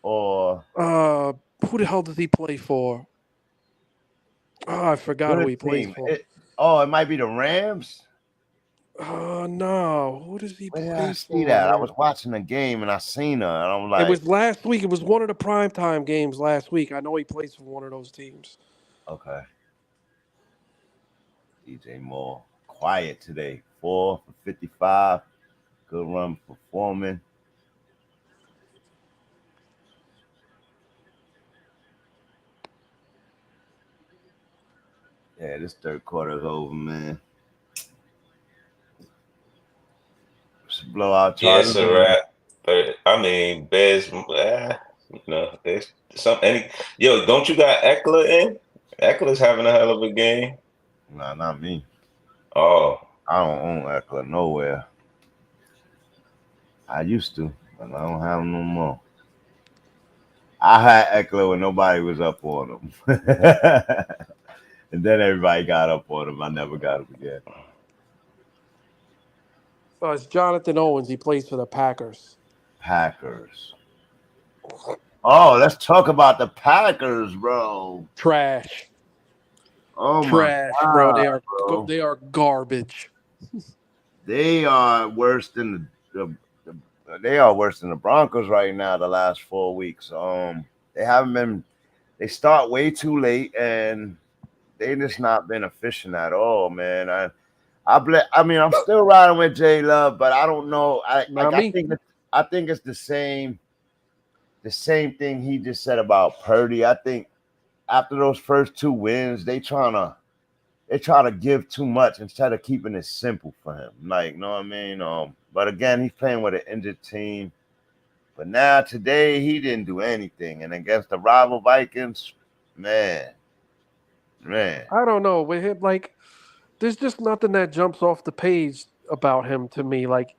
Speaker 3: or who the hell does he play for? Oh, I forgot who he plays for. It might be the Rams. No. Who does he play for? Where did I see that? I was watching the game and I seen her, and I'm like, it was last week. It was one of the primetime games last week. I know he plays for one of those teams. Okay.
Speaker 4: DJ Moore. Quiet today. 4 for 55. Good run performing. Yeah, this third quarter is over, man. It's a blowout.
Speaker 5: Yes, sir. But I mean, Bears. You know, there's yo. Don't you got Eckler in? Eckler's having a hell of a game.
Speaker 4: Nah, not me.
Speaker 5: Oh,
Speaker 4: I don't own Eckler nowhere. I used to, but I don't have him no more. I had Eckler when nobody was up on him. And then everybody got up on him. I never got him again.
Speaker 3: So it's Jonathan Owens. He plays for the Packers.
Speaker 4: Packers. Oh, let's talk about the Packers, bro.
Speaker 3: Trash.
Speaker 4: Oh
Speaker 3: Trash,
Speaker 4: my God,
Speaker 3: bro. They are garbage.
Speaker 4: They are worse than the Broncos right now. The last 4 weeks, they haven't been. They start way too late, and they just not been efficient at all, man. I mean, I'm still riding with J Love, but I don't know. I think it's the same thing he just said about Purdy. I think after those first 2 wins, they try to give too much instead of keeping it simple for him. Like, you know what I mean? But again, he's playing with an injured team. But now today he didn't do anything. And against the rival Vikings, man.
Speaker 3: I don't know. With him, like, there's just nothing that jumps off the page about him to me. Like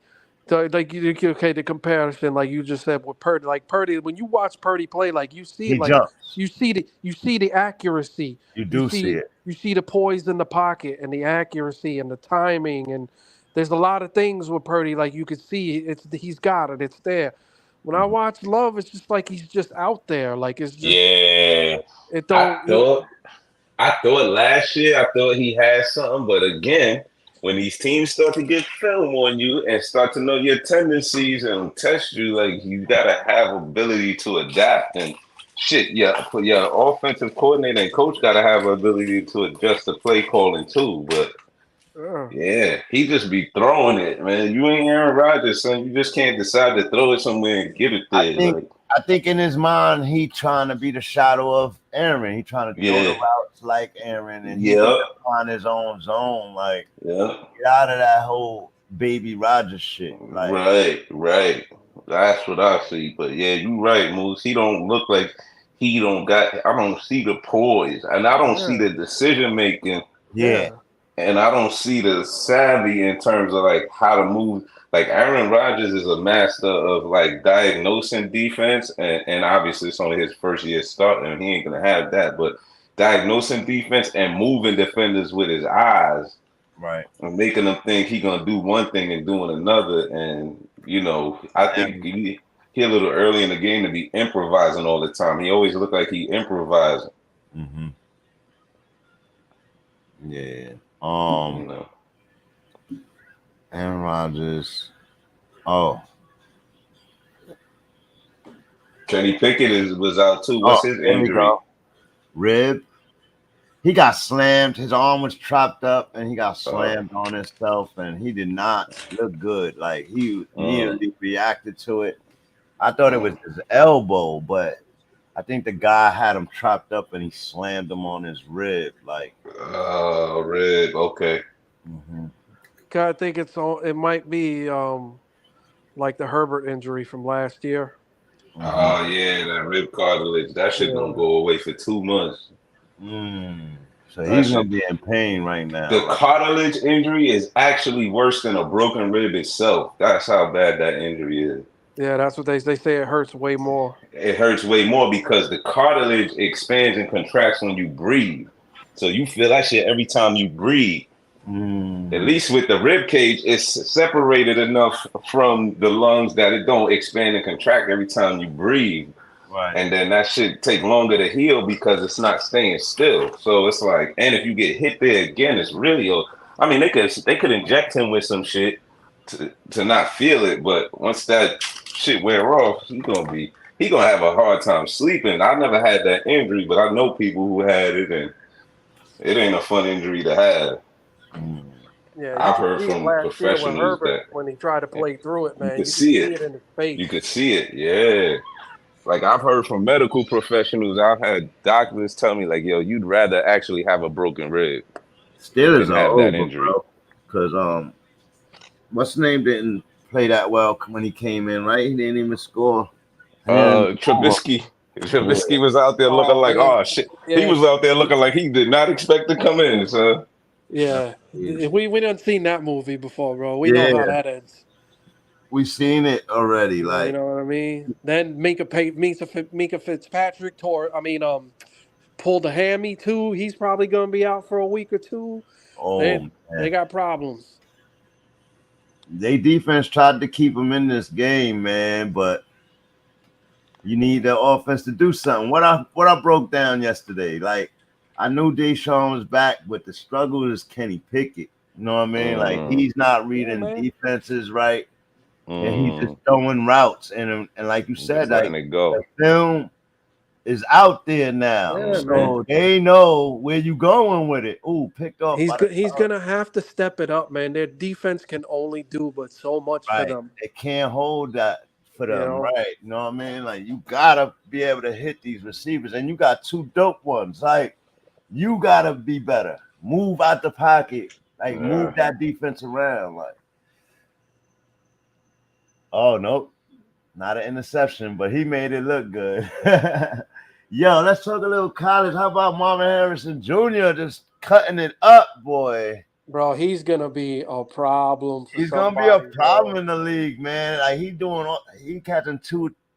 Speaker 3: the comparison, like you just said with Purdy. Like Purdy, when you watch Purdy play, like you see,
Speaker 4: jumps.
Speaker 3: you see the accuracy.
Speaker 4: You see it.
Speaker 3: You see the poise in the pocket and the accuracy and the timing, and there's a lot of things with Purdy. Like you could see, he's got it. It's there. When I watch Love, it's just like he's just out there. Like it's just It don't.
Speaker 5: I thought last year, I thought he had something, but again, when these teams start to get film on you and start to know your tendencies and test you, like you gotta have ability to adapt and shit. Yeah, your offensive coordinator and coach gotta have ability to adjust the play calling too. But yeah, he just be throwing it, man. You ain't Aaron Rodgers, son. You just can't decide to throw it somewhere and get it there.
Speaker 4: I think in his mind, he trying to be the shadow of Aaron. He trying to throw the routes like Aaron, and he find his own zone. Like, get out of that whole baby Rodgers shit. Like,
Speaker 5: right. That's what I see. But yeah, you right, Moose. He don't look like he don't got. I don't see the poise, and I don't see the decision making.
Speaker 4: Yeah.
Speaker 5: And I don't see the savvy in terms of like how to move. Like Aaron Rodgers is a master of like diagnosing defense, and obviously it's only his first year starting, and he ain't gonna have that. But diagnosing defense and moving defenders with his eyes,
Speaker 4: right,
Speaker 5: and making them think he gonna do one thing and doing another. And you know, I think he a little early in the game to be improvising all the time. He always looked like he improvising.
Speaker 4: Mm-hmm. Yeah.
Speaker 5: You know.
Speaker 4: Aaron Rodgers. Oh.
Speaker 5: Kenny Pickett was out too. What's his injury?
Speaker 4: Rib. He got slammed. His arm was trapped up, and he got slammed on himself, and he did not look good. Like he immediately reacted to it. I thought it was his elbow, but I think the guy had him trapped up, and he slammed him on his rib. Like,
Speaker 5: rib. Okay.
Speaker 4: Mm-hmm.
Speaker 3: I think it might be like the Herbert injury from last year.
Speaker 5: Oh yeah, that rib cartilage. That shit don't go away for 2 months.
Speaker 4: So he's gonna be in pain right now.
Speaker 5: The cartilage injury is actually worse than a broken rib itself. That's how bad that injury is.
Speaker 3: Yeah, that's what they say. It hurts way more.
Speaker 5: It hurts way more because the cartilage expands and contracts when you breathe. So you feel that shit every time you breathe. At least with the rib cage, it's separated enough from the lungs that it don't expand and contract every time you breathe.
Speaker 4: Right.
Speaker 5: And then that shit take longer to heal because it's not staying still. So it's like, and if you get hit there again, it's really, I mean, they could inject him with some shit to not feel it, but once that shit wear off, he gonna have a hard time sleeping. I never had that injury, but I know people who had it, and it ain't a fun injury to have.
Speaker 3: Yeah, you
Speaker 5: I've
Speaker 3: could
Speaker 5: heard
Speaker 3: see it
Speaker 5: from
Speaker 3: last year with
Speaker 5: professionals
Speaker 3: Herbert
Speaker 5: that
Speaker 3: when he tried to play through it,
Speaker 5: you
Speaker 3: man.
Speaker 5: could
Speaker 3: You could
Speaker 5: see
Speaker 3: see
Speaker 5: it.
Speaker 3: it in his
Speaker 5: You
Speaker 3: face.
Speaker 5: could see it. Yeah. Like I've heard from medical professionals, I've had doctors tell me like, yo, you'd rather actually have a broken rib
Speaker 4: Steelers
Speaker 5: than
Speaker 4: are
Speaker 5: have that
Speaker 4: over,
Speaker 5: injury.
Speaker 4: bro. Because what's his name didn't play that well when he came in, right? He didn't even score. And
Speaker 5: Trubisky. Trubisky was out there looking
Speaker 3: Oh
Speaker 5: like,
Speaker 3: man,
Speaker 5: oh shit. He
Speaker 3: yeah,
Speaker 5: was out there looking like he did not expect to come in, son.
Speaker 3: yeah.
Speaker 4: crazy.
Speaker 3: We done seen that movie before, bro. We know how
Speaker 4: Yeah,
Speaker 3: that ends.
Speaker 4: we seen it already.
Speaker 3: You
Speaker 4: Like,
Speaker 3: know what I mean? Then Minka Fitzpatrick pulled a hammy too. He's probably gonna be out for a week or two.
Speaker 4: oh
Speaker 3: They
Speaker 4: man,
Speaker 3: got problems.
Speaker 4: they defense tried to keep him in this game, man, but you need the offense to do something. What I broke down yesterday, like I knew Deshaun was back, but the struggle is Kenny Pickett. You know what I mean? Like he's not
Speaker 3: Yeah,
Speaker 4: reading
Speaker 3: man.
Speaker 4: defenses right, and he's just throwing routes. And like you said,
Speaker 5: Just letting
Speaker 4: like
Speaker 5: it go.
Speaker 4: the film is out there now,
Speaker 3: Yeah, man.
Speaker 4: so they know where you going with it. Ooh, picked off by the
Speaker 3: He's gonna have to step it up, man. Their defense can only do but so much for
Speaker 4: right.
Speaker 3: them.
Speaker 4: They can't hold that for
Speaker 3: You
Speaker 4: them,
Speaker 3: know,
Speaker 4: right? You know what I mean? Like you gotta be able to hit these receivers, and you got two dope ones. Like you gotta be better. Move out the pocket, like move that defense around. Like, oh nope, not an interception, but he made it look good. Yo, let's talk a little college. How about Marvin Harrison Jr. just cutting it up, boy?
Speaker 3: bro, he's gonna be a problem for
Speaker 4: He's gonna be a
Speaker 3: somebody,
Speaker 4: problem
Speaker 3: bro.
Speaker 4: in the league, man. Like he catching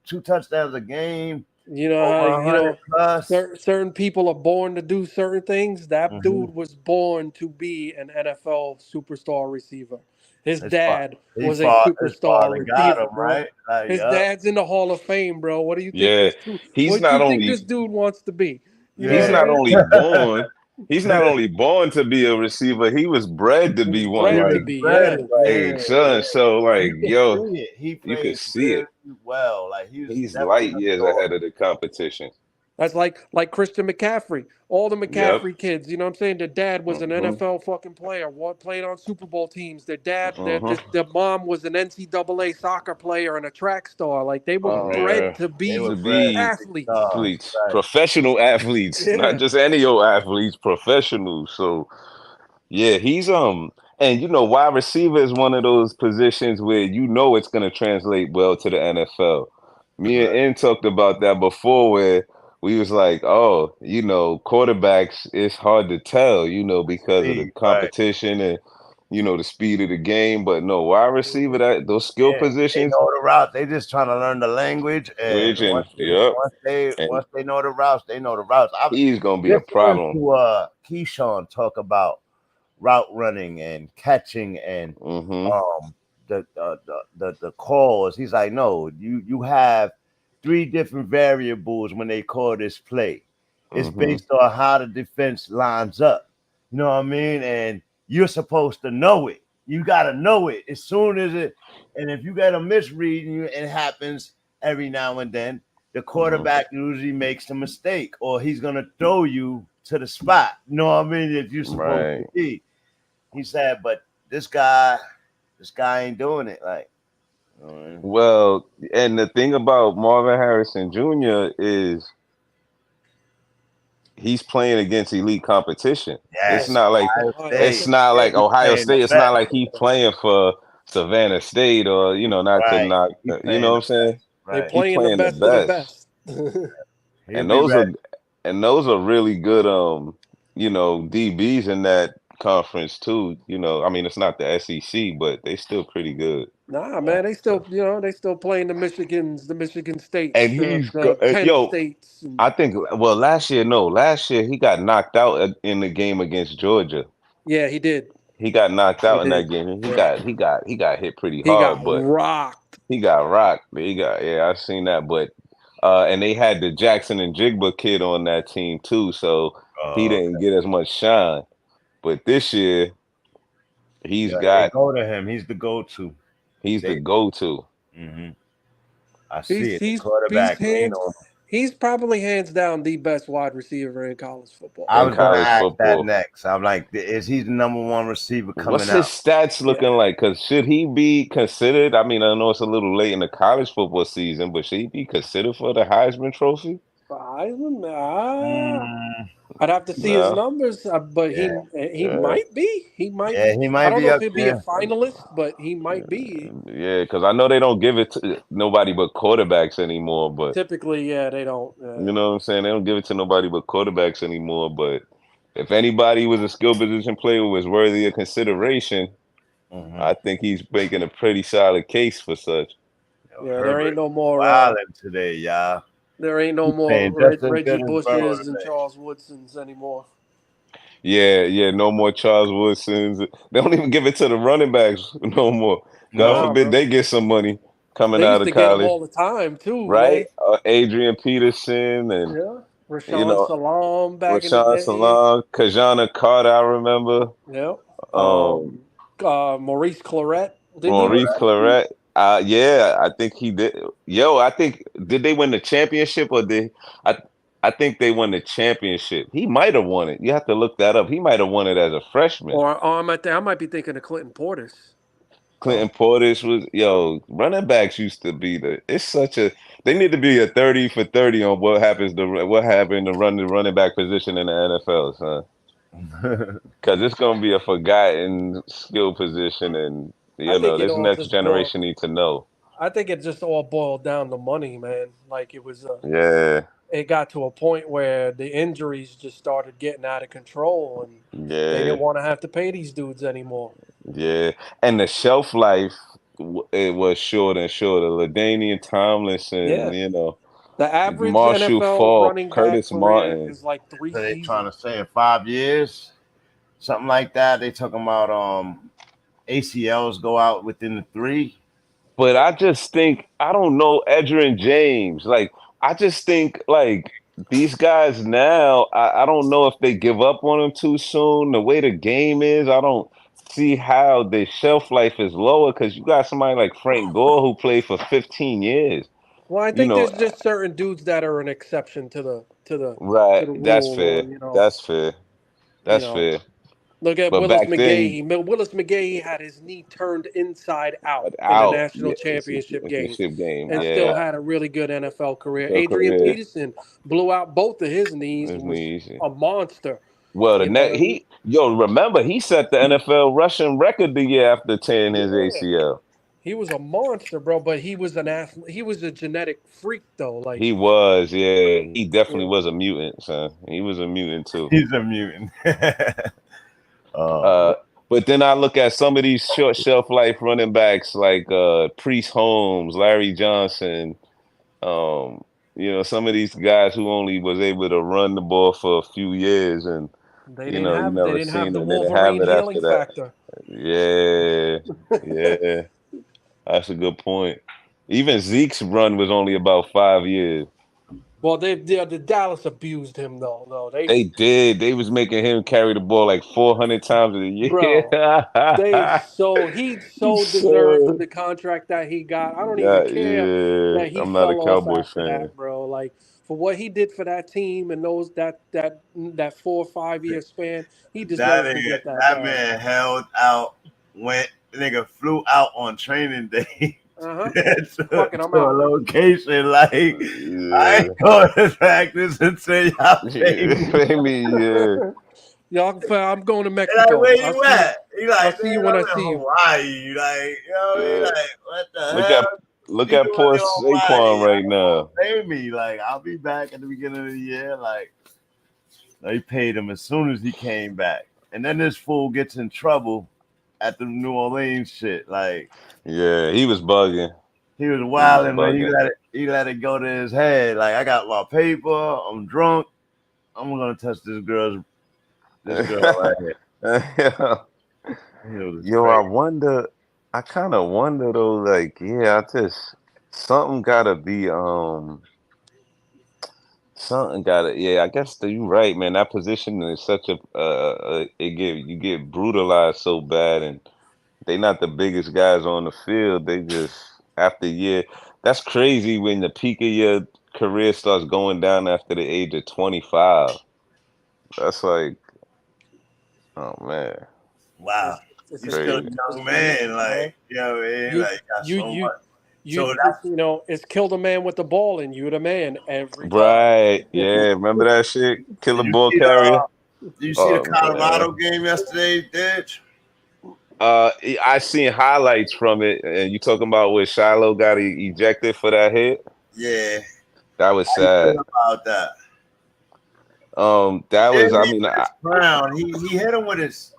Speaker 4: two touchdowns a game,
Speaker 3: You know how
Speaker 4: over 100 plus.
Speaker 3: certain people are born to do certain things. That
Speaker 4: Mm-hmm.
Speaker 3: dude was born to be an NFL superstar receiver. His
Speaker 4: His, fa-
Speaker 3: dad was a
Speaker 4: his
Speaker 3: superstar
Speaker 4: father got
Speaker 3: receiver,
Speaker 4: him
Speaker 3: bro.
Speaker 4: right. Like,
Speaker 3: His
Speaker 4: yup.
Speaker 3: dad's in the Hall of Fame, bro. What do you think
Speaker 5: Yeah.
Speaker 3: this dude?
Speaker 5: He's
Speaker 3: What do
Speaker 5: not
Speaker 3: you think this
Speaker 5: only
Speaker 3: dude wants to be? You know
Speaker 5: he's
Speaker 3: what I
Speaker 5: not
Speaker 3: mean?
Speaker 5: only born, he's not only born to be a receiver, he was bred to
Speaker 3: He
Speaker 5: be
Speaker 3: was
Speaker 5: one.
Speaker 3: bred to
Speaker 5: Like,
Speaker 3: be,
Speaker 4: Bread,
Speaker 3: yeah.
Speaker 5: like son, so like,
Speaker 4: you can
Speaker 5: yo,
Speaker 4: see it. He
Speaker 5: you could
Speaker 4: played
Speaker 5: see
Speaker 4: very
Speaker 5: it.
Speaker 4: well. Like he was
Speaker 5: He's
Speaker 4: definitely
Speaker 5: light
Speaker 4: a
Speaker 5: years
Speaker 4: thought.
Speaker 5: ahead of the competition.
Speaker 3: That's like Christian McCaffrey. All the
Speaker 5: Yep.
Speaker 3: McCaffrey kids, you know what I'm saying? Their dad was an
Speaker 5: Mm-hmm.
Speaker 3: NFL fucking player, played on Super Bowl teams.
Speaker 5: Mm-hmm.
Speaker 3: Their mom was an NCAA soccer player and a track star. Like they were
Speaker 4: Yeah,
Speaker 3: bred to
Speaker 4: they
Speaker 3: be
Speaker 4: were
Speaker 5: To
Speaker 4: bred
Speaker 5: be
Speaker 3: athletes.
Speaker 4: stars.
Speaker 5: athletes,
Speaker 4: Right.
Speaker 5: professional athletes, not
Speaker 3: Yeah.
Speaker 5: just any old athletes, professionals. So yeah, he's and wide receiver is one of those positions where it's gonna translate well to the NFL. Me and
Speaker 4: Right.
Speaker 5: N talked about that before where we was like, oh, quarterbacks, it's hard to tell, because of the
Speaker 4: Right.
Speaker 5: competition and the speed of the game. But no, wide receiver, that those skill
Speaker 4: Yeah, they
Speaker 5: positions,
Speaker 4: know the route. They just trying to learn the language, and
Speaker 5: and yep, and
Speaker 4: once they know the routes, they know the routes. I'm
Speaker 5: he's gonna be a
Speaker 4: listening
Speaker 5: problem.
Speaker 4: to Keyshawn talk about route running and catching and
Speaker 5: Mm-hmm.
Speaker 4: um the calls. He's like, no, you have three different variables when they call this play. It's
Speaker 5: Mm-hmm.
Speaker 4: based on how the defense lines up. You know what I mean? And you're supposed to know it. You gotta know it as soon as it. And if you get a misread, and it happens every now and then. The quarterback usually makes a mistake, or he's gonna throw you to the spot. You know what I mean? That you're supposed to
Speaker 5: Right.
Speaker 4: be. He said, but this guy ain't doing it. Like,
Speaker 5: Well, and the thing about Marvin Harrison Jr. is he's playing against elite competition. It's
Speaker 4: yes,
Speaker 5: not like
Speaker 3: Ohio
Speaker 5: it's
Speaker 3: State.
Speaker 5: not like
Speaker 4: he's
Speaker 5: Ohio
Speaker 4: playing the
Speaker 5: State. It's not
Speaker 4: best.
Speaker 5: like he's playing for Savannah State or not to
Speaker 4: Right.
Speaker 5: knock.
Speaker 4: He's
Speaker 5: You know
Speaker 4: playing
Speaker 5: what
Speaker 4: the
Speaker 5: I'm saying?
Speaker 3: They
Speaker 4: right.
Speaker 5: He's
Speaker 3: playing the
Speaker 5: playing the
Speaker 3: best of the
Speaker 5: best,
Speaker 3: best.
Speaker 4: He'll
Speaker 5: and
Speaker 4: be
Speaker 5: those
Speaker 4: ready.
Speaker 5: are really good. DBs in that conference too. I mean, it's not the SEC, but they still pretty good.
Speaker 3: Nah, man,
Speaker 5: So,
Speaker 3: they still playing the Michigan States,
Speaker 5: and
Speaker 3: the Penn
Speaker 5: yo.
Speaker 3: States.
Speaker 5: I think last year he got knocked out in the game against Georgia.
Speaker 3: Yeah, he did.
Speaker 5: He got knocked
Speaker 3: He
Speaker 5: out in that
Speaker 3: did.
Speaker 5: game. He
Speaker 3: Yeah.
Speaker 5: got hit pretty
Speaker 3: He got
Speaker 5: hard, but
Speaker 3: rocked.
Speaker 5: he got rocked. Yeah, I've seen that. But and they had the Jackson and Jigba kid on that team too, so he
Speaker 4: Okay.
Speaker 5: didn't get as much shine. But this year he's
Speaker 4: Yeah, they
Speaker 5: got
Speaker 4: go to him. He's the go-to.
Speaker 5: he's the go-to.
Speaker 4: I see it. The quarterback lean on him.
Speaker 3: He's probably hands down the best wide receiver in college football.
Speaker 4: I
Speaker 5: in
Speaker 4: was going to
Speaker 5: college
Speaker 4: ask that
Speaker 5: football.
Speaker 4: next. I'm like, is he the number one receiver
Speaker 5: What's
Speaker 4: coming
Speaker 5: his
Speaker 4: out?
Speaker 5: stats looking like? Because should he be considered? I mean, I know it's a little late in the college football season, but should he be considered for the Heisman Trophy?
Speaker 4: Mm,
Speaker 3: I'd have to see his
Speaker 5: No.
Speaker 3: numbers, but
Speaker 4: yeah,
Speaker 3: he might be. He might.
Speaker 4: yeah, he
Speaker 3: I
Speaker 4: might
Speaker 3: don't
Speaker 4: be
Speaker 3: know if
Speaker 4: up
Speaker 3: he'd be a
Speaker 4: there.
Speaker 3: finalist, but he might be.
Speaker 5: Yeah, because I know they don't give it to nobody but quarterbacks anymore. But
Speaker 3: Typically, yeah, they don't.
Speaker 5: you know what I'm saying? They don't give it to nobody but quarterbacks anymore. But if anybody was a skill position player who was worthy of consideration,
Speaker 4: Mm-hmm.
Speaker 5: I think he's making a pretty solid case for such.
Speaker 3: Yeah, there ain't no more.
Speaker 4: Wilding today, y'all.
Speaker 3: There ain't no
Speaker 4: He's
Speaker 3: more
Speaker 4: playing just as
Speaker 3: Reggie
Speaker 4: good as Burrow
Speaker 3: Bushes and
Speaker 4: today.
Speaker 3: Charles Woodsons anymore.
Speaker 5: Yeah, no more Charles Woodsons. They don't even give it to the running backs no more. God
Speaker 3: Nah,
Speaker 5: forbid
Speaker 3: bro.
Speaker 5: they get some money coming
Speaker 3: They
Speaker 5: out
Speaker 3: used
Speaker 5: of
Speaker 3: to get them
Speaker 5: college,
Speaker 3: all the time too,
Speaker 5: right?
Speaker 3: man.
Speaker 5: Adrian Peterson and
Speaker 3: Yeah,
Speaker 5: you
Speaker 3: Rashawn
Speaker 5: know
Speaker 3: Salam back in the
Speaker 5: Rashawn
Speaker 3: day.
Speaker 5: Salam, Kajana Carter, I remember.
Speaker 3: Yeah.
Speaker 5: Um,
Speaker 3: Maurice Claret. Didn't he win
Speaker 5: Maurice
Speaker 3: that too?
Speaker 5: Claret. Yeah, I think he did. Yo, I think did they win the championship or did I? I think they won the championship. He might have won it. You have to look that up. He might have won it as a freshman.
Speaker 3: Or I might be thinking of Clinton Portis.
Speaker 5: Clinton Portis was running backs used to be it's such a they need to be a 30 for 30 on what happened to run the running back position in the NFL, son. Because it's gonna be a forgotten skill position and
Speaker 3: I think it
Speaker 5: this
Speaker 3: all
Speaker 5: next
Speaker 3: just boiled.
Speaker 5: generation need to know.
Speaker 3: I think it just all boiled down to money, man. Like it was.
Speaker 5: Yeah,
Speaker 3: It got to a point where the injuries just started getting out of control, and they
Speaker 5: yeah,
Speaker 3: didn't want to have to pay these dudes anymore.
Speaker 5: yeah. And the shelf life it was shorter and shorter. LaDainian Tomlinson,
Speaker 3: Yeah, the average
Speaker 5: Marshall
Speaker 3: NFL
Speaker 5: Falk,
Speaker 3: running back
Speaker 5: Curtis
Speaker 3: career
Speaker 5: Martin.
Speaker 3: is like 3
Speaker 4: So they trying to
Speaker 3: seasons.
Speaker 4: say in 5 years, something like that. They talking about ACLs go out within the 3.
Speaker 5: But I just think I don't know Edgerrin James. Like I just think like these guys now. I don't know if they give up on them too soon. The way the game is, I don't see how the shelf life is lower because you got somebody like Frank Gore who played for 15 years.
Speaker 3: Well, I
Speaker 5: You
Speaker 3: think
Speaker 5: know,
Speaker 3: there's just certain dudes that are an exception to
Speaker 5: right?
Speaker 3: the
Speaker 5: That's
Speaker 3: rule, or
Speaker 5: fair. That's fair.
Speaker 3: you
Speaker 5: That's
Speaker 3: know.
Speaker 5: fair.
Speaker 3: Look at
Speaker 5: But
Speaker 3: Willis
Speaker 5: back then,
Speaker 3: McGahee. Willis McGahee had his knee turned inside out in a
Speaker 5: out,
Speaker 3: national
Speaker 5: yeah, it's a
Speaker 3: championship game
Speaker 5: championship game.
Speaker 3: and still
Speaker 5: Yeah,
Speaker 3: had a really good NFL career.
Speaker 5: good
Speaker 3: Adrian
Speaker 5: career.
Speaker 3: Peterson blew out both of his knees and was
Speaker 5: Easy.
Speaker 3: a monster.
Speaker 5: Well,
Speaker 3: You know what I mean?
Speaker 5: remember he set the NFL rushing record the year after tearing his
Speaker 3: Yeah.
Speaker 5: ACL.
Speaker 3: He was a monster, bro, but he was an athlete. He was a genetic freak, though. Like,
Speaker 5: He was, yeah. He
Speaker 3: you
Speaker 5: definitely
Speaker 3: know,
Speaker 5: was a mutant, son. He was a mutant too.
Speaker 4: He's a mutant.
Speaker 5: But then I look at some of these short shelf life running backs like Priest Holmes, Larry Johnson, some of these guys who only was able to run the ball for a few years and you
Speaker 3: they
Speaker 5: never
Speaker 3: didn't have
Speaker 5: seen
Speaker 3: the
Speaker 5: them. They didn't have
Speaker 3: Wolverine
Speaker 5: it after
Speaker 3: healing
Speaker 5: that.
Speaker 3: factor.
Speaker 5: Yeah, yeah. That's a good point. Even Zeke's run was only about 5 years.
Speaker 3: Well, the Dallas abused him though.
Speaker 5: They did. They was making him carry the ball like 400 times a year.
Speaker 3: Bro, he so deserved
Speaker 5: So,
Speaker 3: the contract that he got. I don't even care
Speaker 5: yeah,
Speaker 3: that he
Speaker 5: I'm not a
Speaker 3: fell off
Speaker 5: Cowboy
Speaker 3: after
Speaker 5: fan.
Speaker 3: that, bro. Like for what he did for that team and that 4 or 5 year span, he
Speaker 4: that
Speaker 3: deserves to get that
Speaker 4: that
Speaker 3: bag.
Speaker 4: man held out, nigga flew out on training day.
Speaker 3: Fucking, I'm
Speaker 4: to a
Speaker 3: out.
Speaker 4: location like I
Speaker 5: Yeah.
Speaker 4: ain't going to practice until y'all pay me.
Speaker 5: Pay me, yeah.
Speaker 3: Y'all, I'm going to
Speaker 4: Like,
Speaker 3: Mexico.
Speaker 4: where you at? He like,
Speaker 3: I'll see you when
Speaker 4: I'm
Speaker 3: I
Speaker 4: in
Speaker 3: see you.
Speaker 4: Hawaii. Like, you know what I mean?
Speaker 5: Yeah.
Speaker 4: Like, what the
Speaker 5: Look
Speaker 4: hell?
Speaker 5: look
Speaker 4: You
Speaker 5: at
Speaker 4: doing
Speaker 5: poor
Speaker 4: in Hawaii?
Speaker 5: Saquon right now.
Speaker 4: Pay me. Like, I'll be back at the beginning of the year. Like, they paid him as soon as he came back. And then this fool gets in trouble at the New Orleans shit. Like,
Speaker 5: Yeah, he was bugging.
Speaker 4: he was wilding, but
Speaker 5: bugging.
Speaker 4: he let it go to his head. Like, I got my paper, I'm drunk, I'm gonna touch this girl right here.
Speaker 5: Yo, I kind of wonder though, like, yeah, something gotta be, yeah, I guess you're right, man. That position is such you get brutalized so bad and they not the biggest guys on the field. They just, after year, that's crazy when the peak of your career starts going down after the age of 25. That's like, oh man,
Speaker 3: It's,
Speaker 4: Wow.
Speaker 3: it's
Speaker 4: You
Speaker 3: a
Speaker 4: still a
Speaker 5: crazy.
Speaker 4: young
Speaker 3: dangerous game,
Speaker 4: man,
Speaker 3: man.
Speaker 4: like, you know what I mean?
Speaker 3: You
Speaker 4: Like, got
Speaker 3: you
Speaker 4: so
Speaker 3: you
Speaker 4: much.
Speaker 3: you
Speaker 4: So
Speaker 3: just it's kill the man with the ball and you the man every time.
Speaker 5: Right? Yeah, remember that shit? Killer
Speaker 4: did you
Speaker 5: ball
Speaker 4: see
Speaker 5: carrier.
Speaker 4: the
Speaker 5: Oh
Speaker 4: Colorado
Speaker 5: man.
Speaker 4: game yesterday, Ditch?
Speaker 5: I seen highlights from it, and you talking about where Shiloh got ejected for that hit?
Speaker 4: Yeah.
Speaker 5: That was
Speaker 4: How you
Speaker 5: sad.
Speaker 4: feel about that?
Speaker 5: That
Speaker 4: Didn't
Speaker 5: was. I
Speaker 4: hit
Speaker 5: mean,
Speaker 4: with his crown. He hit him with his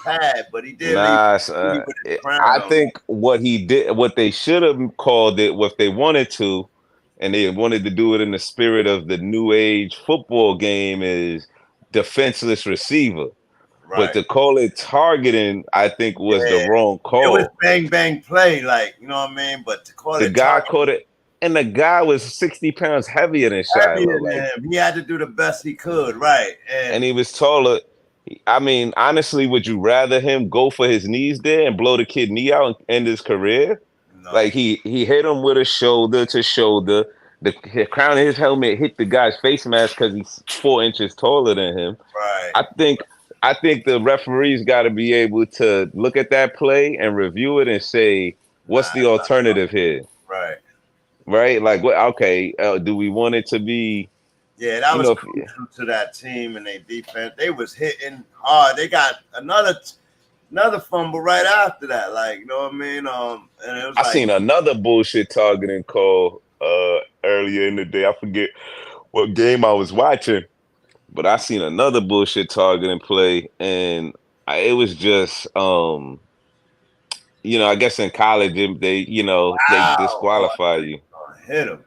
Speaker 4: pad, but he did leave
Speaker 5: nah.
Speaker 4: with his
Speaker 5: I
Speaker 4: crown.
Speaker 5: think what he did, what they should have called it, what they wanted to, and they wanted to do it in the spirit of the new age football game, is defenseless receiver. But
Speaker 4: Right.
Speaker 5: to call it targeting, I think was the
Speaker 4: Yeah.
Speaker 5: wrong
Speaker 4: It was
Speaker 5: call.
Speaker 4: bang bang play, like, you know what I mean? But to call
Speaker 5: The
Speaker 4: it
Speaker 5: guy
Speaker 4: target
Speaker 5: caught it, and the guy was 60 pounds heavier than
Speaker 4: heavier
Speaker 5: Shiloh.
Speaker 4: than
Speaker 5: Like,
Speaker 4: him, he had to do the best he could, right?
Speaker 5: and
Speaker 4: And
Speaker 5: he was taller. I mean, honestly, would you rather him go for his knees there and blow the kid knee out and end his career?
Speaker 4: no,
Speaker 5: Like he hit him with a shoulder to shoulder. The crown of his helmet hit the guy's face mask because he's 4 inches taller than him.
Speaker 4: right.
Speaker 5: I think I think the referees got to be able to look at that play and review it and say, what's
Speaker 4: Nah,
Speaker 5: the alternative here?
Speaker 4: right.
Speaker 5: Right? Like, what? Okay, do we want it to be?
Speaker 4: Yeah, that
Speaker 5: You
Speaker 4: was
Speaker 5: know,
Speaker 4: crucial to that team and their defense. They was hitting hard. They got another fumble right after that. Like, you know what I mean? And it was
Speaker 5: I
Speaker 4: like,
Speaker 5: seen another bullshit targeting call earlier in the day. I forget what game I was watching, but I seen another bullshit targeting play, and it was just I guess in college they
Speaker 4: wow, oh, I
Speaker 5: disqualify
Speaker 4: thought he
Speaker 5: you,
Speaker 4: was gonna hit him.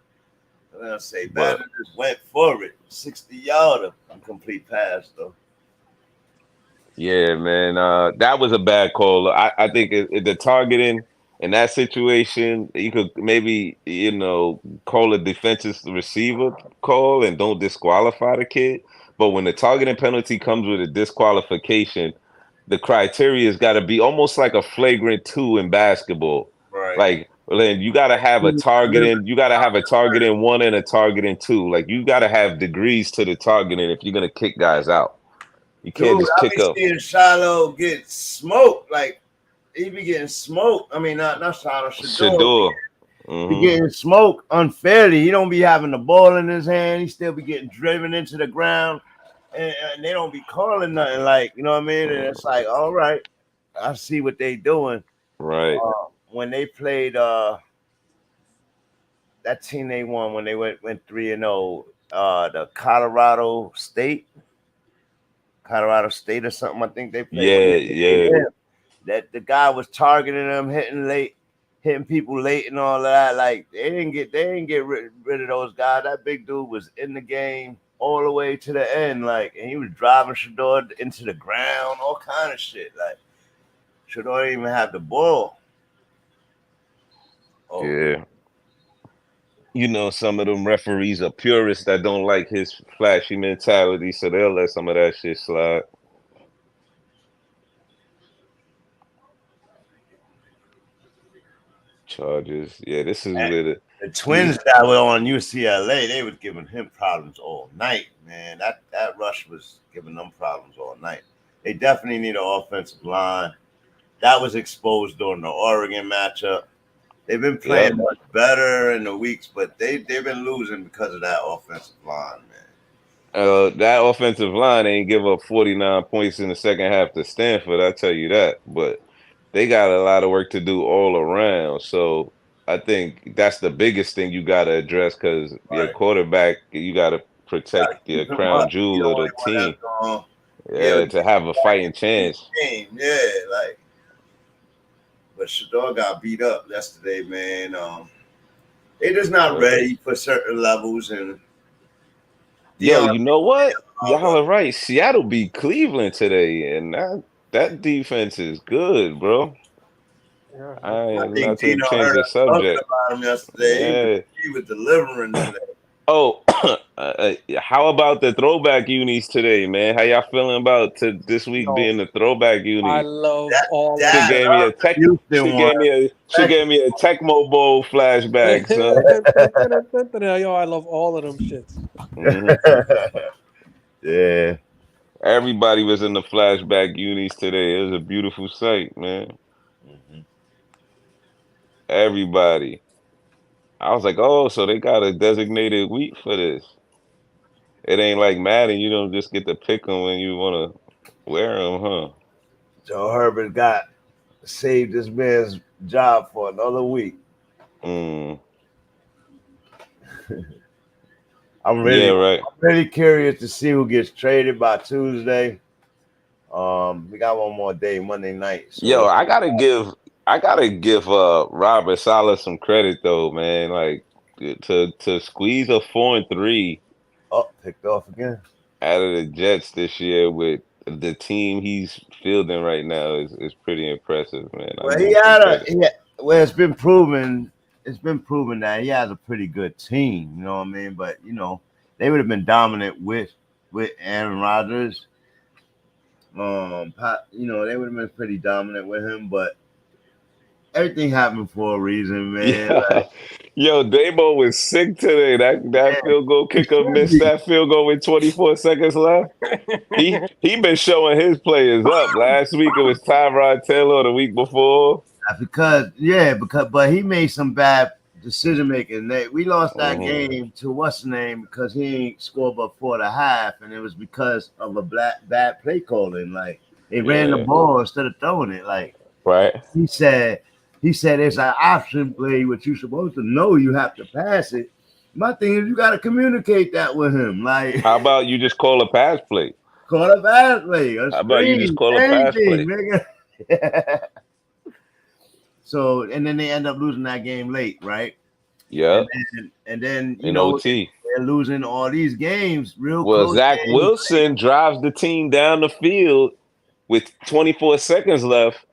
Speaker 4: I'm gonna say
Speaker 5: but
Speaker 4: Badger just went for it. 60-yarder. Complete pass though.
Speaker 5: yeah, man, that was a bad call. I think the targeting in that situation, you could maybe call a defensive receiver call and don't disqualify the kid. But when the targeting penalty comes with a disqualification, the criteria has got to be almost like a flagrant two in basketball.
Speaker 4: Right.
Speaker 5: Like, well, then you got to have a targeting, you got to have a targeting one and a targeting two. Like, you got to have degrees to the targeting if you're gonna kick guys out. You can't
Speaker 4: Dude,
Speaker 5: just
Speaker 4: I
Speaker 5: kick
Speaker 4: be
Speaker 5: up.
Speaker 4: seeing Shiloh get smoked. Like, he be getting smoked. I mean, not Shiloh, Shador.
Speaker 5: Shador.
Speaker 4: He getting smoked unfairly. He don't be having the ball in his hand. He still be getting driven into the ground. And they don't be calling nothing, like, you know what I mean? And it's like, all right, I see what they doing.
Speaker 5: Right.
Speaker 4: When they played that team they won when they went 3-0, the Colorado State or something. I think they played when they played them. That the guy was targeting them, hitting people late and all of that. Like, they didn't get rid of those guys. That big dude was in the game all the way to the end, like, and he was driving Shador into the ground, all kind of shit. Like, Shador didn't even have the ball. Oh.
Speaker 5: Yeah. Some of them referees are purists that don't like his flashy mentality, so they'll let some of that shit slide. Charges. Yeah, this is where
Speaker 4: the Twins that were on UCLA, they was giving him problems all night, man. That rush was giving them problems all night. They definitely need an offensive line. That was exposed during the Oregon matchup. They've been playing much better in the weeks, but they've been losing because of that offensive line, man.
Speaker 5: That offensive line ain't give up 49 points in the second half to Stanford, I tell you that. But they got a lot of work to do all around. So I think that's the biggest thing you got to address, because your quarterback, you got to protect your crown jewel of the team. To have a fighting chance.
Speaker 4: Yeah, like. But Shador got beat up yesterday, man. They just not ready for certain levels. And
Speaker 5: yo, you know what? Y'all are right. Seattle beat Cleveland today, and that defense is good, bro.
Speaker 3: Yeah.
Speaker 5: I am not to change the subject.
Speaker 4: About him yesterday. He was delivering today.
Speaker 5: Oh, How about the throwback unis today, man? How y'all feeling about this week
Speaker 3: Yo,
Speaker 5: being the throwback
Speaker 3: I
Speaker 5: uni?
Speaker 3: love all of
Speaker 5: She
Speaker 4: That
Speaker 3: them.
Speaker 5: gave me a tech.
Speaker 4: Houston one.
Speaker 5: She gave me a Tecmo Bowl flashback, son.
Speaker 3: Yo, I love all of them shits.
Speaker 5: hmm
Speaker 4: Yeah.
Speaker 5: Everybody was in the flashback unis today. It was a beautiful sight, man.
Speaker 4: Mhm.
Speaker 5: Everybody. I was like, oh, so they got a designated week for this. It ain't like Madden. You don't just get to pick them when you want to wear them, huh?
Speaker 4: Joe Herbert got saved this man's job for another week.
Speaker 5: Mm.
Speaker 4: I'm
Speaker 5: Yeah, right.
Speaker 4: really curious to see who gets traded by Tuesday. We got one more day, Monday night. So
Speaker 5: Yo, I gotta give Robert Saleh some credit though, man. Like to squeeze a 4-3
Speaker 4: picked off again.
Speaker 5: out of the Jets this year with the team he's fielding right now is pretty impressive, man. I
Speaker 4: Well,
Speaker 5: give him some credit.
Speaker 4: well, it's been proven. It's been proven that he has a pretty good team. You know what I mean? But they would have been dominant with Aaron Rodgers. They would have been pretty dominant with him. But everything happened for a reason, man.
Speaker 5: Yeah. Yo, Dabo was sick today. That field goal kicker missed that field goal with 24 seconds left. He been showing his players up. Last week it was Tyrod Taylor, the week before.
Speaker 4: But he made some bad decision making. We lost that
Speaker 5: Mhm.
Speaker 4: game to what's the name because he ain't scored but 4.5, and it was because of a bad play calling. Like they ran the
Speaker 5: Yeah.
Speaker 4: ball instead of throwing it. Like
Speaker 5: Right.
Speaker 4: he said it's an option play, which you're supposed to know you have to pass it. My thing is you got to communicate that with him. Like
Speaker 5: How about you just call a pass play?
Speaker 4: call a pass play, a
Speaker 5: How about you just
Speaker 4: screen,
Speaker 5: call a pass
Speaker 4: anything,
Speaker 5: play?
Speaker 4: nigga. So and then they end up losing that game late, right?
Speaker 5: Yeah.
Speaker 4: And then
Speaker 5: In OT.
Speaker 4: they're losing all these games, real
Speaker 5: Well,
Speaker 4: close
Speaker 5: Zach
Speaker 4: games.
Speaker 5: Wilson drives the team down the field with 24 seconds left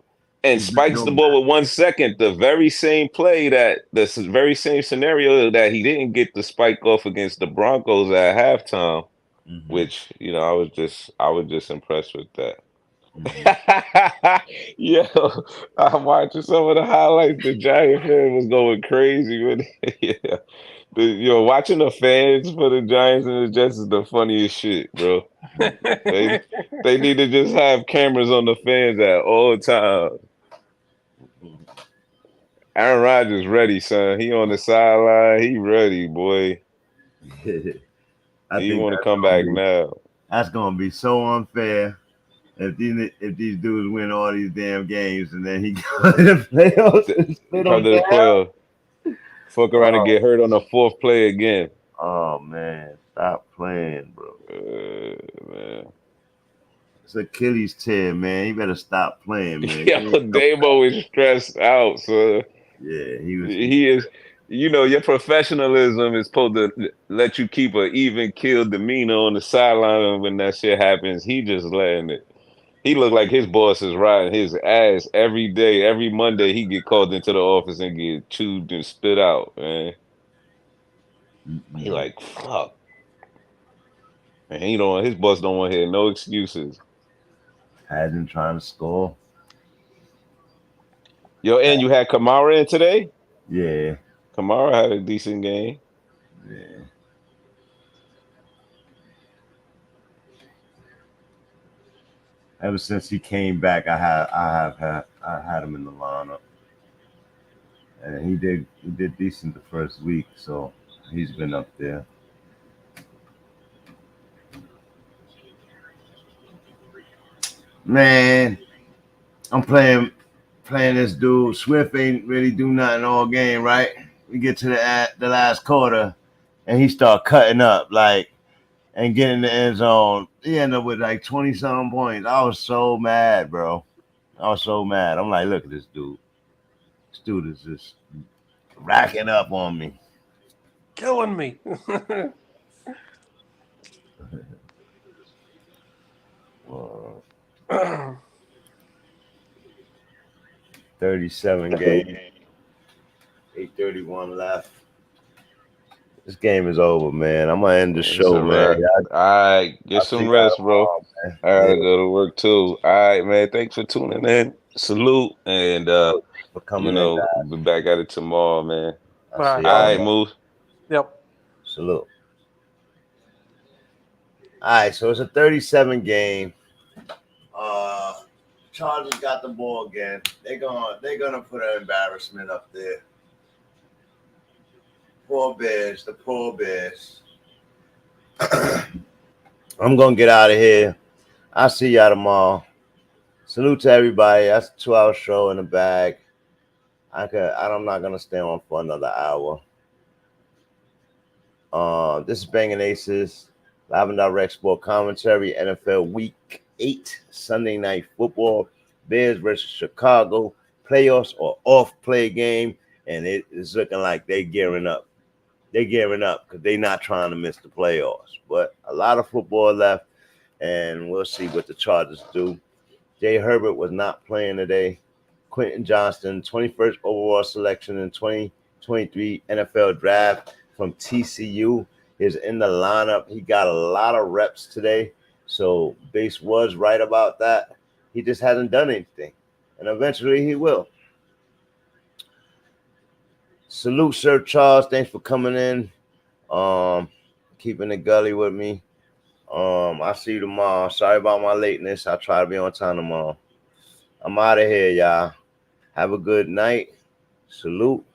Speaker 5: and spikes the ball with 1 second. The very same play very same scenario that he didn't get the spike off against the Broncos at halftime, which, I was just impressed with that. Yo, I'm watching some of the highlights. The Giant fan was going crazy with it. Yeah. Watching the fans for the Giants and the Jets is the funniest shit, bro. They need to just have cameras on the fans at all times. Aaron Rodgers ready, son. He on the sideline. He ready, boy.
Speaker 4: I
Speaker 5: He
Speaker 4: think
Speaker 5: want to come back now.
Speaker 4: that's gonna be so unfair if these dudes win all these damn games and then he goes to the playoffs and split
Speaker 5: Come
Speaker 4: them
Speaker 5: to the
Speaker 4: down.
Speaker 5: playoff. Fuck around and get hurt on the fourth play again.
Speaker 4: Oh man, stop playing, bro.
Speaker 5: Man.
Speaker 4: It's Achilles tear, man. He better stop playing, man.
Speaker 5: Yo, Dabo is stressed out, so
Speaker 4: Yeah,
Speaker 5: he is. Your professionalism is supposed to let you keep an even keel demeanor on the sideline, and when that shit happens, he just letting it. He look like his boss is riding his ass every day. Every Monday, he get called into the office and get chewed and spit out, man. He like, fuck. And his boss don't want to hear no excuses.
Speaker 4: Hasn't trying to score.
Speaker 5: Yo, and you had Kamara in today?
Speaker 4: Yeah.
Speaker 5: Kamara had a decent game.
Speaker 4: Yeah. Ever since he came back, I had him in the lineup, and he did decent the first week, so he's been up there. Man, I'm playing this dude. Swift ain't really do nothing all game, right? We get to the last quarter, and he start cutting up and getting in the end zone. He ended up with like 20-something points. I was so mad, bro. I was so mad. I'm like, look at this dude. This dude is just racking up on me.
Speaker 3: Killing me.
Speaker 4: 37 games. 8:31 left. This game is over, man. I'm gonna end the
Speaker 5: It's
Speaker 4: show,
Speaker 5: a
Speaker 4: man.
Speaker 5: wrap. All right, get
Speaker 4: I'll
Speaker 5: some
Speaker 4: see y'all
Speaker 5: rest, bro.
Speaker 4: tomorrow, man.
Speaker 5: I gotta
Speaker 4: Yeah,
Speaker 5: go to work too. All right, man. Thanks for tuning in. Salute, and
Speaker 4: for
Speaker 5: you
Speaker 4: coming in,
Speaker 5: know,
Speaker 4: guys.
Speaker 5: be back at it tomorrow, man.
Speaker 4: I'll
Speaker 3: All
Speaker 4: see
Speaker 3: right.
Speaker 5: All
Speaker 4: y'all
Speaker 5: right,
Speaker 4: tomorrow.
Speaker 5: move.
Speaker 3: Yep.
Speaker 4: Salute. All right, so it's a 37 game. Chargers got the ball again. They're gonna put an embarrassment up there. Poor Bears, the poor Bears. I'm gonna get out of here. I'll see y'all tomorrow. Salute to everybody. That's a 2-hour show in the bag. I'm not gonna stay on for another hour. This is Banging Aces, live and direct sport commentary, NFL Week 8, Sunday Night Football, Bears versus Chicago, playoffs or off-play game, and it is looking like they're gearing up. They're gearing up because they're not trying to miss the playoffs. But a lot of football left, and we'll see what the Chargers do. Jay Herbert was not playing today. Quentin Johnston, 21st overall selection in 2023 NFL Draft from TCU, is in the lineup. He got a lot of reps today, so Base was right about that. He just hasn't done anything, and eventually he will. Salute, Sir Charles. Thanks for coming in. Keeping it gully with me. I'll see you tomorrow. Sorry about my lateness. I'll try to be on time tomorrow. I'm out of here, y'all. Have a good night. Salute.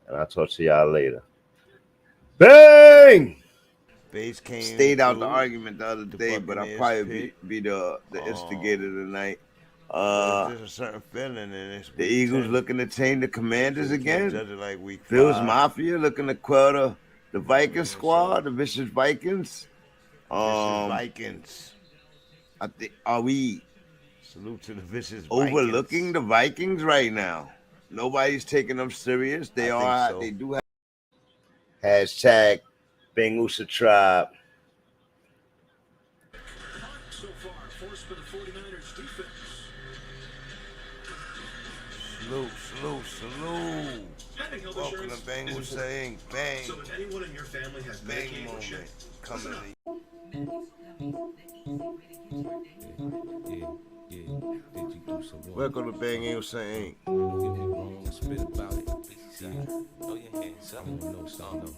Speaker 4: And I'll talk to y'all later. Bang!
Speaker 1: Base came
Speaker 4: Stayed out the
Speaker 1: through
Speaker 4: argument the other day, but I'll
Speaker 1: Buccaneers
Speaker 4: probably
Speaker 1: pick.
Speaker 4: be the instigator tonight.
Speaker 1: There's just a certain feeling in this.
Speaker 4: The Eagles looking to change the Commanders
Speaker 1: Judge
Speaker 4: again.
Speaker 1: it like week
Speaker 4: Bills
Speaker 1: 5.
Speaker 4: Mafia looking to quell the Vikings squad, the vicious Vikings.
Speaker 1: Vicious Vikings.
Speaker 4: I think, are we
Speaker 1: Salute to the vicious
Speaker 4: overlooking the Vikings right now? Nobody's taking them serious. They are.
Speaker 1: so.
Speaker 4: They do have hashtag BANGnACES Tribe.
Speaker 6: So far, forced by the 49ers defense.
Speaker 1: Salute.
Speaker 6: Having health
Speaker 1: Welcome to
Speaker 6: insurance
Speaker 1: Bangles
Speaker 6: is
Speaker 1: saying bang.
Speaker 6: So if anyone in your family has
Speaker 1: Bang
Speaker 6: Medicaid or
Speaker 1: moment
Speaker 6: shit,
Speaker 1: coming in.
Speaker 2: Did you do some work?
Speaker 1: Welcome to Bangles saying.
Speaker 2: Don't get me wrong, spit about it. Throw your hands up. No, son, no.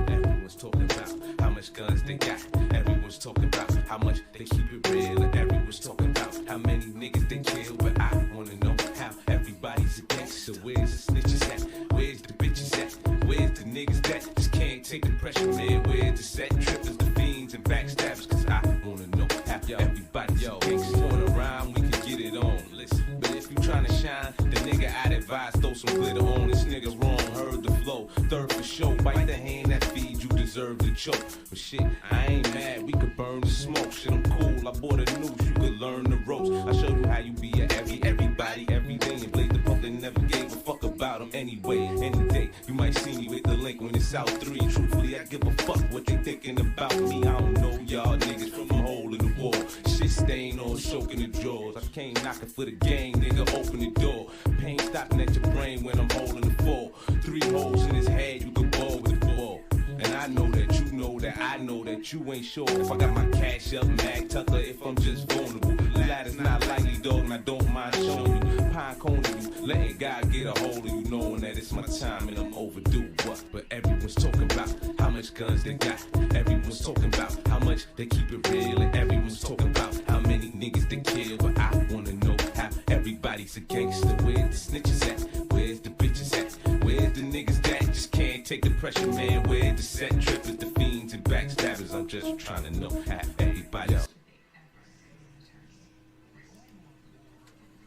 Speaker 2: Everyone's talking about how much guns they got. Everyone's talking about how much they keep it real. And everyone's talking about how many niggas they kill. But I wanna know how everybody's a gangster. Where's the snitches at? Where's the bitches at? Where's the niggas that just can't take the pressure, man? Where's the set trippers, the fiends, and backstabbers? Cause I wanna know how everybody's a gangster. Going around, we can get it on. Listen, but if you tryna shine, the nigga I'd advise throw some glitter on. This nigga's wrong, heard the flow. Third for show, bite the hand that feeds you, deserve to choke. But shit, I ain't mad, we could burn the smoke. Shit, I'm cool, I bought a noose, you could learn the ropes. I show you how you be a everybody, every day. And Blade the punk that never gave a fuck about them anyway. Any day, you might see me with the link when it's out 3. Truthfully, I give a fuck what they thinking about me. I don't know y'all niggas from a hole in the wall. Shit stain on soaking the drawers. I came knocking for the gang, nigga, open the door. Pain stopping at your brain when I'm holding the fall. 3 holes in his head, you can ball with the ball. And I know that you know that I know that you ain't sure if I got my cash up, Mag Tucker, if I'm just vulnerable. The ladder's not likely, dog, and I don't mind showing you. Pine coning you, letting God get a hold of you, knowing that it's my time and I'm overdue. What? But everyone's talking about how much guns they got. Everyone's talking about how much they keep it real. And everyone's talking about how many niggas they kill. But I wanna know how everybody's a gangster. Where's the snitches at? Where's the bitches at? Where's the niggas that just can't take the pressure, man? Where's the set trippers, the fiends, and backstabbers? I'm just trying to know how everybody's.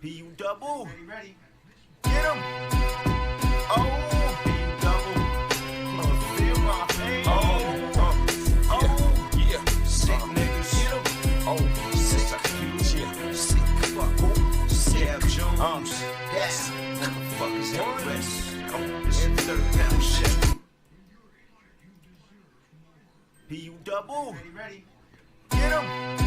Speaker 1: PU double. Ready. Get him. Oh, PU double. Feel my pain.
Speaker 2: Yeah, sick niggas.
Speaker 1: Get him.
Speaker 2: Oh, sick. Yeah, sick. Fuck.
Speaker 1: Jones.
Speaker 2: Yes. Motherfuckers have rest.
Speaker 1: Insert pound shit. PU double. Ready. Get him.